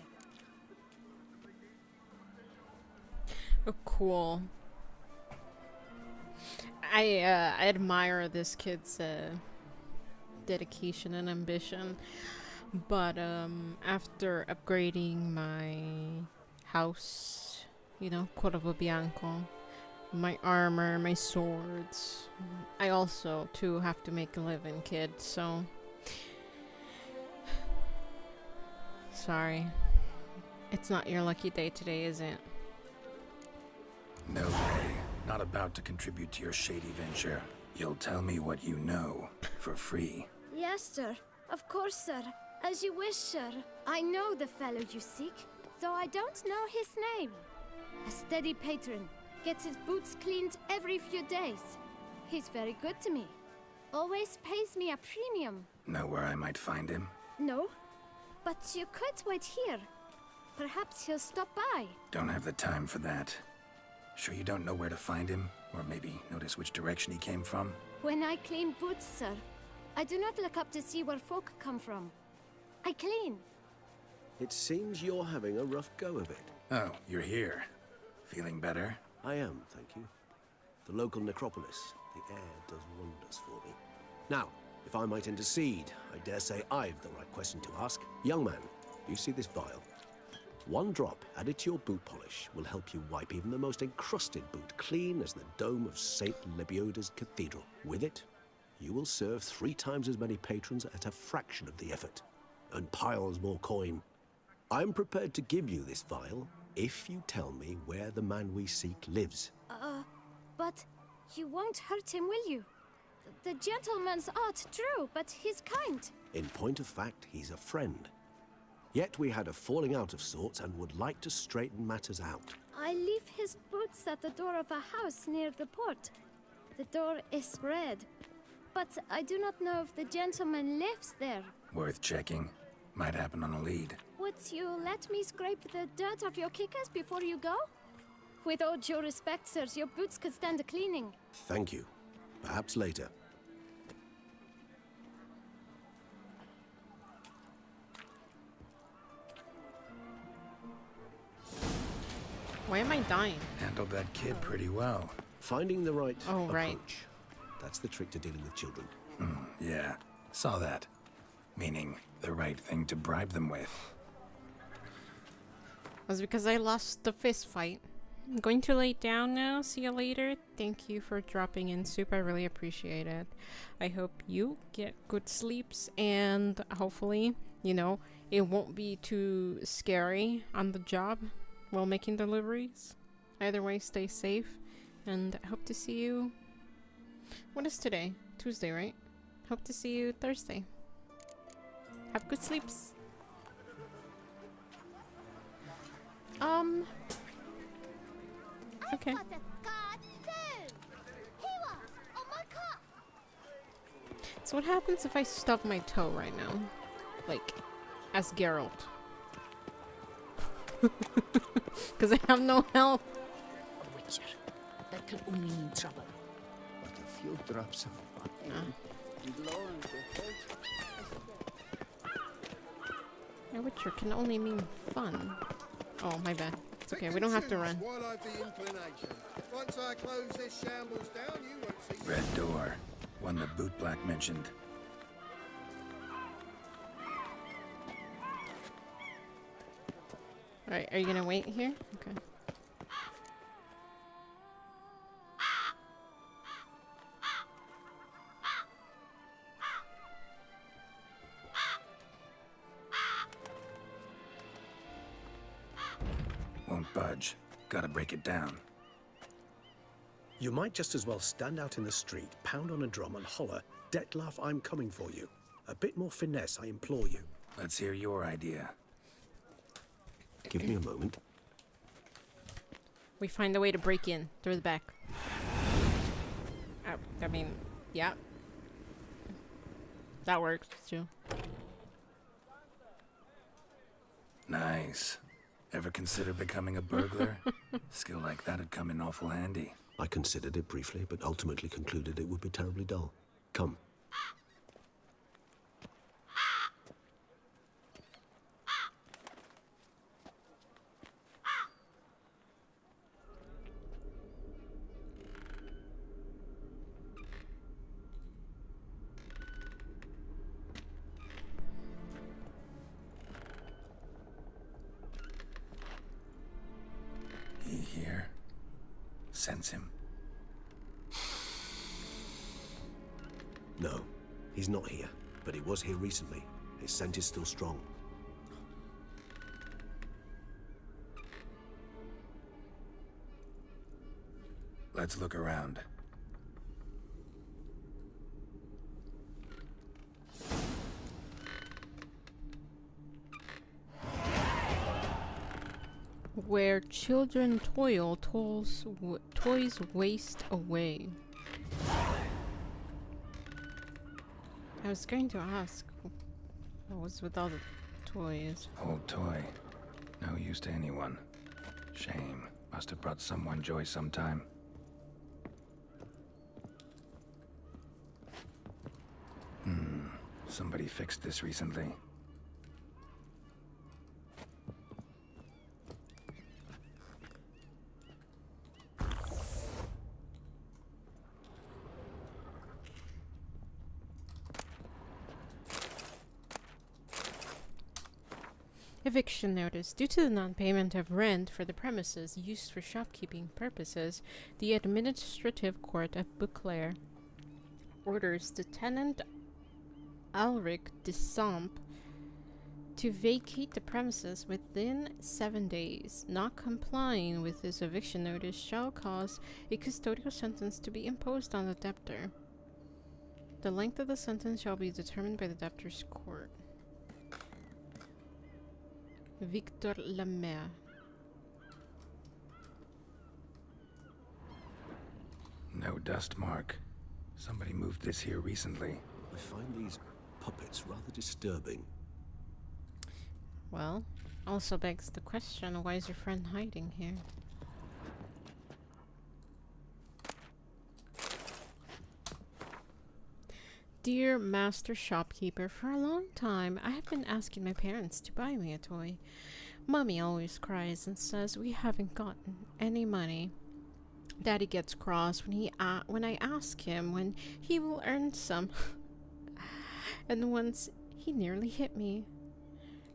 Oh, cool. I admire this kid's dedication and ambition, but after upgrading my house, you know, Corvo Bianco, my armor, my swords, I also too have to make a living, kid, so sorry, it's not your lucky day today, is it? No way. Not about to contribute to your shady venture. You'll tell me what you know, for free. Yes, sir. Of course, sir. As you wish, sir. I know the fellow you seek, though I don't know his name. A steady patron. Gets his boots cleaned every few days. He's very good to me. Always pays me a premium. Know where I might find him? No, but you could wait here. Perhaps he'll stop by. Don't have the time for that. Sure you don't know where to find him? Or maybe notice which direction he came from? When I clean boots, sir, I do not look up to see where folk come from. I clean. It seems you're having a rough go of it. Oh, you're here. Feeling better? I am, thank you. The local necropolis. The air does wonders for me. Now, if I might intercede, I dare say I've the right question to ask. Young man, you see this vial? One drop added to your boot polish will help you wipe even the most encrusted boot clean as the dome of St. Lebioda's cathedral. With it, you will serve 3 times as many patrons at a fraction of the effort, and piles more coin. I'm prepared to give you this vial if you tell me where the man we seek lives. But you won't hurt him, will you? The gentleman's art, true, but he's kind. In point of fact, he's a friend. Yet we had a falling out of sorts and would like to straighten matters out. I leave his boots at the door of a house near the port. The door is red, but I do not know if the gentleman lives there. Worth checking. Might happen on a lead. Would you let me scrape the dirt off your kickers before you go? With all due respect, sirs, your boots could stand a cleaning. Thank you. Perhaps later. Why am I dying? Handled that kid pretty well. Finding the right approach. Right. That's the trick to dealing with children. Yeah, saw that. Meaning, the right thing to bribe them with. Was because I lost the fist fight. I'm going to lay down now. See you later. Thank you for dropping in, Soup. I really appreciate it. I hope you get good sleeps, and hopefully, you know, it won't be too scary on the job while making deliveries. Either way, stay safe, and I hope to see you. What is today? Tuesday, right? Hope to see you Thursday. Have good sleeps. Okay. So what happens if I stub my toe right now? Like, as Geralt. Because I have no health. Witcher. That can only mean trouble. But a few drops of water. A Witcher can only mean fun. Oh, my bad. It's okay, we don't have to run. While I've the inclination. Once I close this shambles down, you won't see. Red door. One that Bootblack mentioned. Alright, are you gonna wait here? Okay. Won't budge. Gotta break it down. You might just as well stand out in the street, pound on a drum and holler, "Dettlaff, I'm coming for you." A bit more finesse, I implore you. Let's hear your idea. Give me a moment. We find a way to break in through the back. I mean, yeah. That works too. Nice. Ever consider becoming a burglar? Skill like that'd come in awful handy. I considered it briefly, but ultimately concluded it would be terribly dull. Come. He here? Sense him. No, he's not here, but he was here recently. His scent is still strong. Let's look around. Where children toil, toys waste away. I was going to ask, what was with all the toys? Old toy. No use to anyone. Shame. Must have brought someone joy sometime. Somebody fixed this recently. Eviction notice. Due to the non-payment of rent for the premises used for shopkeeping purposes, the Administrative Court of Beauclair orders the tenant Alric de Samp to vacate the premises within 7 days. Not complying with this eviction notice shall cause a custodial sentence to be imposed on the debtor. The length of the sentence shall be determined by the debtor's court. Victor Lemaire. No dust mark. Somebody moved this here recently. I find these puppets rather disturbing. Well, also begs the question, why is your friend hiding here? Dear Master Shopkeeper, for a long time I have been asking my parents to buy me a toy. Mommy always cries and says we haven't gotten any money. Daddy gets cross when I ask him when he will earn some. And once he nearly hit me.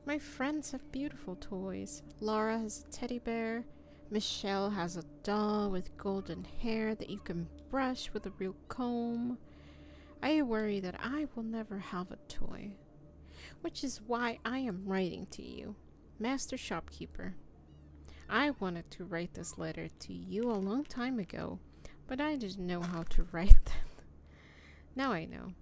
My friends have beautiful toys. Laura has a teddy bear. Michelle has a doll with golden hair that you can brush with a real comb. I worry that I will never have a toy, which is why I am writing to you, Master Shopkeeper. I wanted to write this letter to you a long time ago, but I didn't know how to write them. Now I know.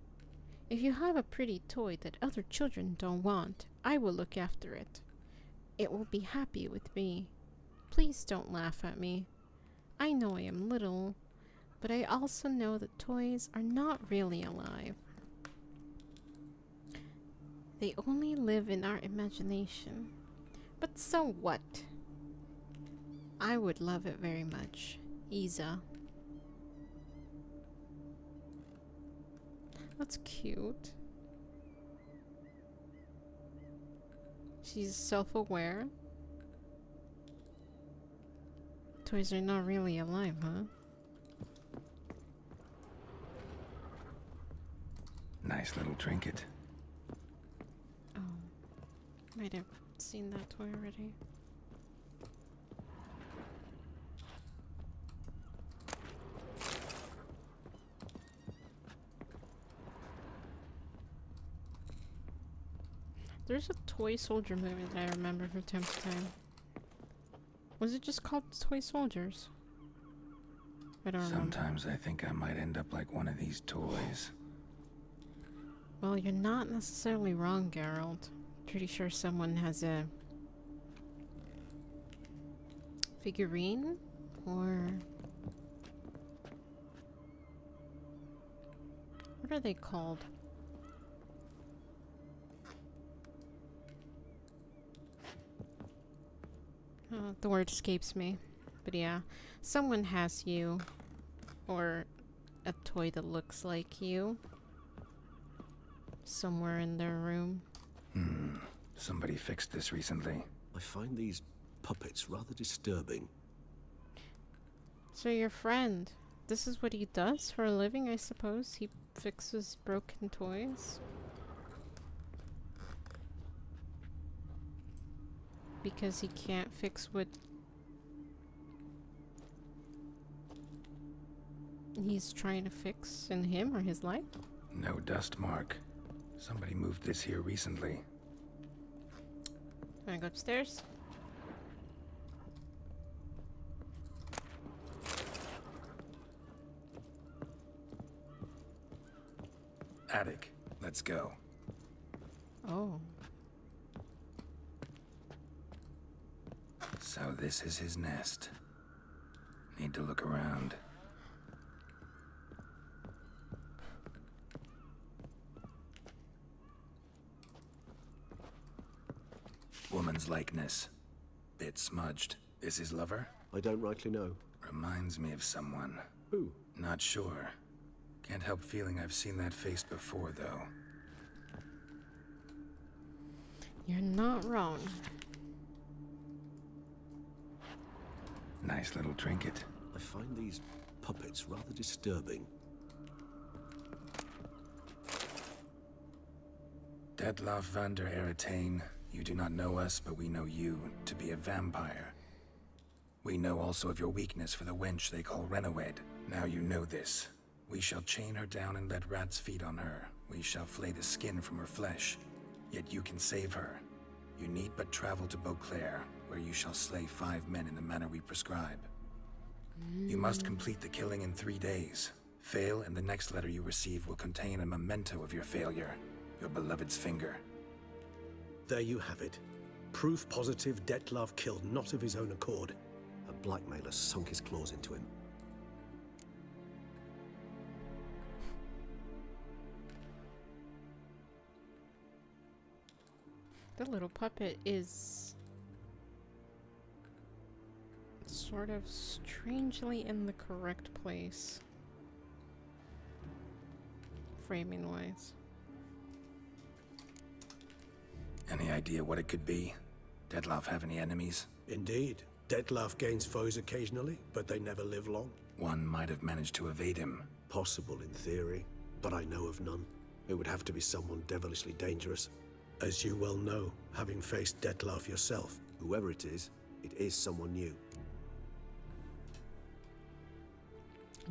If you have a pretty toy that other children don't want, I will look after it. It will be happy with me. Please don't laugh at me. I know I am little, but I also know that toys are not really alive. They only live in our imagination. But so what? I would love it very much. Isa. That's cute. She's self-aware. Toys are not really alive, huh? Nice little trinket. Oh. Might have seen that toy already. There's a toy soldier movie that I remember from time to time. Was it just called Toy Soldiers? I don't remember. Sometimes I think I might end up like one of these toys. Well, you're not necessarily wrong, Geralt. Pretty sure someone has a figurine or what are they called? The word escapes me. But yeah, someone has you or a toy that looks like you somewhere in their room. Somebody fixed this recently. I find these puppets rather disturbing. So your friend, this is what he does for a living, I suppose? He fixes broken toys? Because he can't fix what he's trying to fix in him or his life? No dust mark. Somebody moved this here recently. Wanna go upstairs? Attic. Let's go. Oh. So this is his nest. Need to look around. Woman's likeness. Bit smudged. This his lover? I don't rightly know. Reminds me of someone. Who? Not sure. Can't help feeling I've seen that face before, though. You're not wrong. Nice little trinket. I find these puppets rather disturbing. Dettlaff van der Eretain, you do not know us, but we know you to be a vampire. We know also of your weakness for the wench they call Renowed. Now you know this. We shall chain her down and let rats feed on her. We shall flay the skin from her flesh. Yet you can save her. You need but travel to Beauclair, where you shall slay 5 men in the manner we prescribe. You must complete the killing in 3 days. Fail, and the next letter you receive will contain a memento of your failure. Your beloved's finger. There you have it. Proof positive Dettlaff killed not of his own accord. A blackmailer sunk his claws into him. The little puppet is sort of strangely in the correct place, framing wise. Any idea what it could be? Dettlaff have any enemies? Indeed. Dettlaff gains foes occasionally, but they never live long. One might have managed to evade him. Possible in theory, but I know of none. It would have to be someone devilishly dangerous. As you well know, having faced Dettlaff yourself, whoever it is someone new.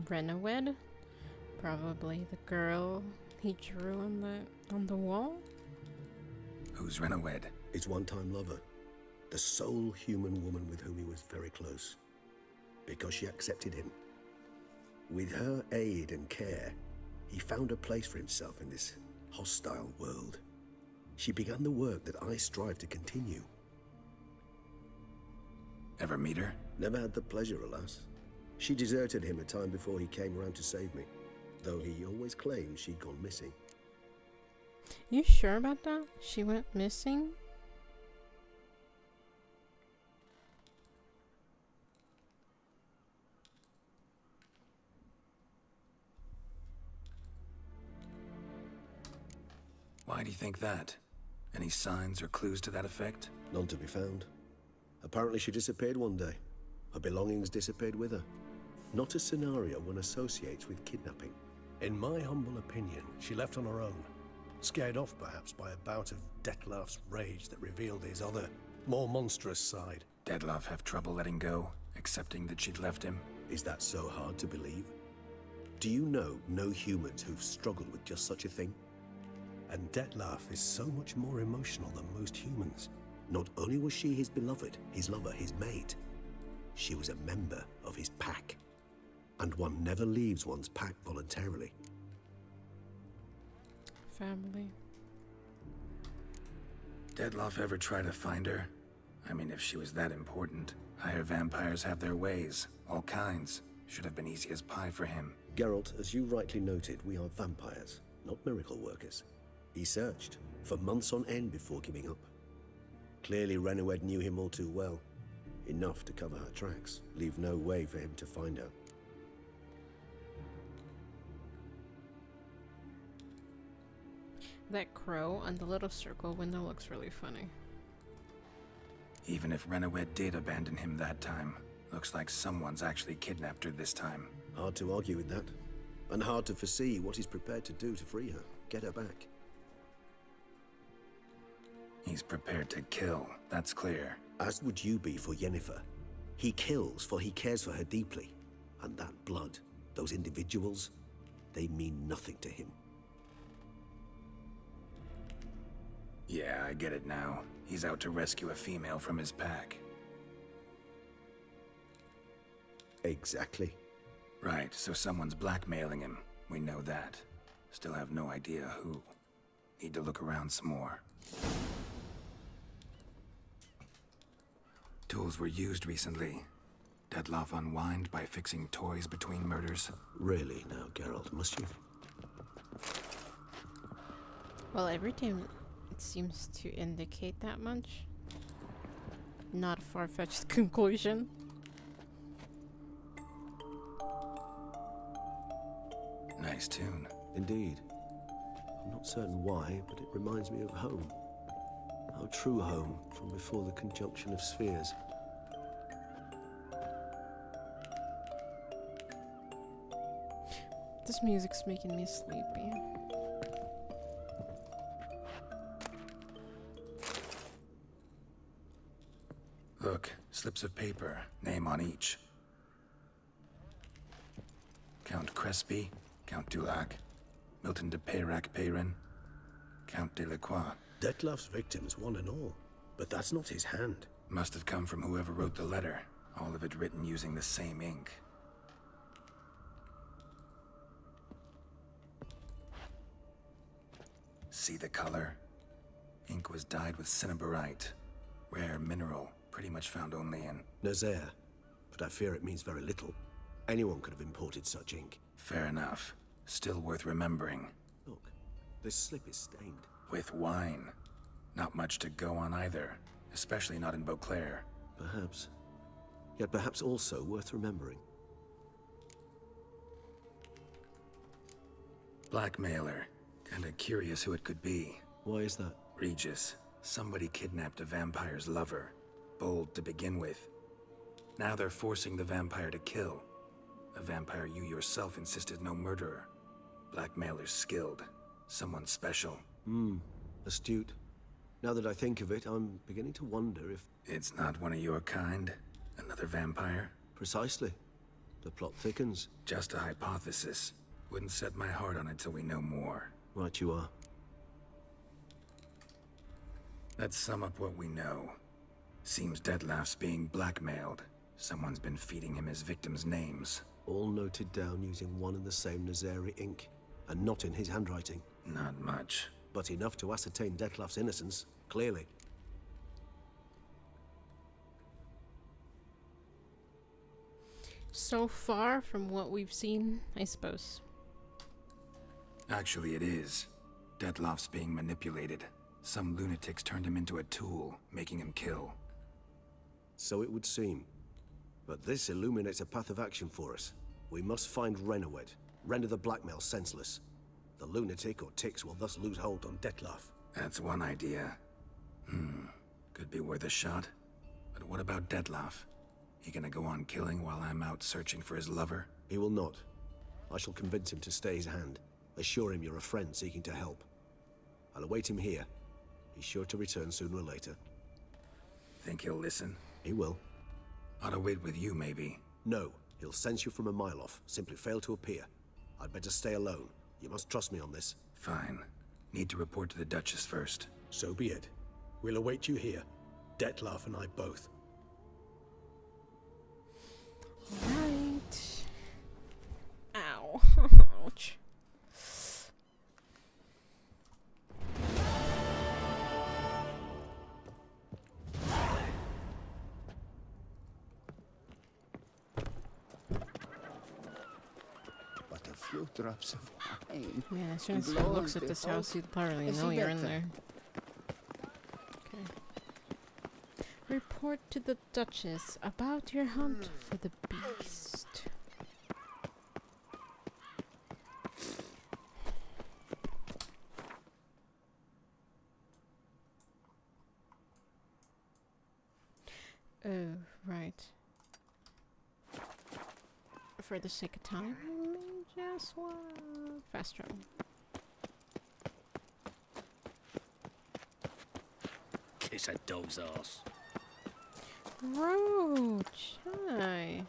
Renawed? Probably the girl he drew on the wall? Who's Renawed? His one-time lover. The sole human woman with whom he was very close. Because she accepted him. With her aid and care, he found a place for himself in this hostile world. She began the work that I strive to continue. Ever meet her? Never had the pleasure, alas. She deserted him a time before he came around to save me, though he always claimed she'd gone missing. You sure about that? She went missing? Why do you think that? Any signs or clues to that effect? None to be found. Apparently she disappeared one day. Her belongings disappeared with her. Not a scenario one associates with kidnapping. In my humble opinion, she left on her own. Scared off perhaps by a bout of Dettlaff's rage that revealed his other, more monstrous side. Dettlaff have trouble letting go, accepting that she'd left him? Is that so hard to believe? Do you know no humans who've struggled with just such a thing? And Dettlaff is so much more emotional than most humans. Not only was she his beloved, his lover, his mate, she was a member of his pack. And one never leaves one's pack voluntarily. Family. Dettlaff ever try to find her? I mean, if she was that important. Higher vampires have their ways, all kinds. Should have been easy as pie for him. Geralt, as you rightly noted, we are vampires, not miracle workers. He searched for months on end before giving up. Clearly Renawed knew him all too well. Enough to cover her tracks, leave no way for him to find her. That crow on the little circle window looks really funny. Even if Renawed did abandon him that time, looks like someone's actually kidnapped her this time. Hard to argue with that. And hard to foresee what he's prepared to do to free her, get her back. He's prepared to kill, that's clear. As would you be for Yennefer. He kills for he cares for her deeply. And that blood, those individuals, they mean nothing to him. Yeah, I get it now. He's out to rescue a female from his pack. Exactly. Right, so someone's blackmailing him. We know that. Still have no idea who. Need to look around some more. Tools were used recently. Dettlaff unwind by fixing toys between murders. Really now, Geralt, must you? Well, every time it seems to indicate that much. Not a far-fetched conclusion. Nice tune. Indeed. I'm not certain why, but it reminds me of home. Our true home from before the conjunction of spheres. This music's making me sleepy. Look, slips of paper, name on each. Count Crespi, Count Dulac, Milton de Peyrac-Peyrin, Count Delacroix. Dettlaff's victims, one and all. But that's not his hand. Must have come from whoever wrote the letter. All of it written using the same ink. See the color? Ink was dyed with cinnabarite. Rare mineral, pretty much found only in Nazaire. But I fear it means very little. Anyone could have imported such ink. Fair enough. Still worth remembering. Look, this slip is stained. With wine. Not much to go on either. Especially not in Beauclair. Perhaps. Yet perhaps also worth remembering. Blackmailer. Kinda curious who it could be. Why is that? Regis. Somebody kidnapped a vampire's lover. Bold to begin with. Now they're forcing the vampire to kill. A vampire you yourself insisted no murderer. Blackmailer's skilled. Someone special. Astute. Now that I think of it, I'm beginning to wonder if... It's not one of your kind? Another vampire? Precisely. The plot thickens. Just a hypothesis. Wouldn't set my heart on it till we know more. Right you are. Let's sum up what we know. Seems Dettlaff's being blackmailed. Someone's been feeding him his victims' names. All noted down using one and the same Nazari ink, and not in his handwriting. Not much. But enough to ascertain Dettlaff's innocence, clearly. So far from what we've seen, I suppose. Actually, it is. Dettlaff's being manipulated. Some lunatics turned him into a tool, making him kill. So it would seem. But this illuminates a path of action for us. We must find Renowed, render the blackmail senseless. The lunatic or ticks will thus lose hold on Dettlaff. That's one idea. Could be worth a shot. But what about Dettlaff? He gonna go on killing while I'm out searching for his lover? He will not. I shall convince him to stay his hand. Assure him you're a friend seeking to help. I'll await him here. He's sure to return sooner or later. Think he'll listen? He will. Ought to wait with you, maybe. No, he'll sense you from a mile off. Simply fail to appear. I'd better stay alone. You must trust me on this. Fine. Need to report to the Duchess first. So be it. We'll await you here. Dettlaff and I both. Right. Ow. Ouch. But a few drops of wine. Man, as soon as he looks at this house, he'd probably know you're in there. Okay. Report to the Duchess about your hunt for the beast. Oh, right. For the sake of time, let me just fast travel. Kiss a doe's ass. Roach, hi.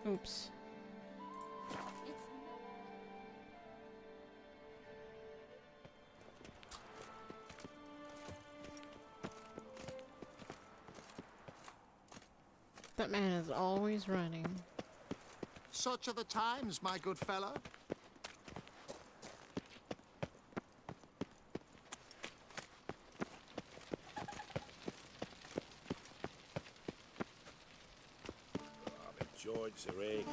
Oops. That man is always running. Such are the times, my good fellow. The joints are aching.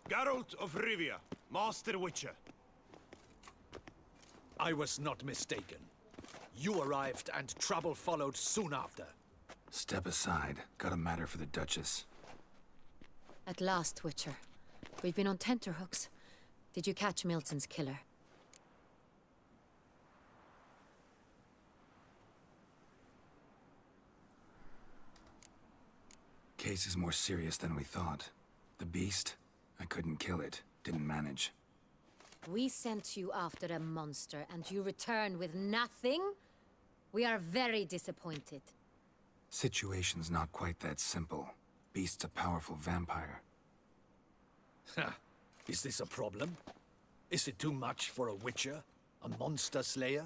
Geralt of Rivia, Master Witcher. I was not mistaken. You arrived and trouble followed soon after. Step aside. Got a matter for the Duchess. At last, Witcher. We've been on tenterhooks. Did you catch Milton's killer? Case is more serious than we thought. The beast? I couldn't kill it. Didn't manage. We sent you after a monster, and you return with nothing? We are very disappointed. Situation's not quite that simple. Beast's a powerful vampire. Ha! Is this a problem? Is it too much for a witcher? A monster slayer?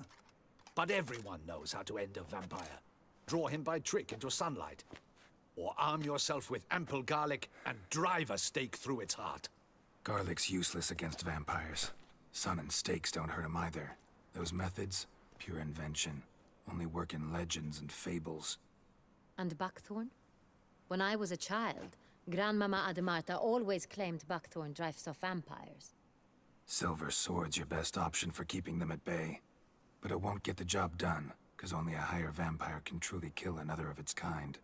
But everyone knows how to end a vampire. Draw him by trick into sunlight. Or arm yourself with ample garlic and drive a stake through its heart. Garlic's useless against vampires. Sun and stakes don't hurt him either. Those methods, pure invention. Only work in legends and fables. And buckthorn? When I was a child, Grandmama Ademarta always claimed buckthorn drives off vampires. Silver sword's your best option for keeping them at bay. But it won't get the job done, because only a higher vampire can truly kill another of its kind.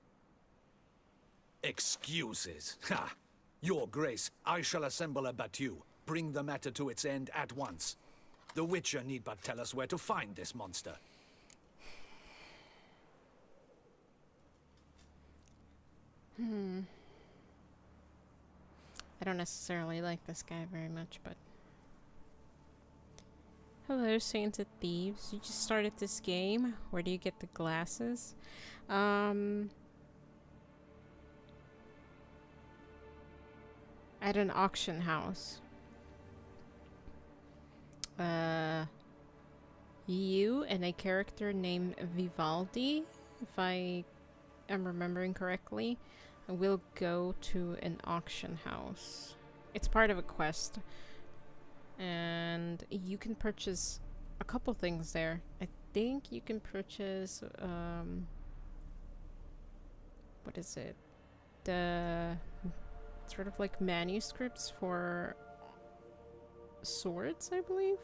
Excuses. Ha! Your Grace, I shall assemble a battue. Bring the matter to its end at once. The Witcher need but tell us where to find this monster. I don't necessarily like this guy very much, but... Hello, Sainted Thieves. You just started this game. Where do you get the glasses? At an auction house. You and a character named Vivaldi, if I am remembering correctly, will go to an auction house. It's part of a quest. And you can purchase a couple things there. I think you can purchase, what is it? The sort of like manuscripts for swords, I believe?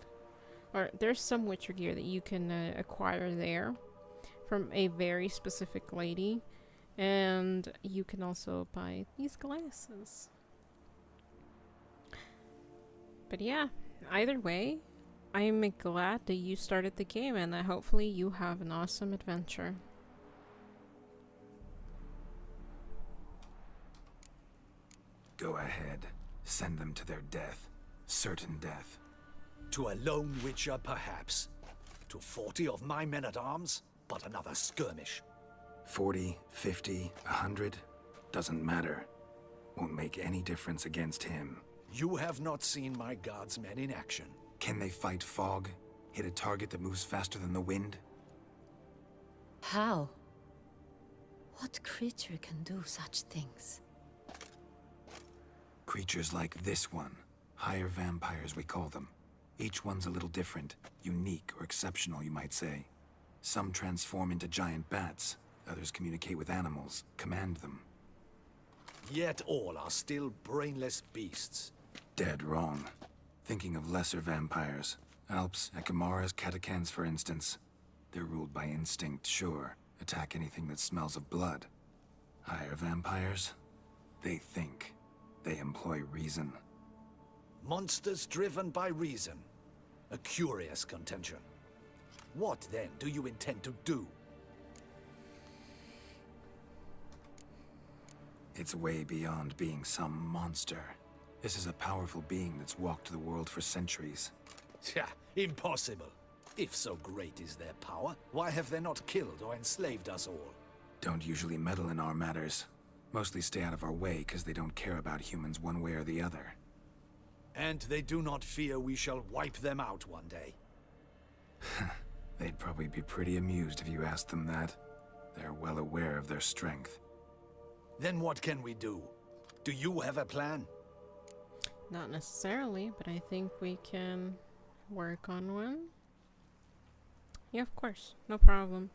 Or there's some Witcher gear that you can acquire there from a very specific lady. And you can also buy these glasses. But yeah, either way, I'm glad that you started the game and that hopefully you have an awesome adventure. Go ahead. Send them to their death. Certain death. To a lone Witcher, perhaps. To 40 of my men-at-arms, but another skirmish. 40, 50, 100, doesn't matter. Won't make any difference against him. You have not seen my guardsmen in action. Can they fight fog? Hit a target that moves faster than the wind? How? What creature can do such things? Creatures like this one. Higher vampires, we call them. Each one's a little different. Unique or exceptional, you might say. Some transform into giant bats. Others communicate with animals, command them. Yet all are still brainless beasts. Dead wrong. Thinking of lesser vampires. Alps, Ekamaras, Catacans, for instance. They're ruled by instinct, sure. Attack anything that smells of blood. Higher vampires? They think. They employ reason. Monsters driven by reason. A curious contention. What, then, do you intend to do? It's way beyond being some monster. This is a powerful being that's walked the world for centuries. Yeah, impossible. If so great is their power, why have they not killed or enslaved us all? Don't usually meddle in our matters. Mostly stay out of our way because they don't care about humans one way or the other. And they do not fear we shall wipe them out one day. They'd probably be pretty amused if you asked them that. They're well aware of their strength. Then what can we do? Do you have a plan? Not necessarily, but I think we can work on one. Yeah, of course. No problem.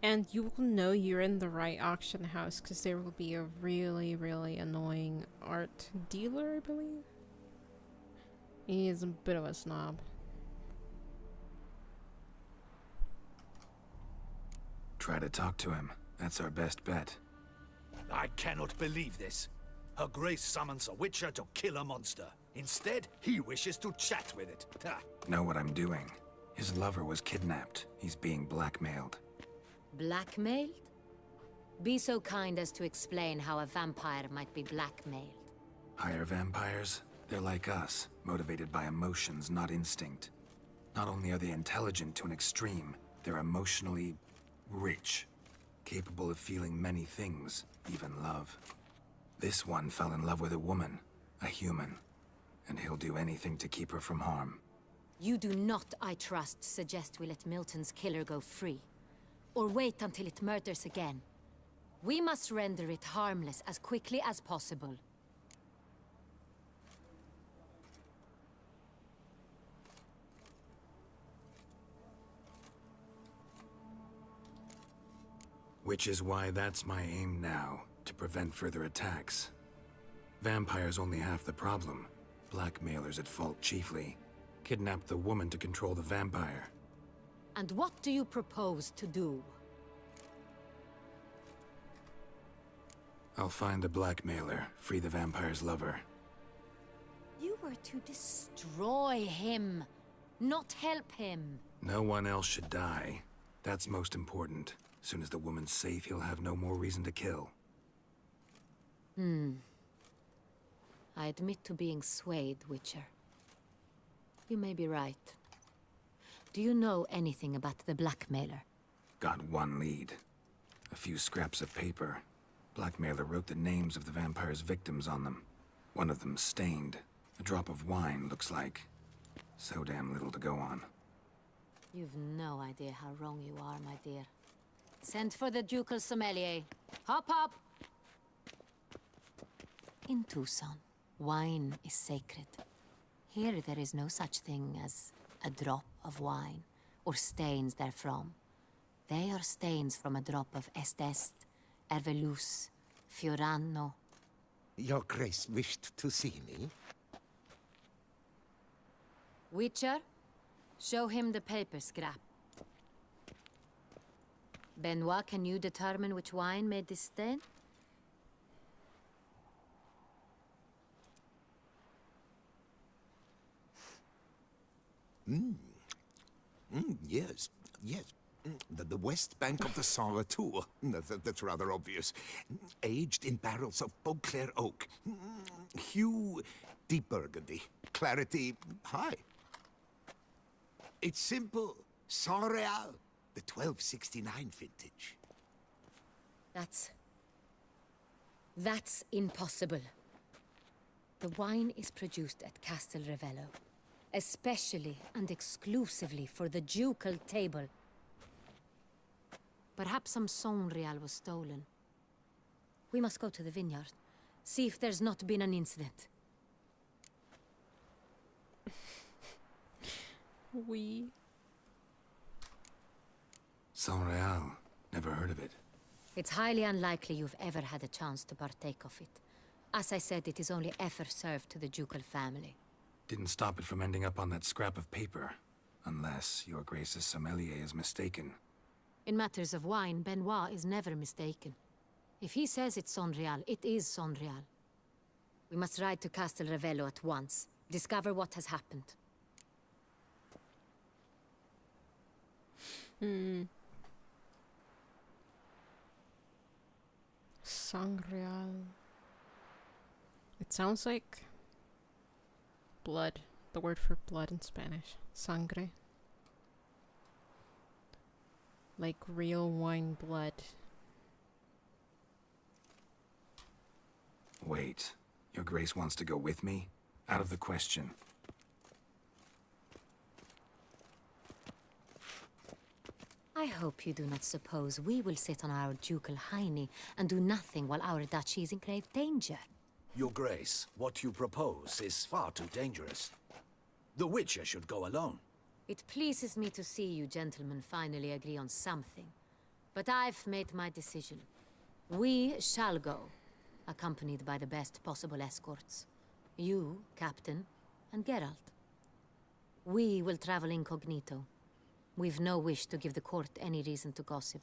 And you will know you're in the right auction house because there will be a really, really annoying art dealer, I believe. He is a bit of a snob. Try to talk to him. That's our best bet. I cannot believe this. Her Grace summons a Witcher to kill a monster. Instead, he wishes to chat with it. Ha. Know what I'm doing. His lover was kidnapped. He's being blackmailed. Blackmailed? Be so kind as to explain how a vampire might be blackmailed. Higher vampires? They're like us, motivated by emotions, not instinct. Not only are they intelligent to an extreme, they're emotionally rich. Capable of feeling many things, even love. This one fell in love with a woman, a human, and he'll do anything to keep her from harm. You do not, I trust, suggest we let Milton's killer go free. Or wait until it murders again. We must render it harmless as quickly as possible. Which is why that's my aim now, to prevent further attacks. Vampires only half the problem. Blackmailers at fault chiefly. Kidnapped the woman to control the vampire. And what do you propose to do? I'll find the blackmailer, free the vampire's lover. You were to destroy him, not help him. No one else should die. That's most important. As soon as the woman's safe, he'll have no more reason to kill. I admit to being swayed, Witcher. You may be right. Do you know anything about the blackmailer? Got one lead. A few scraps of paper. Blackmailer wrote the names of the vampire's victims on them. One of them stained. A drop of wine, looks like. So damn little to go on. You've no idea how wrong you are, my dear. Send for the ducal sommelier. Hop, hop! In Tucson, wine is sacred. Here there is no such thing as a drop of wine, or stains therefrom. They are stains from a drop of Est, Ervelus, Fiorano. Your Grace wished to see me? Witcher, show him the paper scrap. Benoit, can you determine which wine made this stain? Yes, yes. The west bank of the Saar too. That's rather obvious. Aged in barrels of Beauclair oak. Hue, deep burgundy. Clarity, high. It's simple. Saint-Réal, the 1269 vintage. That's impossible. The wine is produced at Castel Ravello, especially and exclusively for the ducal table. Perhaps some Saint-Réal was stolen. We must go to the vineyard, see if there's not been an incident. Saint-Réal. Never heard of it. It's highly unlikely you've ever had a chance to partake of it. As I said, it is only ever served to the ducal family. Didn't stop it from ending up on that scrap of paper. Unless your Grace's sommelier is mistaken. In matters of wine, Benoit is never mistaken. If he says it's Saint-Réal, it is Saint-Réal. We must ride to Castel Ravello at once. Discover what has happened. Sangreal. It sounds like blood. The word for blood in Spanish. Sangre. Like real wine blood. Wait. Your Grace wants to go with me? Out of the question. I hope you do not suppose we will sit on our ducal hiney and do nothing while our duchy is in grave danger. Your Grace, what you propose is far too dangerous. The Witcher should go alone. It pleases me to see you gentlemen finally agree on something. But I've made my decision. We shall go, accompanied by the best possible escorts. You, Captain, and Geralt. We will travel incognito. We've no wish to give the court any reason to gossip.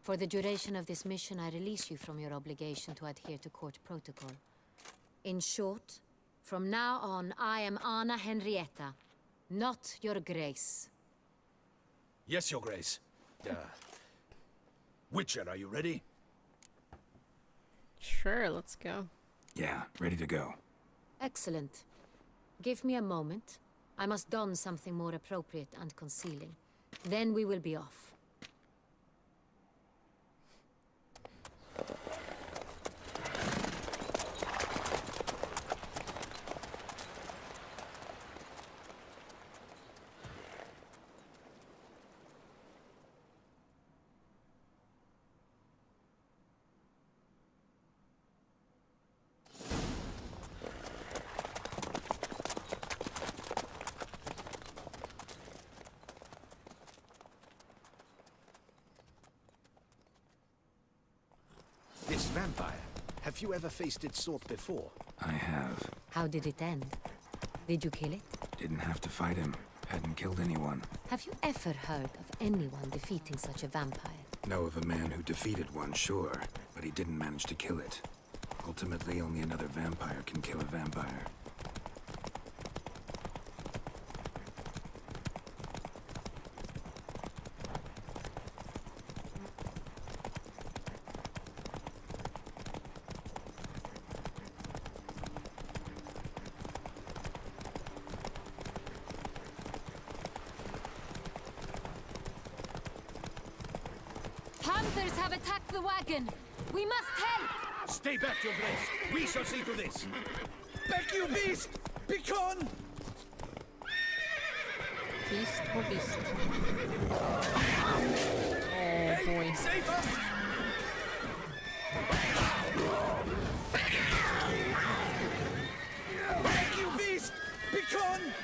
For the duration of this mission, I release you from your obligation to adhere to court protocol. In short, from now on, I am Anna Henrietta, not your Grace. Yes, Your Grace. Witcher, are you ready? Sure, let's go. Yeah, ready to go. Excellent. Give me a moment. I must don something more appropriate and concealing. Then we will be off. This vampire, have you ever faced its sort before? I have. How did it end? Did you kill it? Didn't have to fight him. Hadn't killed anyone. Have you ever heard of anyone defeating such a vampire? Know of a man who defeated one, sure, but he didn't manage to kill it. Ultimately, only another vampire can kill a vampire. Hunters have attacked the wagon! We must help! Stay back, your grace. We shall see to this. Back, you beast! Begone! Beast or beast? Oh boy. Save us! Back, you beast! Begone!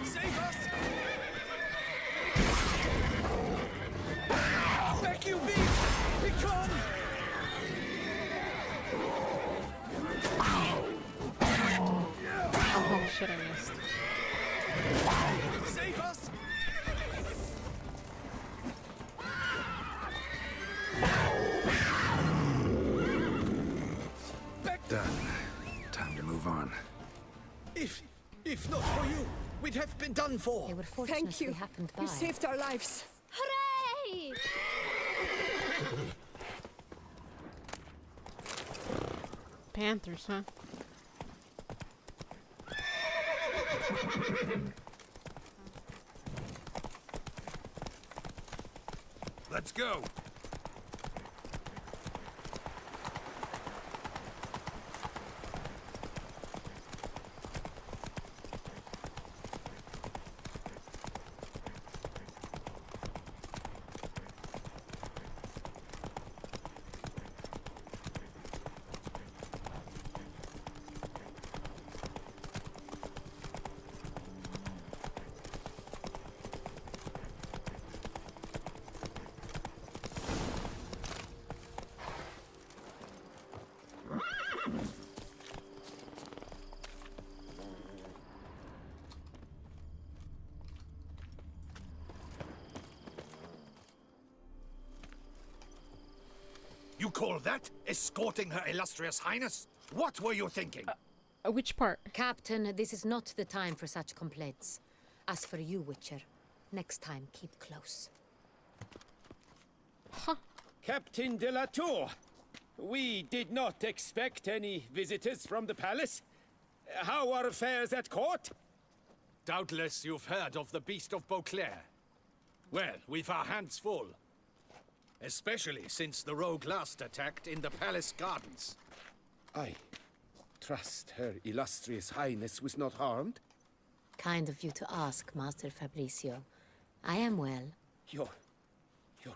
Save us! Back, you beast! Begone! Oh shit, I missed. Save us! Done. Time to move on. If not for you, we'd have been done for. They were fortunate Thank you. we happened by. You saved our lives. Hooray! Panthers, huh? Let's go. You call that escorting Her Illustrious Highness? What were you thinking? Which part? Captain, this is not the time for such complaints. As for you, Witcher, next time keep close. Captain de la Tour, we did not expect any visitors from the palace. How are affairs at court? Doubtless you've heard of the Beast of Beauclair. Well, we've our hands full. Especially since the rogue last attacked in the palace gardens. I trust Her Illustrious Highness was not harmed. Kind of you to ask, Master Fabricio. I am well. Your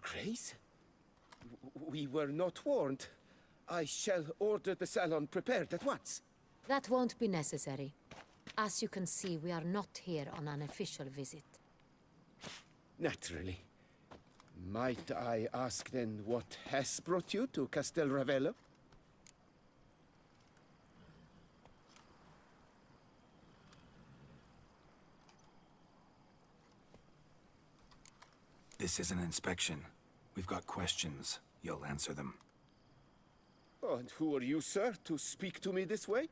Grace? We were not warned. I shall order the salon prepared at once. That won't be necessary. As you can see, we are not here on an official visit. Naturally. Might I ask then what has brought you to Castel Ravello? This is an inspection. We've got questions. You'll answer them. Oh, and who are you, sir, to speak to me this way?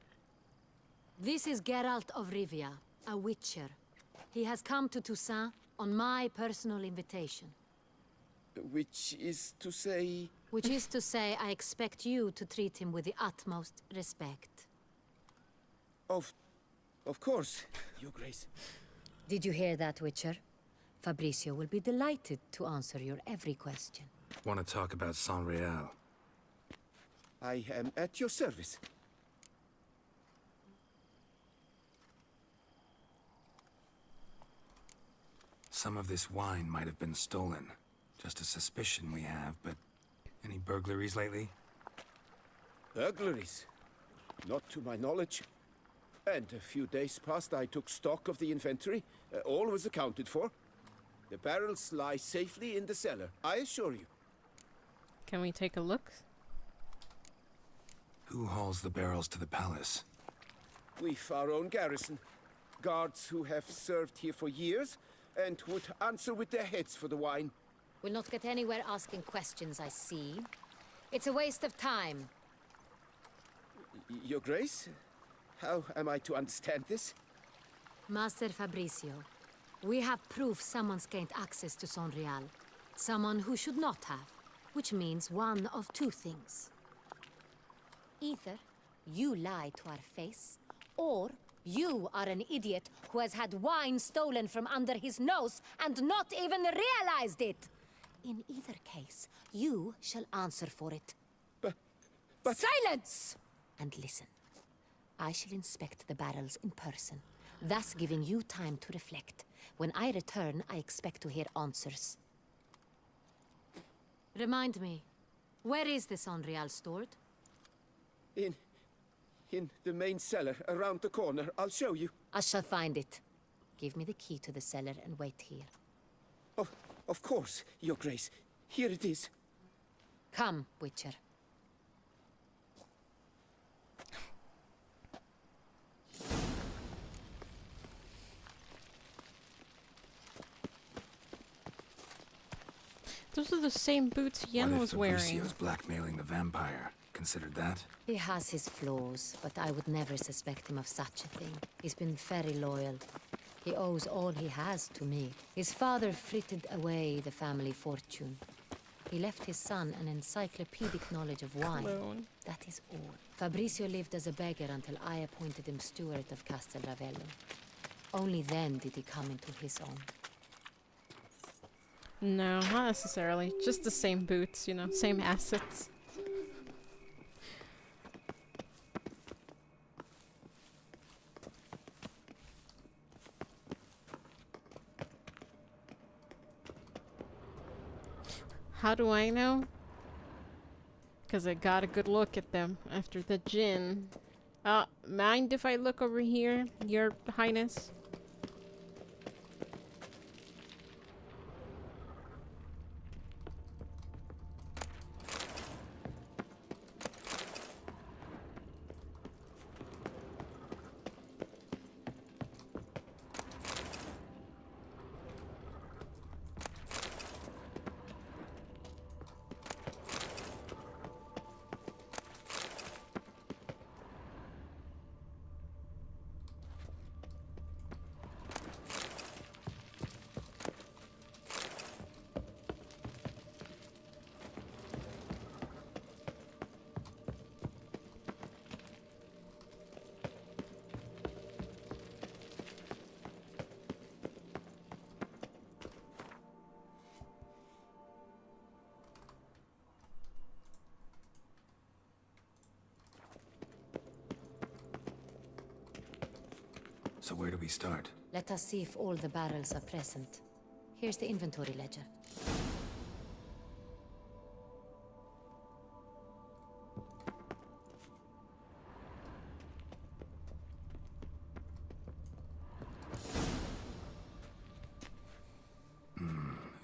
This is Geralt of Rivia, a witcher. He has come to Toussaint on my personal invitation. Which is to say... Which is to say, I expect you to treat him with the utmost respect. Of course, Your Grace. Did you hear that, Witcher? Fabricio will be delighted to answer your every question. Want to talk about San Real? I am at your service. Some of this wine might have been stolen. Just a suspicion we have, but any burglaries lately? Burglaries? Not to my knowledge. And a few days past I took stock of the inventory. All was accounted for. The barrels lie safely in the cellar, I assure you. Can we take a look? Who hauls the barrels to the palace? We've our own garrison. Guards who have served here for years and would answer with their heads for the wine. We'll not get anywhere asking questions, I see. It's a waste of time. Your Grace? How am I to understand this? Master Fabricio, we have proof someone's gained access to Son Real. Someone who should not have, which means one of two things. Either you lie to our face, or you are an idiot who has had wine stolen from under his nose and not even realized it. In either case, you shall answer for it. But... Silence! And listen. I shall inspect the barrels in person, thus giving you time to reflect. When I return, I expect to hear answers. Remind me, where is the Son Real stored? In the main cellar, around the corner. I'll show you. I shall find it. Give me the key to the cellar and wait here. Oh, of course, Your Grace. Here it is. Come, Witcher. Those are the same boots Yen was wearing. Fabricio's blackmailing the vampire. Considered that? He has his flaws, but I would never suspect him of such a thing. He's been very loyal. He owes all he has to me. His father frittered away the family fortune. He left his son an encyclopedic knowledge of wine. Clone. That is all. Fabricio lived as a beggar until I appointed him steward of Castel Ravello. Only then did he come into his own. No, not necessarily. Just the same boots, you know, same assets. How do I know? Because I got a good look at them after the gin. Mind if I look over here, Your Highness? So where do we start? Let us see if all the barrels are present. Here's the inventory ledger.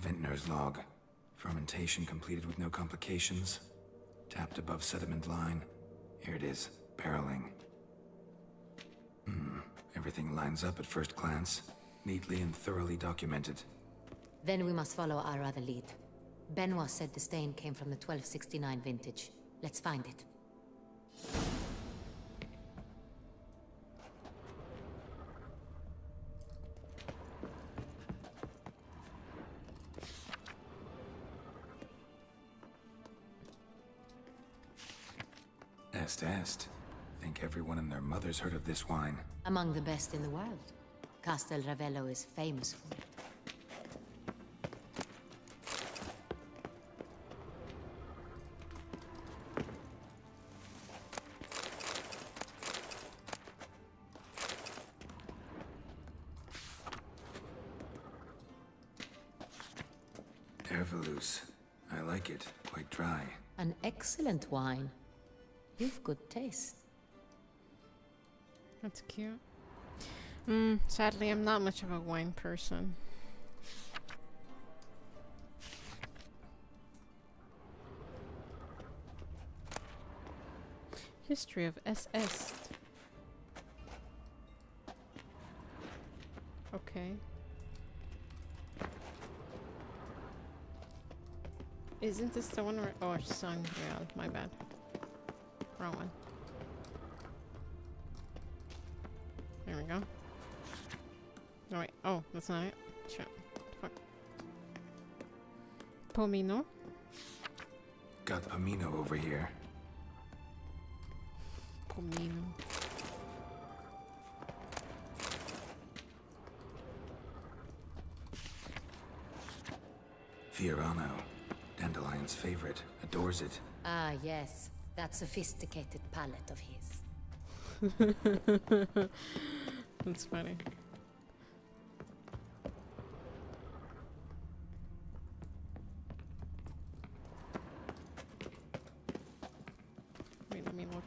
Vintner's log. Fermentation completed with no complications. Tapped above sediment line. Here it is. Barreling. Everything lines up at first glance. Neatly and thoroughly documented. Then we must follow our other lead. Benoit said the stain came from the 1269 vintage. Let's find it. Est. Think everyone and their mother's heard of this wine. Among the best in the world. Castel Ravello is famous for it. Ervelous. I like it. Quite dry. An excellent wine. You've good taste. That's cute. Sadly, I'm not much of a wine person. History of SS. Okay. Isn't this the one where— oh, Sangreal, my bad. Wrong one. There we go. Oh wait, oh, that's not it. Shit. Fuck. Pomino. Got Pomino over here. Pomino. Fiorano, Dandelion's favorite, adores it. Ah, yes. That sophisticated palate of his. That's funny. Wait, let me look.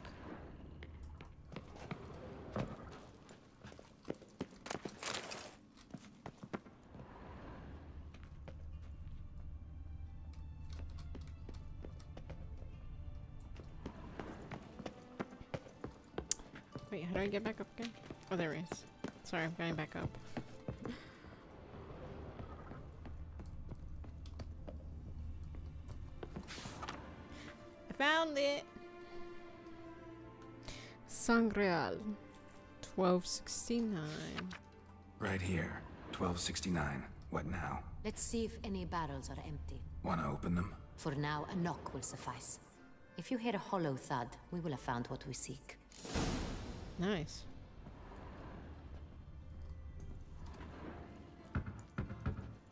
Wait, how do I get back up again? Oh, there he is. Sorry, I'm going back up. I found it! Sangreal. 1269. Right here, 1269. What now? Let's see if any barrels are empty. Wanna open them? For now, a knock will suffice. If you hear a hollow thud, we will have found what we seek. Nice.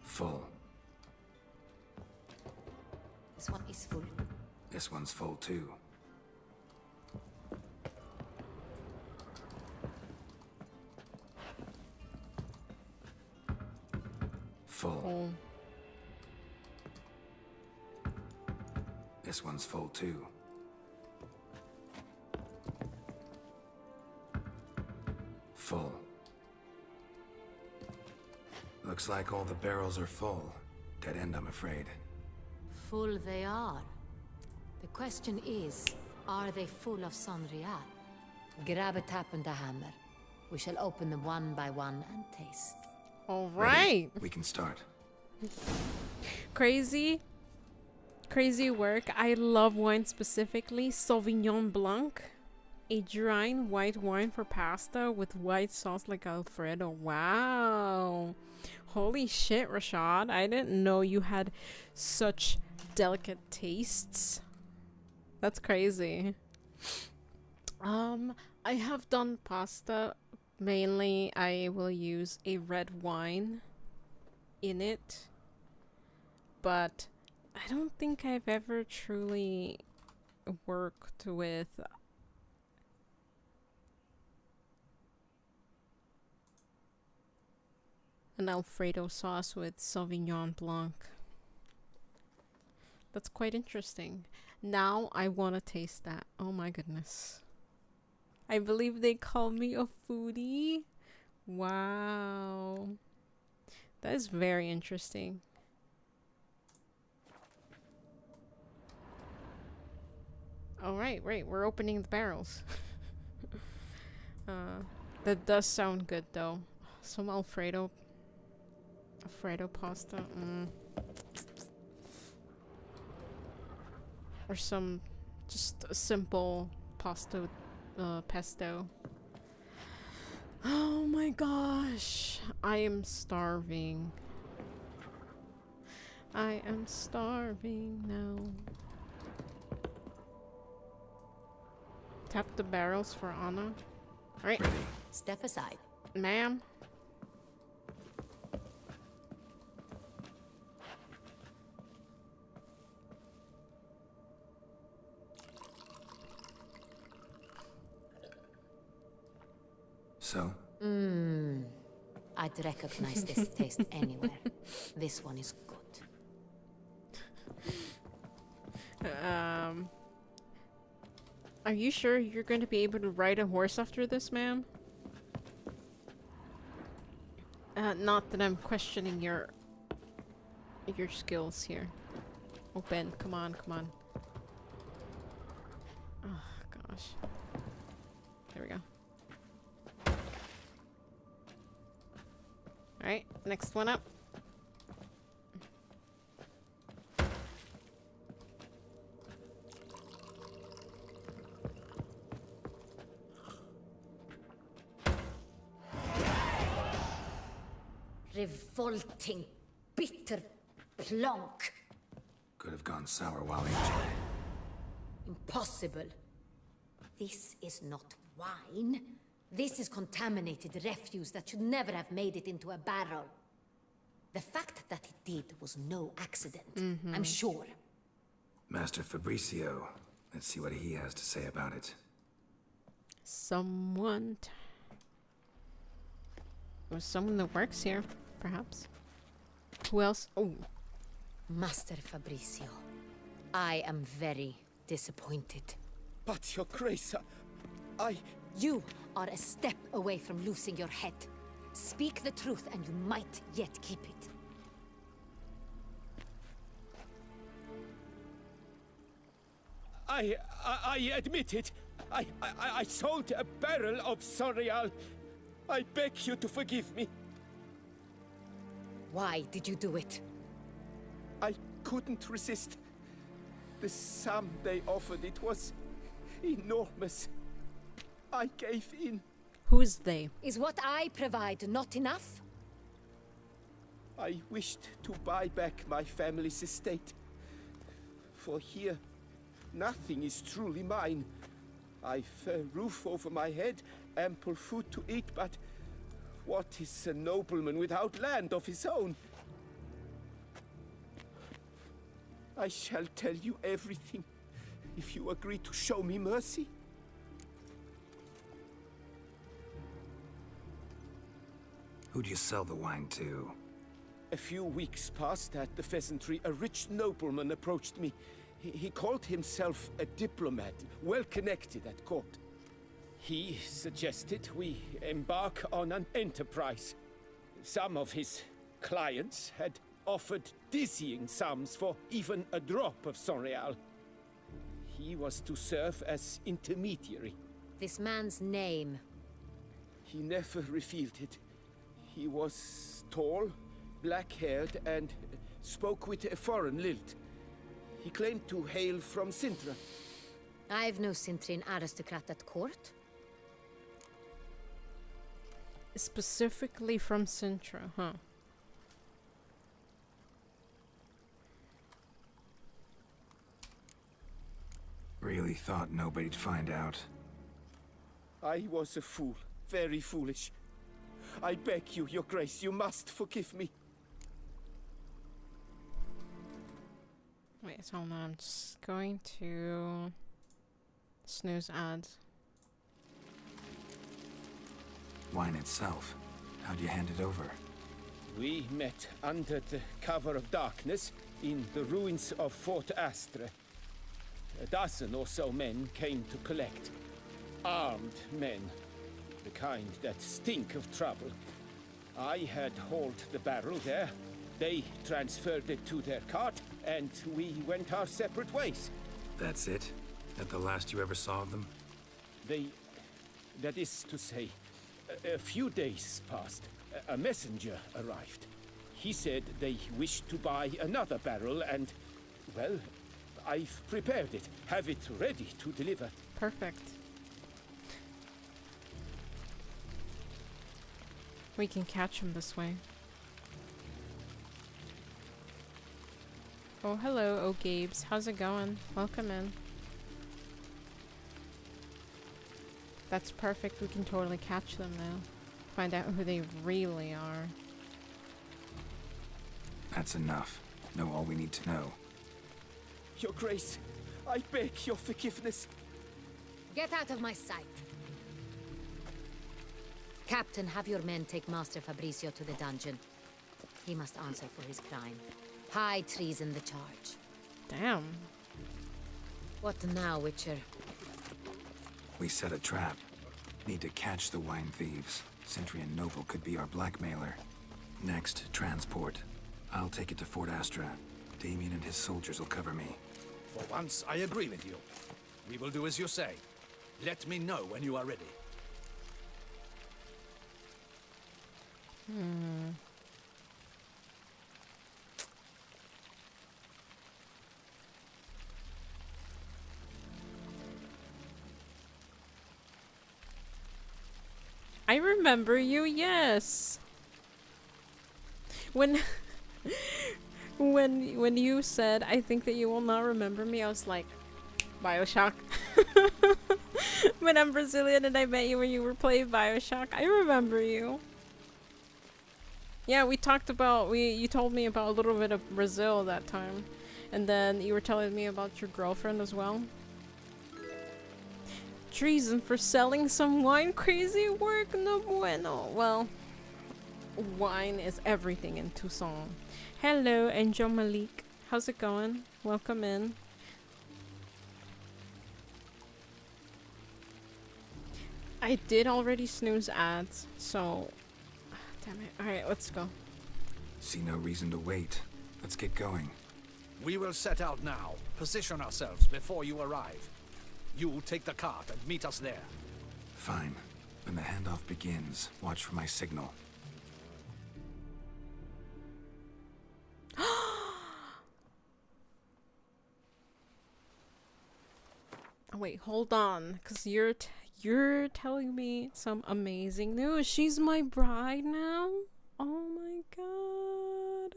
Full. This one is full. This one's full too. Full. Oh. This one's full too. Full. Looks like all the barrels are full. Dead end, I'm afraid. Full they are. The question is, are they full of Sangreal? Grab a tap and a hammer. We shall open them one by one and taste. All right. We can start. Crazy. Crazy work. I love wine specifically. Sauvignon Blanc. A dry white wine for pasta with white sauce like Alfredo. Wow. Holy shit, Rashad. I didn't know you had such delicate tastes. That's crazy. I have done pasta. Mainly, I will use a red wine in it. But I don't think I've ever truly worked with an Alfredo sauce with Sauvignon Blanc. That's quite interesting. Now I want to taste that. Oh my goodness. I believe they call me a foodie. Wow. That is very interesting. Alright, right. We're opening the barrels. That does sound good though. Some Alfredo pasta. Or some just a simple pasta with pesto. Oh my gosh. I am starving. I am starving now. Tap the barrels for Anna. Alright. Step aside. Ma'am. So? I'd recognize this taste anywhere. This one is good. Are you sure you're going to be able to ride a horse after this, ma'am? Not that I'm questioning your skills here. Oh, Ben, come on, come on. Oh, gosh. Alright, next one up. Revolting, bitter plonk. Could have gone sour while aging. Impossible. This is not wine. This is contaminated refuse that should never have made it into a barrel. The fact that it did was no accident, I'm sure. Master Fabricio, let's see what he has to say about it. Someone. Or someone that works here, perhaps. Who else? Oh. Master Fabricio, I am very disappointed. But, Your Grace, You are a step away from losing your head. Speak the truth and you might yet keep it. I admit it. I sold a barrel of Sorial. I beg you to forgive me. Why did you do it? I couldn't resist. The sum they offered, it was enormous. I gave in. Who is they? Is what I provide not enough? I wished to buy back my family's estate. For here, nothing is truly mine. I've a roof over my head, ample food to eat, but what is a nobleman without land of his own? I shall tell you everything, if you agree to show me mercy. Who'd you sell the wine to? A few weeks past at the pheasantry, a rich nobleman approached me. He called himself a diplomat, well connected at court. He suggested we embark on an enterprise. Some of his clients had offered dizzying sums for even a drop of Sorial. He was to serve as intermediary. This man's name? He never revealed it. He was tall, black-haired, and spoke with a foreign lilt. He claimed to hail from Sintra. I've no Sintrin aristocrat at court. Specifically from Sintra, huh? Really thought nobody'd find out. I was a fool, very foolish. I beg you, Your Grace, you must forgive me. Wait, hold on. I'm just going to snooze ads. Wine itself. How'd you hand it over? We met under the cover of darkness in the ruins of Fort Astre. A dozen or so men came to collect. Armed men. The kind that stink of trouble. I had hauled the barrel there. They transferred it to their cart, and we went our separate ways. That's it? That the last you ever saw of them? That is to say, a few days passed. A messenger arrived. He said they wished to buy another barrel and, well, I've prepared it. Have it ready to deliver. Perfect. We can catch him this way. Oh, hello, O'Gabes. How's it going? Welcome in. That's perfect. We can totally catch them now. Find out who they really are. That's enough. Know all we need to know. Your Grace, I beg your forgiveness. Get out of my sight. Captain, have your men take Master Fabricio to the dungeon. He must answer for his crime. High treason the charge. Damn. What now, Witcher? We set a trap. Need to catch the wine thieves. Sentry and Noble could be our blackmailer. Next, transport. I'll take it to Fort Astra. Damien and his soldiers will cover me. For once, I agree with you. We will do as you say. Let me know when you are ready. remember you, yes. When when you said, I think that you will not remember me, I was like, BioShock. When I'm Brazilian and I met you when you were playing BioShock, I remember you. Yeah, we talked about, you told me about a little bit of Brazil that time. And then you were telling me about your girlfriend as well. Treason for selling some wine, crazy work, no bueno. Well, wine is everything in Tucson. Hello, Angel Malik. How's it going? Welcome in. I did already snooze ads, so... Damn it. Alright, let's go. See no reason to wait. Let's get going. We will set out now. Position ourselves before you arrive. You take the cart and meet us there. Fine. When the handoff begins, watch for my signal. Wait, hold on, because you're telling me some amazing news. She's my bride now? Oh my god.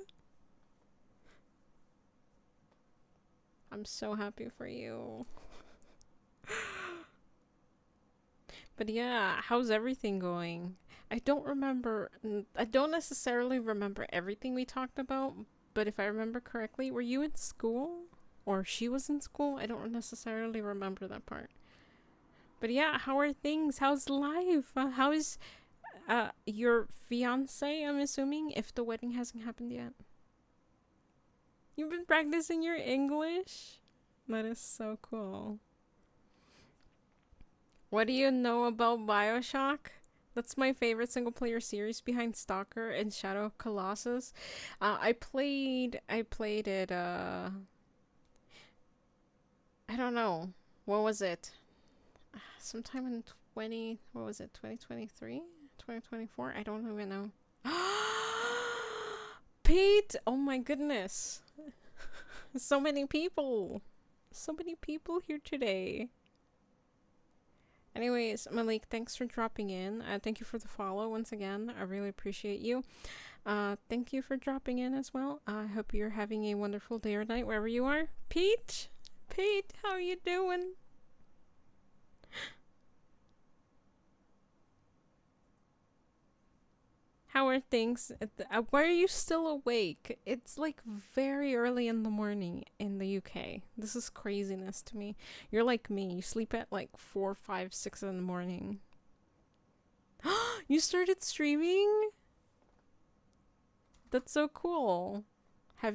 I'm so happy for you. But yeah, how's everything going? I don't necessarily remember everything we talked about, but if I remember correctly, were you in school? Or she was in school? I don't necessarily remember that part. But yeah, how are things? How's life? How's your fiance, I'm assuming, if the wedding hasn't happened yet? You've been practicing your English? That is so cool. What do you know about BioShock? That's my favorite single player series behind Stalker and Shadow of Colossus. I played it, I don't know. What was it? Sometime in 2023? 2024? I don't even know. Pete! Oh my goodness. So many people. So many people here today. Anyways, Malik, thanks for dropping in. Thank you for the follow once again. I really appreciate you. Thank you for dropping in as well. I hope you're having a wonderful day or night wherever you are. Pete! Pete, how are you doing? How are things? Why are you still awake? It's like very early in the morning in the UK. This is craziness to me. You're like me. You sleep at like 4, 5, 6 in the morning. You started streaming? That's so cool. I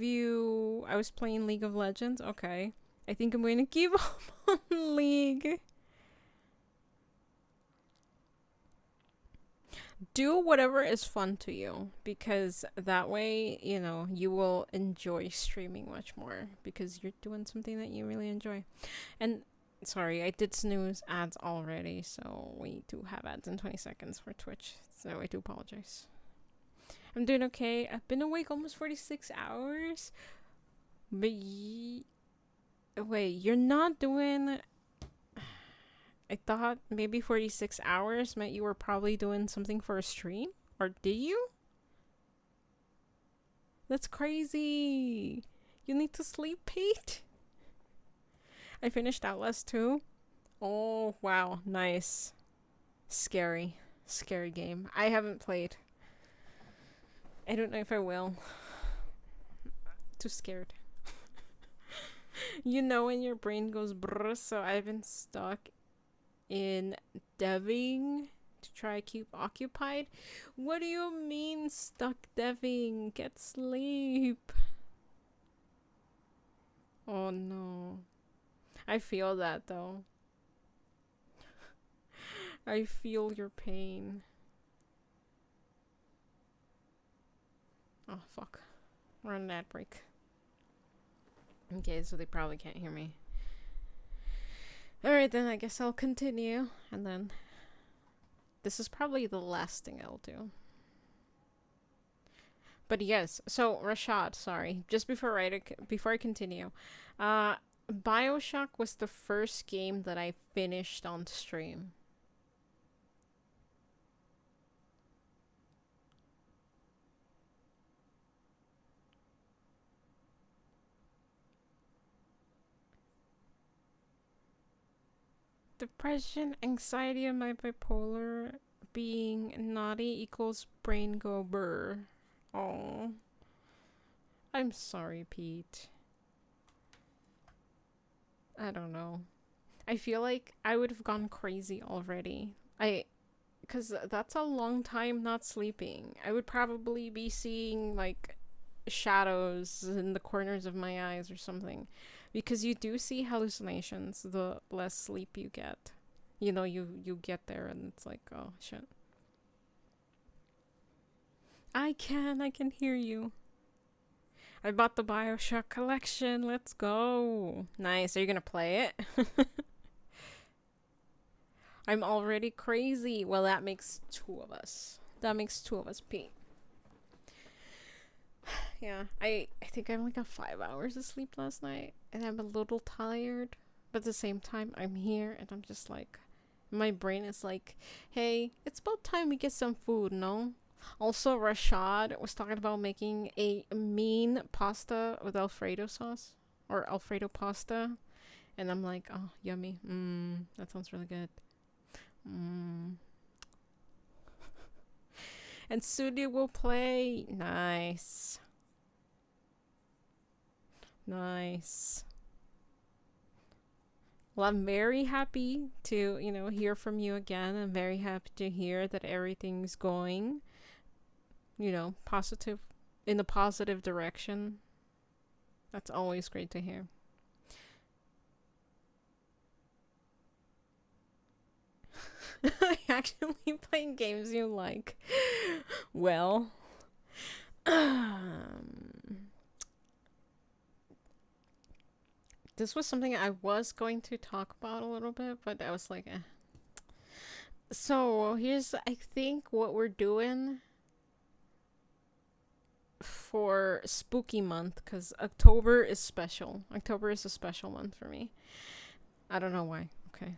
was playing League of Legends? Okay. I think I'm going to keep up on League. Do whatever is fun to you, because that way, you know, you will enjoy streaming much more because you're doing something that you really enjoy. And sorry, I did snooze ads already, so we do have ads in 20 seconds for Twitch, so I do apologize. I'm doing okay. I've been awake almost 46 hours, but wait, you're not doing... I thought maybe 46 hours meant you were probably doing something for a stream? Or did you? That's crazy. You need to sleep, Pete. I finished Outlast 2. Oh, wow. Nice. Scary. Scary game. I haven't played. I don't know if I will. Too scared. You know when your brain goes brr, so I've been stuck in deving to try to keep occupied. What do you mean stuck deving? Get sleep. Oh no. I feel that though. I feel your pain. Oh fuck. We're on an ad break. Okay, so they probably can't hear me. Alright then, I guess I'll continue, and then this is probably the last thing I'll do. But yes, so Rashad, sorry, just before I continue, BioShock was the first game that I finished on stream. Depression, anxiety, and my bipolar. Being naughty equals brain go brr. Oh. I'm sorry, Pete. I don't know. I feel like I would have gone crazy already. Because that's a long time not sleeping. I would probably be seeing, like, shadows in the corners of my eyes or something. Because you do see hallucinations the less sleep you get. You know, you get there and it's like, oh, shit. I can hear you. I bought the BioShock collection. Let's go. Nice. Are you gonna play it? I'm already crazy. Well, that makes two of us. That makes two of us, Pete. Yeah, I think I only got 5 hours of sleep last night, and I'm a little tired. But at the same time, I'm here, and I'm just like, my brain is like, hey, it's about time we get some food, no? Also, Rashad was talking about making a mean pasta with Alfredo sauce, or Alfredo pasta, and I'm like, oh, yummy. That sounds really good. And Sudi will play. Nice. Nice. Well, I'm very happy to, you know, hear from you again. I'm very happy to hear that everything's going, you know, positive, in the positive direction. That's always great to hear. Actually playing games you like. Well, this was something I was going to talk about a little bit, but I was like, eh. So here's, I think, what we're doing for spooky month, because October is special. October is a special month for me. I don't know why. Okay.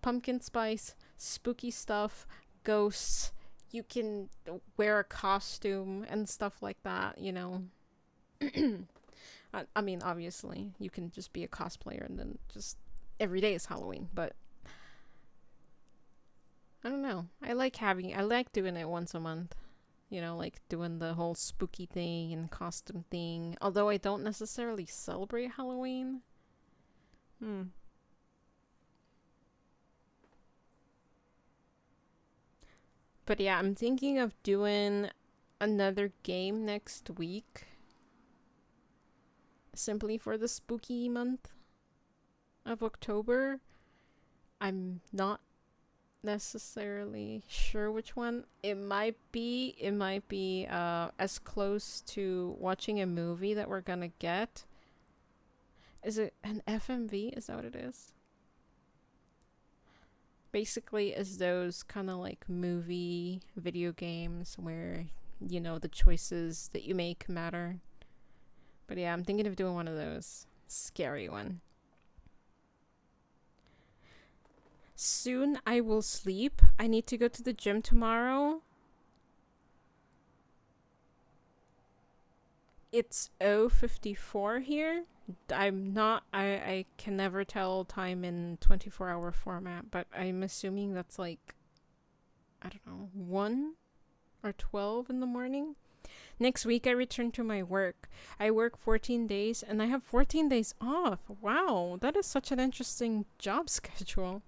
Pumpkin spice, spooky stuff, ghosts. You can wear a costume and stuff like that, you know. I mean, obviously, you can just be a cosplayer and then just every day is Halloween, but I don't know. I like doing it once a month. You know, like doing the whole spooky thing and costume thing. Although I don't necessarily celebrate Halloween. But yeah, I'm thinking of doing another game next week. Simply for the spooky month of October. I'm not necessarily sure which one. It might be as close to watching a movie that we're gonna get. Is it an FMV? Is that what it is? Basically, is those kind of like movie video games where, you know, the choices that you make matter. But yeah, I'm thinking of doing one of those. Scary one. Soon I will sleep. I need to go to the gym tomorrow. It's 0:54 here. I can never tell time in 24-hour format, but I'm assuming that's like, I don't know, 1 or 12 in the morning. Next week I return to my work. I work 14 days and I have 14 days off. Wow, that is such an interesting job schedule.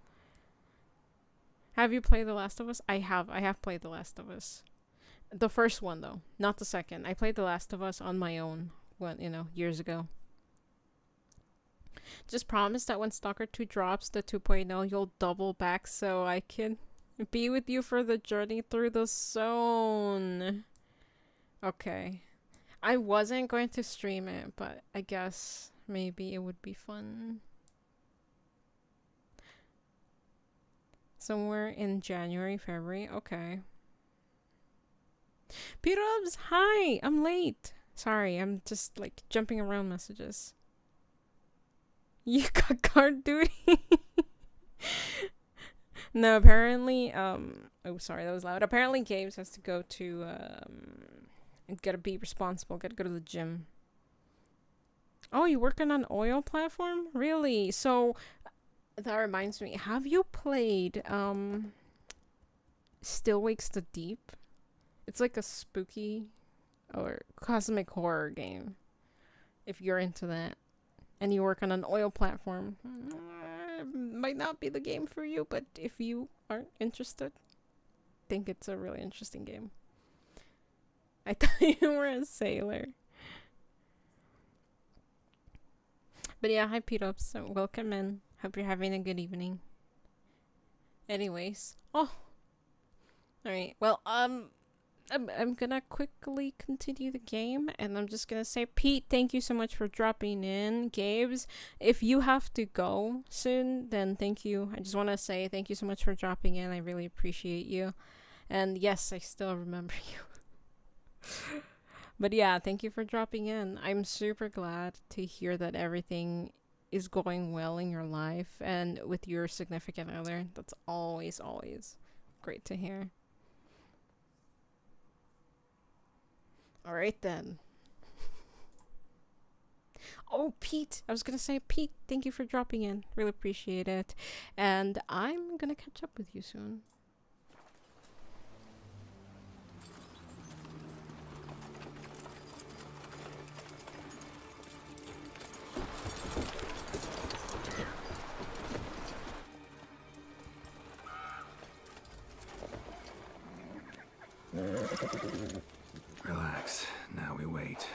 Have you played The Last of Us? I have played The Last of Us. The first one though, not the second. I played The Last of Us on my own, years ago. Just promise that when Stalker 2 drops, the 2.0, you'll double back so I can be with you for the journey through the zone. Okay. I wasn't going to stream it, but I guess maybe it would be fun. Somewhere in January, February. Okay. P-Rubs, hi! I'm late. Sorry, I'm just like jumping around messages. You got guard duty? No, apparently, oh, sorry, that was loud. Apparently, Games has to go to, gotta be responsible, gotta go to the gym. Oh, you working on oil platform? Really? So, that reminds me, have you played Still Wakes the Deep? It's like a spooky or cosmic horror game. If you're into that and you work on an oil platform, might not be the game for you, but if you aren't interested, I think it's a really interesting game. I thought you were a sailor. But yeah, hi P-Dubs, so welcome in. Hope you're having a good evening. Anyways, alright, well, I'm gonna quickly continue the game, and I'm just gonna say, Pete, thank you so much for dropping in. Gabes, if you have to go soon, then thank you. I just want to say thank you so much for dropping in. I really appreciate you. And yes, I still remember you. But yeah, thank you for dropping in. I'm super glad to hear that everything is going well in your life and with your significant other. That's always, always great to hear. All right, then. Oh, Pete. I was going to say, Pete, thank you for dropping in. Really appreciate it. And I'm going to catch up with you soon. Relax. Now we wait.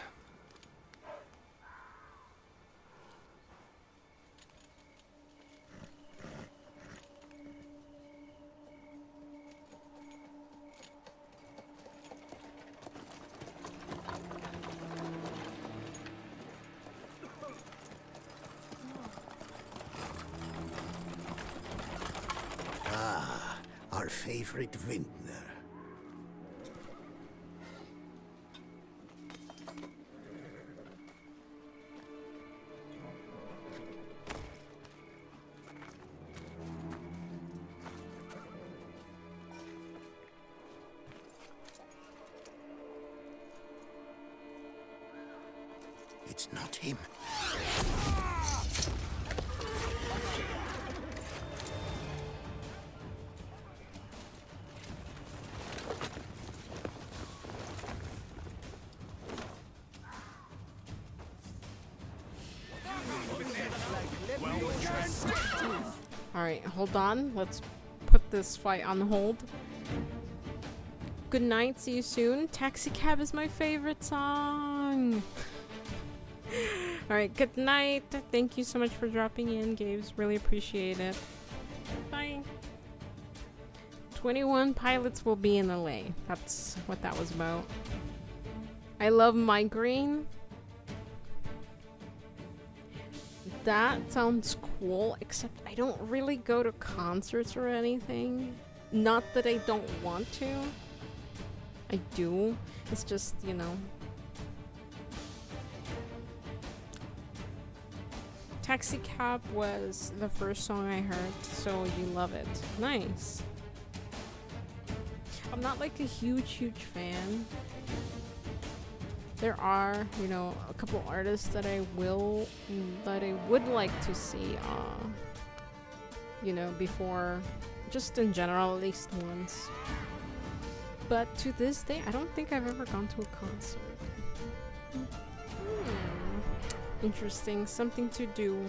Ah, our favorite vintner. It's not him. Alright, hold on. Let's put this fight on hold. Good night, see you soon. Taxi Cab is my favorite song. Alright, good night. Thank you so much for dropping in, Gabe. Really appreciate it. Bye. 21 pilots will be in LA. That's what that was about. I love migraine. That sounds cool, except I don't really go to concerts or anything. Not that I don't want to. I do. It's just, you know. Taxi Cab was the first song I heard, so you love it. Nice. I'm not like a huge fan. There are, you know, a couple artists that I would like to see, you know, before, just in general, at least once. But to this day, I don't think I've ever gone to a concert. Interesting, something to do.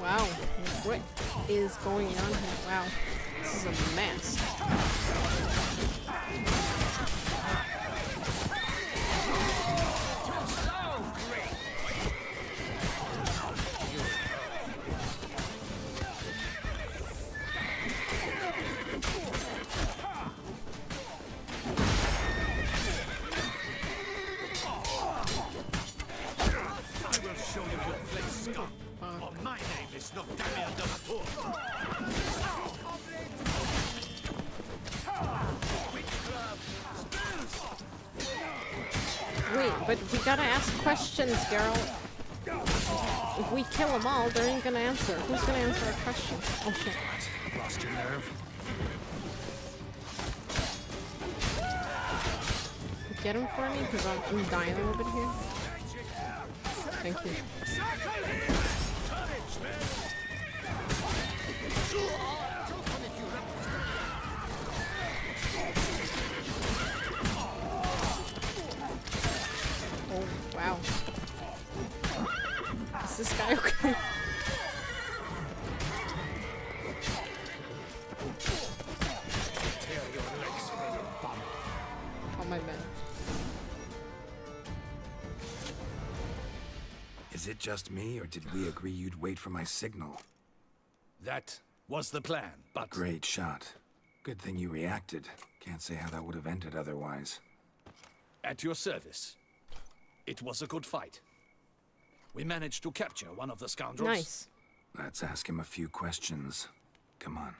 Wow, what is going on here? Wow, this is a mess. Wait, but we gotta ask questions, girl. If we kill them all, they ain't gonna answer. Who's gonna answer our questions? Oh shit. Lost your nerve? Get him for me, because I'm dying a little bit here. Thank you. Oh, wow. Is this guy okay? Oh, my bad. Is it just me, or did we agree you'd wait for my signal? That was the plan, but... Great shot. Good thing you reacted. Can't say how that would have ended otherwise. At your service. It was a good fight. We managed to capture one of the scoundrels. Nice. Let's ask him a few questions. Come on.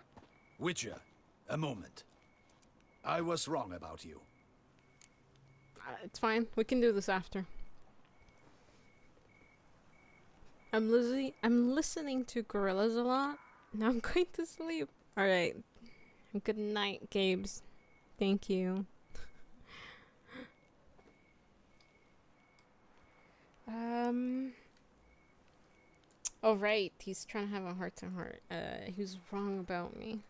Witcher, a moment. I was wrong about you. It's fine. We can do this after. I'm listening to gorillas a lot. Now I'm going to sleep. Alright. Good night, Gabes. Thank you. Oh right, he's trying to have a heart-to-heart. He was wrong about me.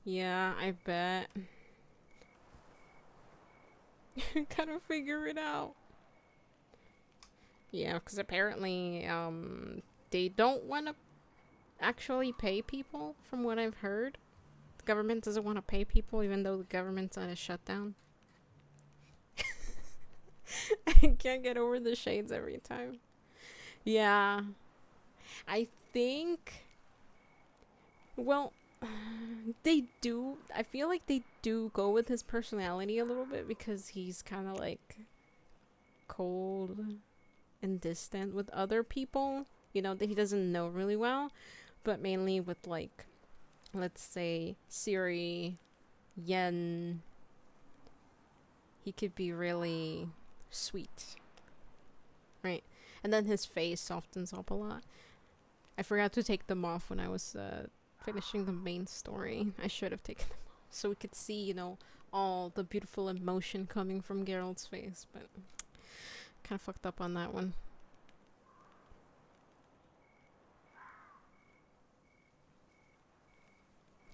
Yeah, I bet. Gotta figure it out. Yeah, because apparently, they don't want to actually pay people, from what I've heard. The government doesn't want to pay people, even though the government's on a shutdown. I can't get over the shades every time. Yeah. I think... Well... They do. I feel like they do go with his personality a little bit because he's kind of like cold and distant with other people, you know, that he doesn't know really well, but mainly with, like, let's say Siri, Yen, he could be really sweet, right? And then his face softens up a lot. I forgot to take them off when I was finishing the main story. I should have taken them off so we could see, you know, all the beautiful emotion coming from Geralt's face, but kind of fucked up on that one.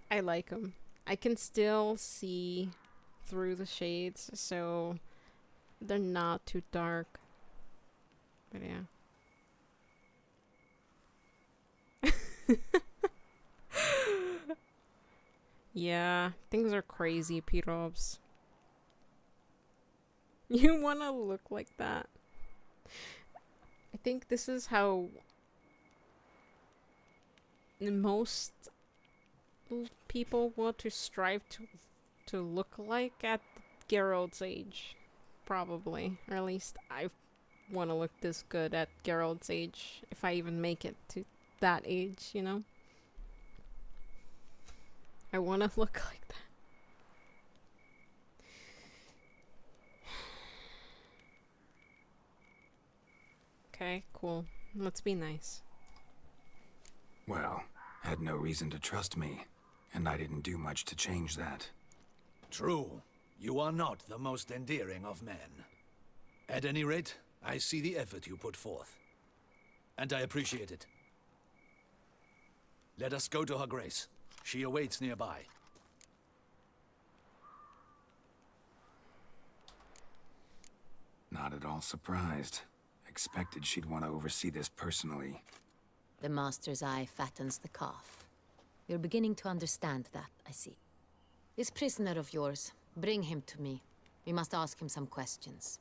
I like them. I can still see through the shades, so they're not too dark. But yeah. Yeah, things are crazy, P-Robs. You want to look like that? I think this is how most people want to strive to look like at Geralt's age, probably. Or at least I want to look this good at Geralt's age, if I even make it to that age, you know? I want to look like that. Okay, cool. Let's be nice. Well, had no reason to trust me, and I didn't do much to change that. True. You are not the most endearing of men. At any rate, I see the effort you put forth. And I appreciate it. Let us go to her grace. She awaits nearby. Not at all surprised. Expected she'd want to oversee this personally. The master's eye fattens the calf. You're beginning to understand that, I see. This prisoner of yours, bring him to me. We must ask him some questions.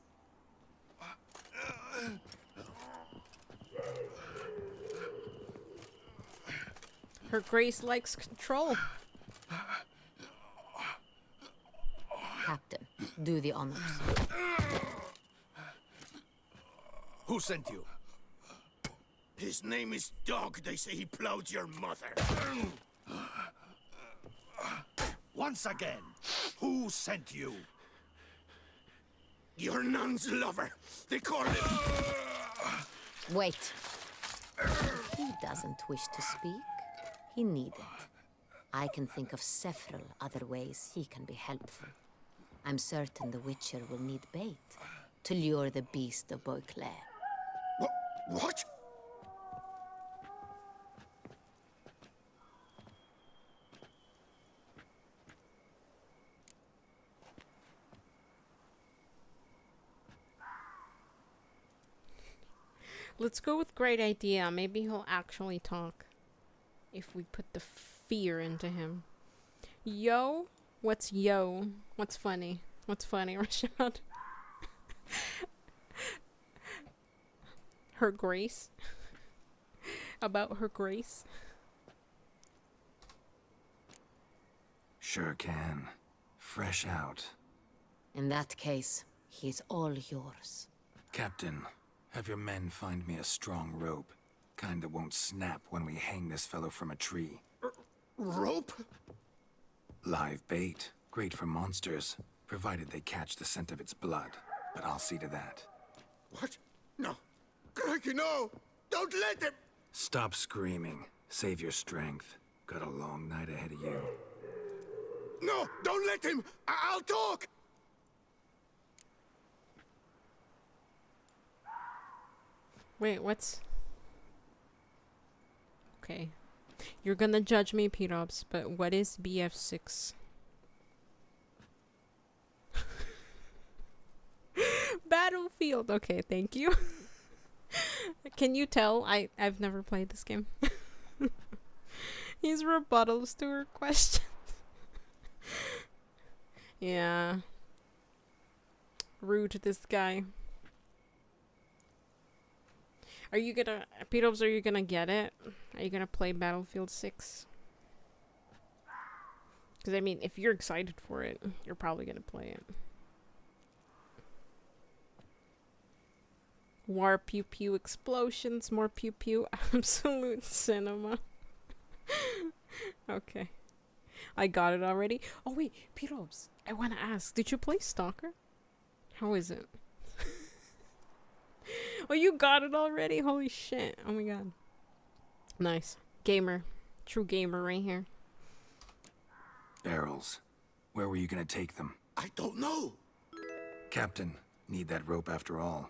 Her grace likes control. Captain, do the honors. Who sent you? His name is Dog. They say he plowed your mother. Once again, who sent you? Your nun's lover. They call him... Wait. He doesn't wish to speak. He needn't. I can think of several other ways he can be helpful. I'm certain the Witcher will need bait to lure the beast of Beauclair. What? Let's go with great idea. Maybe he'll actually talk. If we put the fear into him. Yo? What's yo? What's funny? What's funny, Rashad? Her grace? About her grace? Sure can. Fresh out. In that case, he's all yours. Captain, have your men find me a strong rope. Kind that won't snap when we hang this fellow from a tree. Rope? Live bait. Great for monsters, provided they catch the scent of its blood. But I'll see to that. What? No. Crikey, no! Don't let him! Stop screaming. Save your strength. Got a long night ahead of you. No! Don't let him! I'll talk! Wait, what's... Okay. You're gonna judge me, P-Robs, but what is BF6? Battlefield! Okay, thank you. Can you tell? I've never played this game. His rebuttals to her questions. Yeah. Rude, this guy. Are you gonna... P-Dubs, are you gonna get it? Are you gonna play Battlefield 6? Because, I mean, if you're excited for it, you're probably gonna play it. War pew pew explosions, more pew pew, absolute cinema. Okay. I got it already. Oh wait, P-Dubs, I wanna ask, did you play Stalker? How is it? Oh, you got it already? Holy shit. Oh my god. Nice. Gamer. True gamer right here. Barrels. Where were you gonna take them? I don't know. Captain, need that rope after all.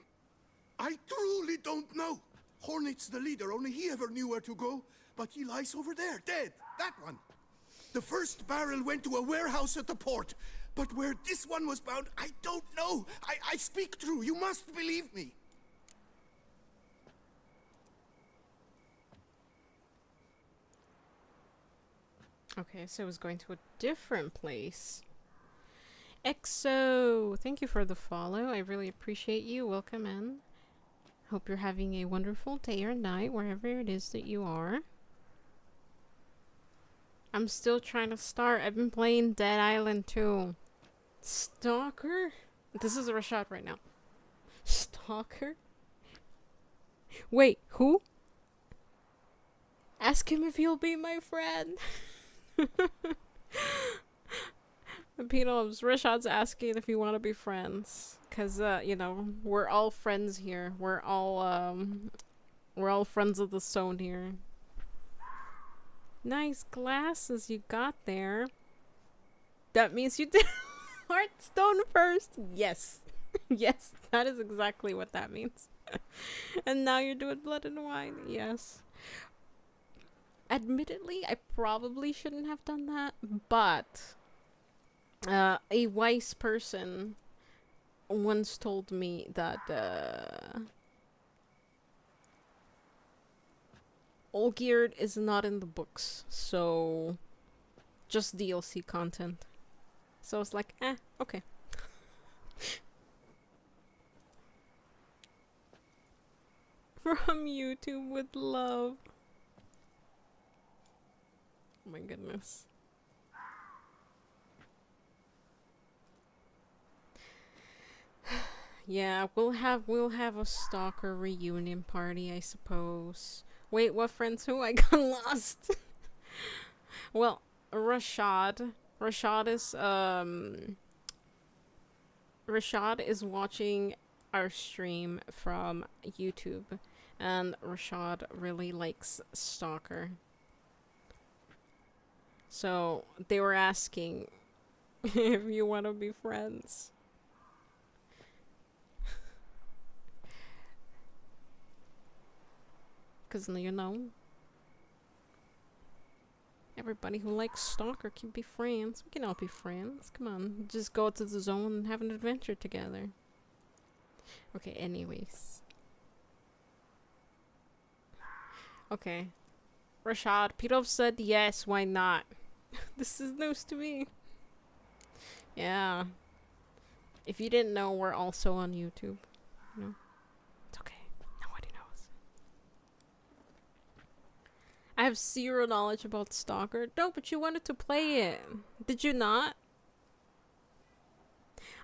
I truly don't know. Hornet's the leader, only he ever knew where to go. But he lies over there, dead. That one. The first barrel went to a warehouse at the port. But where this one was bound, I don't know. I speak true. You must believe me. Okay, so it was going to a different place. EXO! Thank you for the follow. I really appreciate you. Welcome in. Hope you're having a wonderful day or night, wherever it is that you are. I'm still trying to start. I've been playing Dead Island 2. Stalker? This is a Rashad right now. Stalker? Wait, who? Ask him if he'll be my friend. P-Dubs, Rashad's asking if you want to be friends. Cause, you know, we're all friends here. We're all friends of the zone here. Nice glasses you got there. That means you did Hearthstone first. Yes. Yes, that is exactly what that means. And now you're doing Blood and Wine. Yes. Admittedly, I probably shouldn't have done that, but a wise person once told me that Olgierd is not in the books, so just DLC content. So it's like, okay. From YouTube with love. Oh my goodness. Yeah, we'll have a Stalker reunion party, I suppose. Wait, what friends who? I got lost. Well, Rashad is watching our stream from YouTube, and Rashad really likes Stalker. So they were asking if you want to be friends. Because, you know, everybody who likes Stalker can be friends. We can all be friends. Come on, just go to the zone and have an adventure together. Okay, anyways. Okay. Rashad, Pirov said yes, why not? This is news to me. Yeah. If you didn't know, we're also on YouTube. You know? It's okay. Nobody knows. I have zero knowledge about Stalker. No, but you wanted to play it. Did you not?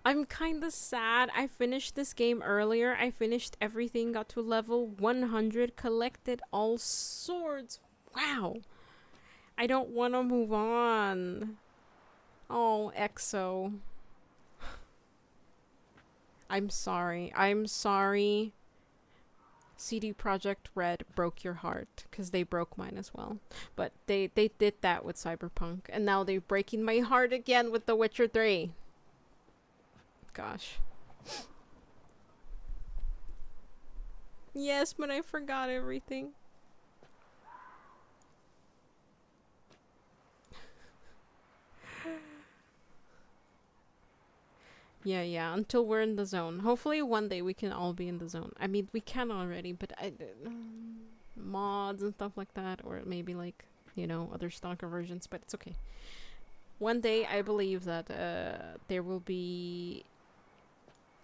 I'm kinda sad. I finished this game earlier. I finished everything, got to level 100, collected all swords. Wow. I don't want to move on. Oh, EXO. I'm sorry. I'm sorry. CD Projekt Red broke your heart, because they broke mine as well. But they did that with Cyberpunk, and now they're breaking my heart again with The Witcher 3. Gosh. Yes, but I forgot everything. Yeah, until we're in the zone. Hopefully one day we can all be in the zone. I mean, we can already, but mods and stuff like that, or maybe like, you know, other Stalker versions, but it's okay. One day I believe that there will be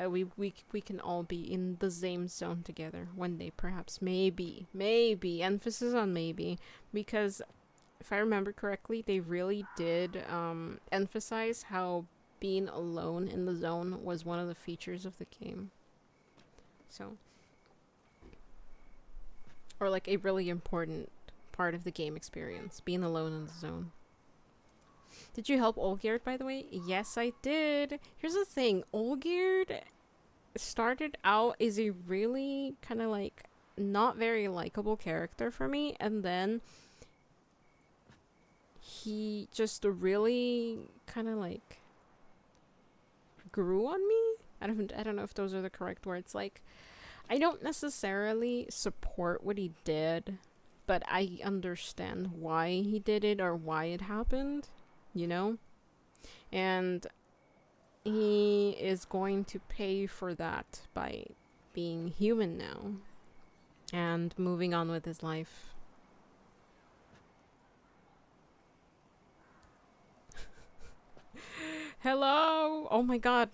we can all be in the same zone together one day, perhaps. Maybe emphasis on maybe, because if I remember correctly, they really did emphasize how being alone in the zone was one of the features of the game. So, or like a really important part of the game experience, being alone in the zone. Did you help Olgierd, by the way? Yes, I did. Here's the thing. Olgierd started out as a really kind of like not very likable character for me, and then he just really kind of like grew on me. I don't know if those are the correct words. Like, I don't necessarily support what he did, but I understand why he did it or why it happened, you know? And he is going to pay for that by being human now and moving on with his life. Hello! Oh my god.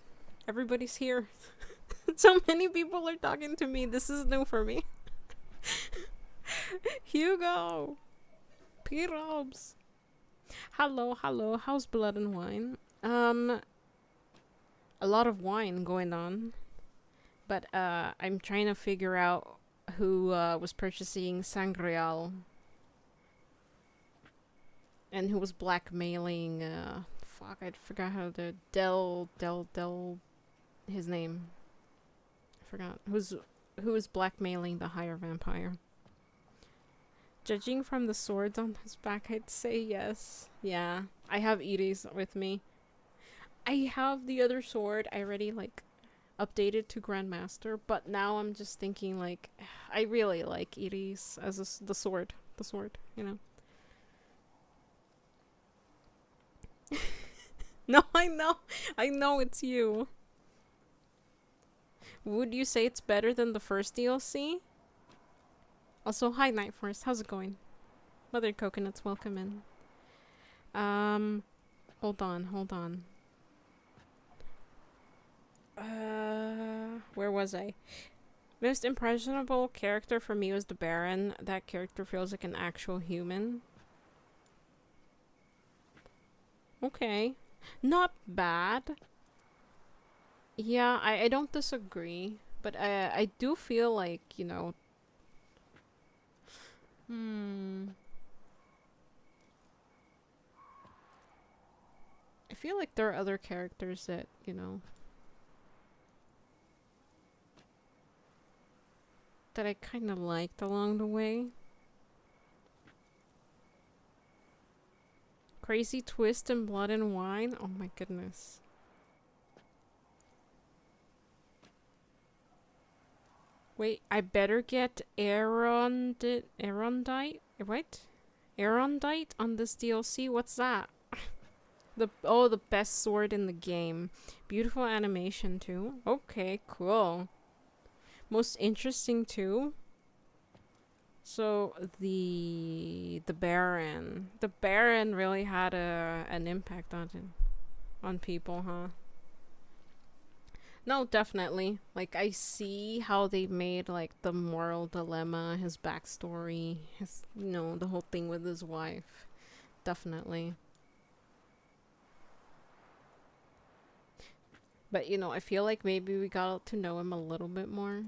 Everybody's here. So many people are talking to me. This is new for me. Hugo! P-Robs! Hello. How's Blood and Wine? A lot of wine going on. But, I'm trying to figure out who, was purchasing Sangreal. And who was blackmailing, fuck, I forgot how to... his name. I forgot. Who was blackmailing the higher vampire. Judging from the swords on his back, I'd say yes. Yeah, I have Iris with me. I have the other sword. I already, like, updated to Grandmaster, but now I'm just thinking, like, I really like Iris as the sword. The sword, you know? No, I know it's you. Would you say it's better than the first DLC? Also, hi Night Force, how's it going? Mother Coconuts, welcome in. Hold on. Where was I? Most impressionable character for me was the Baron. That character feels like an actual human. Okay. Not bad. Yeah, I don't disagree. But I do feel like, you know... I feel like there are other characters that, you know... that I kind of liked along the way. Crazy twist in Blood and Wine. Oh my goodness. Wait, I better get Arondite. What? Arondite on this DLC? What's that? The best sword in the game. Beautiful animation too. Okay, cool. Most interesting too. So the Baron really had an impact on people, huh? No, definitely. Like, I see how they made, like, the moral dilemma, his backstory, his, the whole thing with his wife. Definitely. But, I feel like maybe we got to know him a little bit more.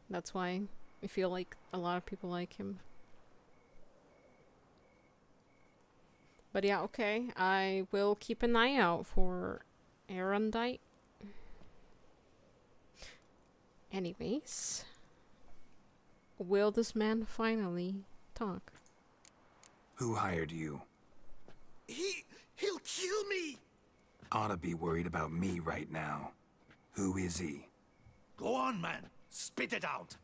That's why I feel like a lot of people like him. But yeah, okay. I will keep an eye out for Arondite. Anyways, will this man finally talk? Who hired you? He'll kill me! Ought to be worried about me right now. Who is he? Go on, man. Spit it out.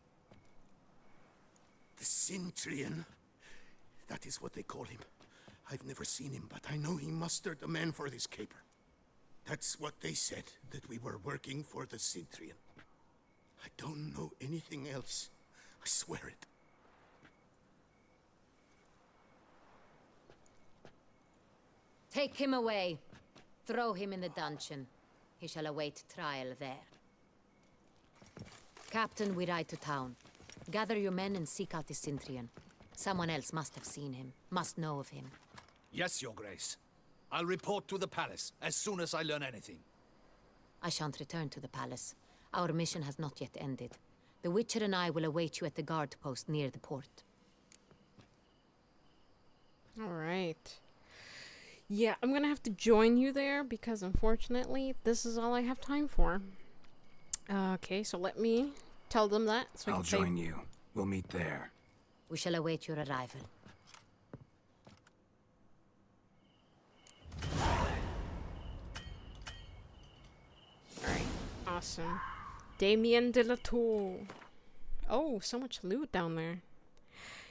The Cintrian. That is what they call him. I've never seen him, but I know he mustered the men for this caper. That's what they said, that we were working for the Cintrian. I don't know anything else. I swear it. Take him away. Throw him in the dungeon. He shall await trial there. Captain, we ride to town. Gather your men and seek out the Cintrian. Someone else must have seen him, must know of him. Yes, Your Grace. I'll report to the palace as soon as I learn anything. I shan't return to the palace. Our mission has not yet ended. The Witcher and I will await you at the guard post near the port. Alright. Yeah, I'm gonna have to join you there because unfortunately this is all I have time for. Okay, so let me tell them that. So I'll join you. We'll meet there. We shall await your arrival. Alright, awesome. Damien de la Tour. Oh, so much loot down there.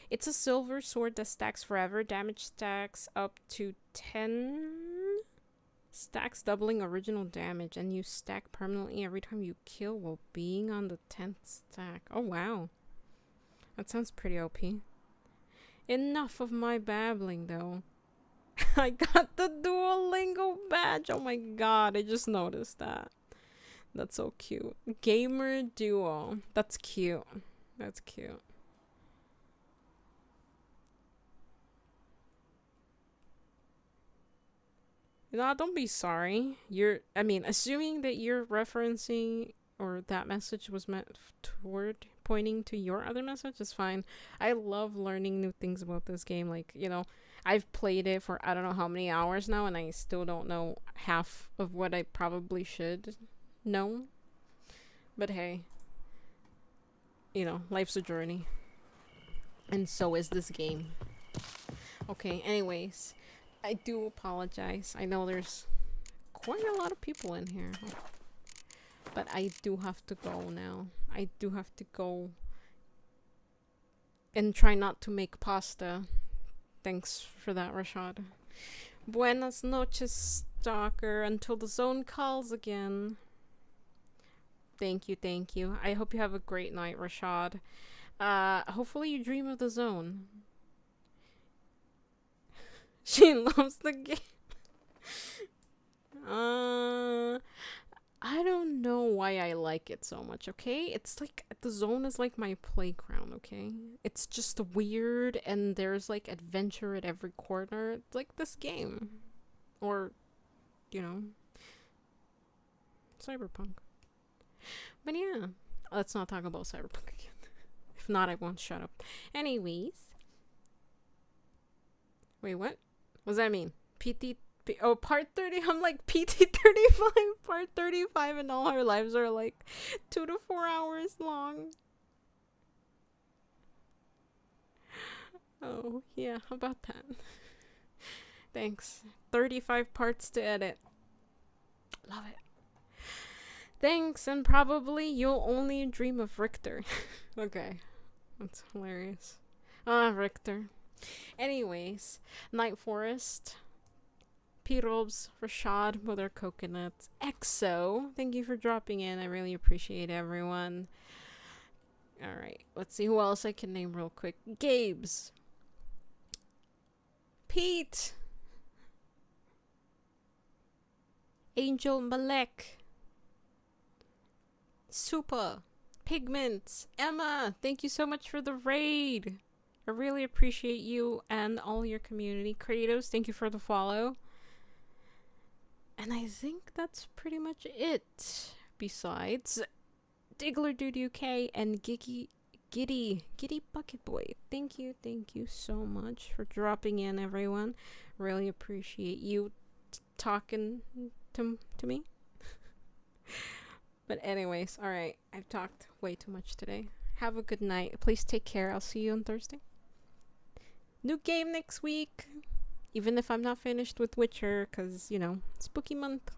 It's a silver sword that stacks forever. Damage stacks up to 10 stacks, doubling original damage. And you stack permanently every time you kill while being on the 10th stack. Oh, wow. That sounds pretty OP. Enough of my babbling, though. I got the Duolingo badge. Oh my god, I just noticed that. That's so cute. Gamer Duo. That's cute. That's cute. No, don't be sorry. Assuming that you're referencing or that message was meant toward pointing to your other message is fine. I love learning new things about this game. Like, I've played it for I don't know how many hours now and I still don't know half of what I probably should know. But hey, life's a journey. And so is this game. Okay, anyways, I do apologize. I know there's quite a lot of people in here. But I do have to go now. I do have to go and try not to make pasta. Thanks for that, Rashad. Buenas noches, stalker. Until the zone calls again. Thank you, thank you. I hope you have a great night, Rashad. Hopefully you dream of the zone. She loves the game. I don't know why I like it so much, okay? It's like, the zone is like my playground, okay? It's just weird, and there's like adventure at every corner. It's like this game. Or, Cyberpunk. But yeah, let's not talk about Cyberpunk again. If not, I won't shut up. Anyways. Wait, what? What does that mean? Part 30. I'm like, PT 35, part 35, and all our lives are like 2 to 4 hours long. Oh, yeah, how about that? Thanks. 35 parts to edit. Love it. Thanks, and probably you'll only dream of Richter. Okay. That's hilarious. Ah, Richter. Anyways, Night Forest, P-Robes, Rashad, Mother Coconuts, EXO. Thank you for dropping in. I really appreciate everyone. Alright, let's see who else I can name real quick. Gabes. Pete. Angel Malek. Super. Pigments. Emma. Thank you so much for the raid. I really appreciate you and all your community. Kratos, thank you for the follow. And I think that's pretty much it. Besides Diggler Dude UK and Giddy Bucket Boy. Thank you so much for dropping in, everyone. Really appreciate you talking to me. But anyways, alright. I've talked way too much today. Have a good night. Please take care. I'll see you on Thursday. New game next week. Even if I'm not finished with Witcher, because, you know, spooky month.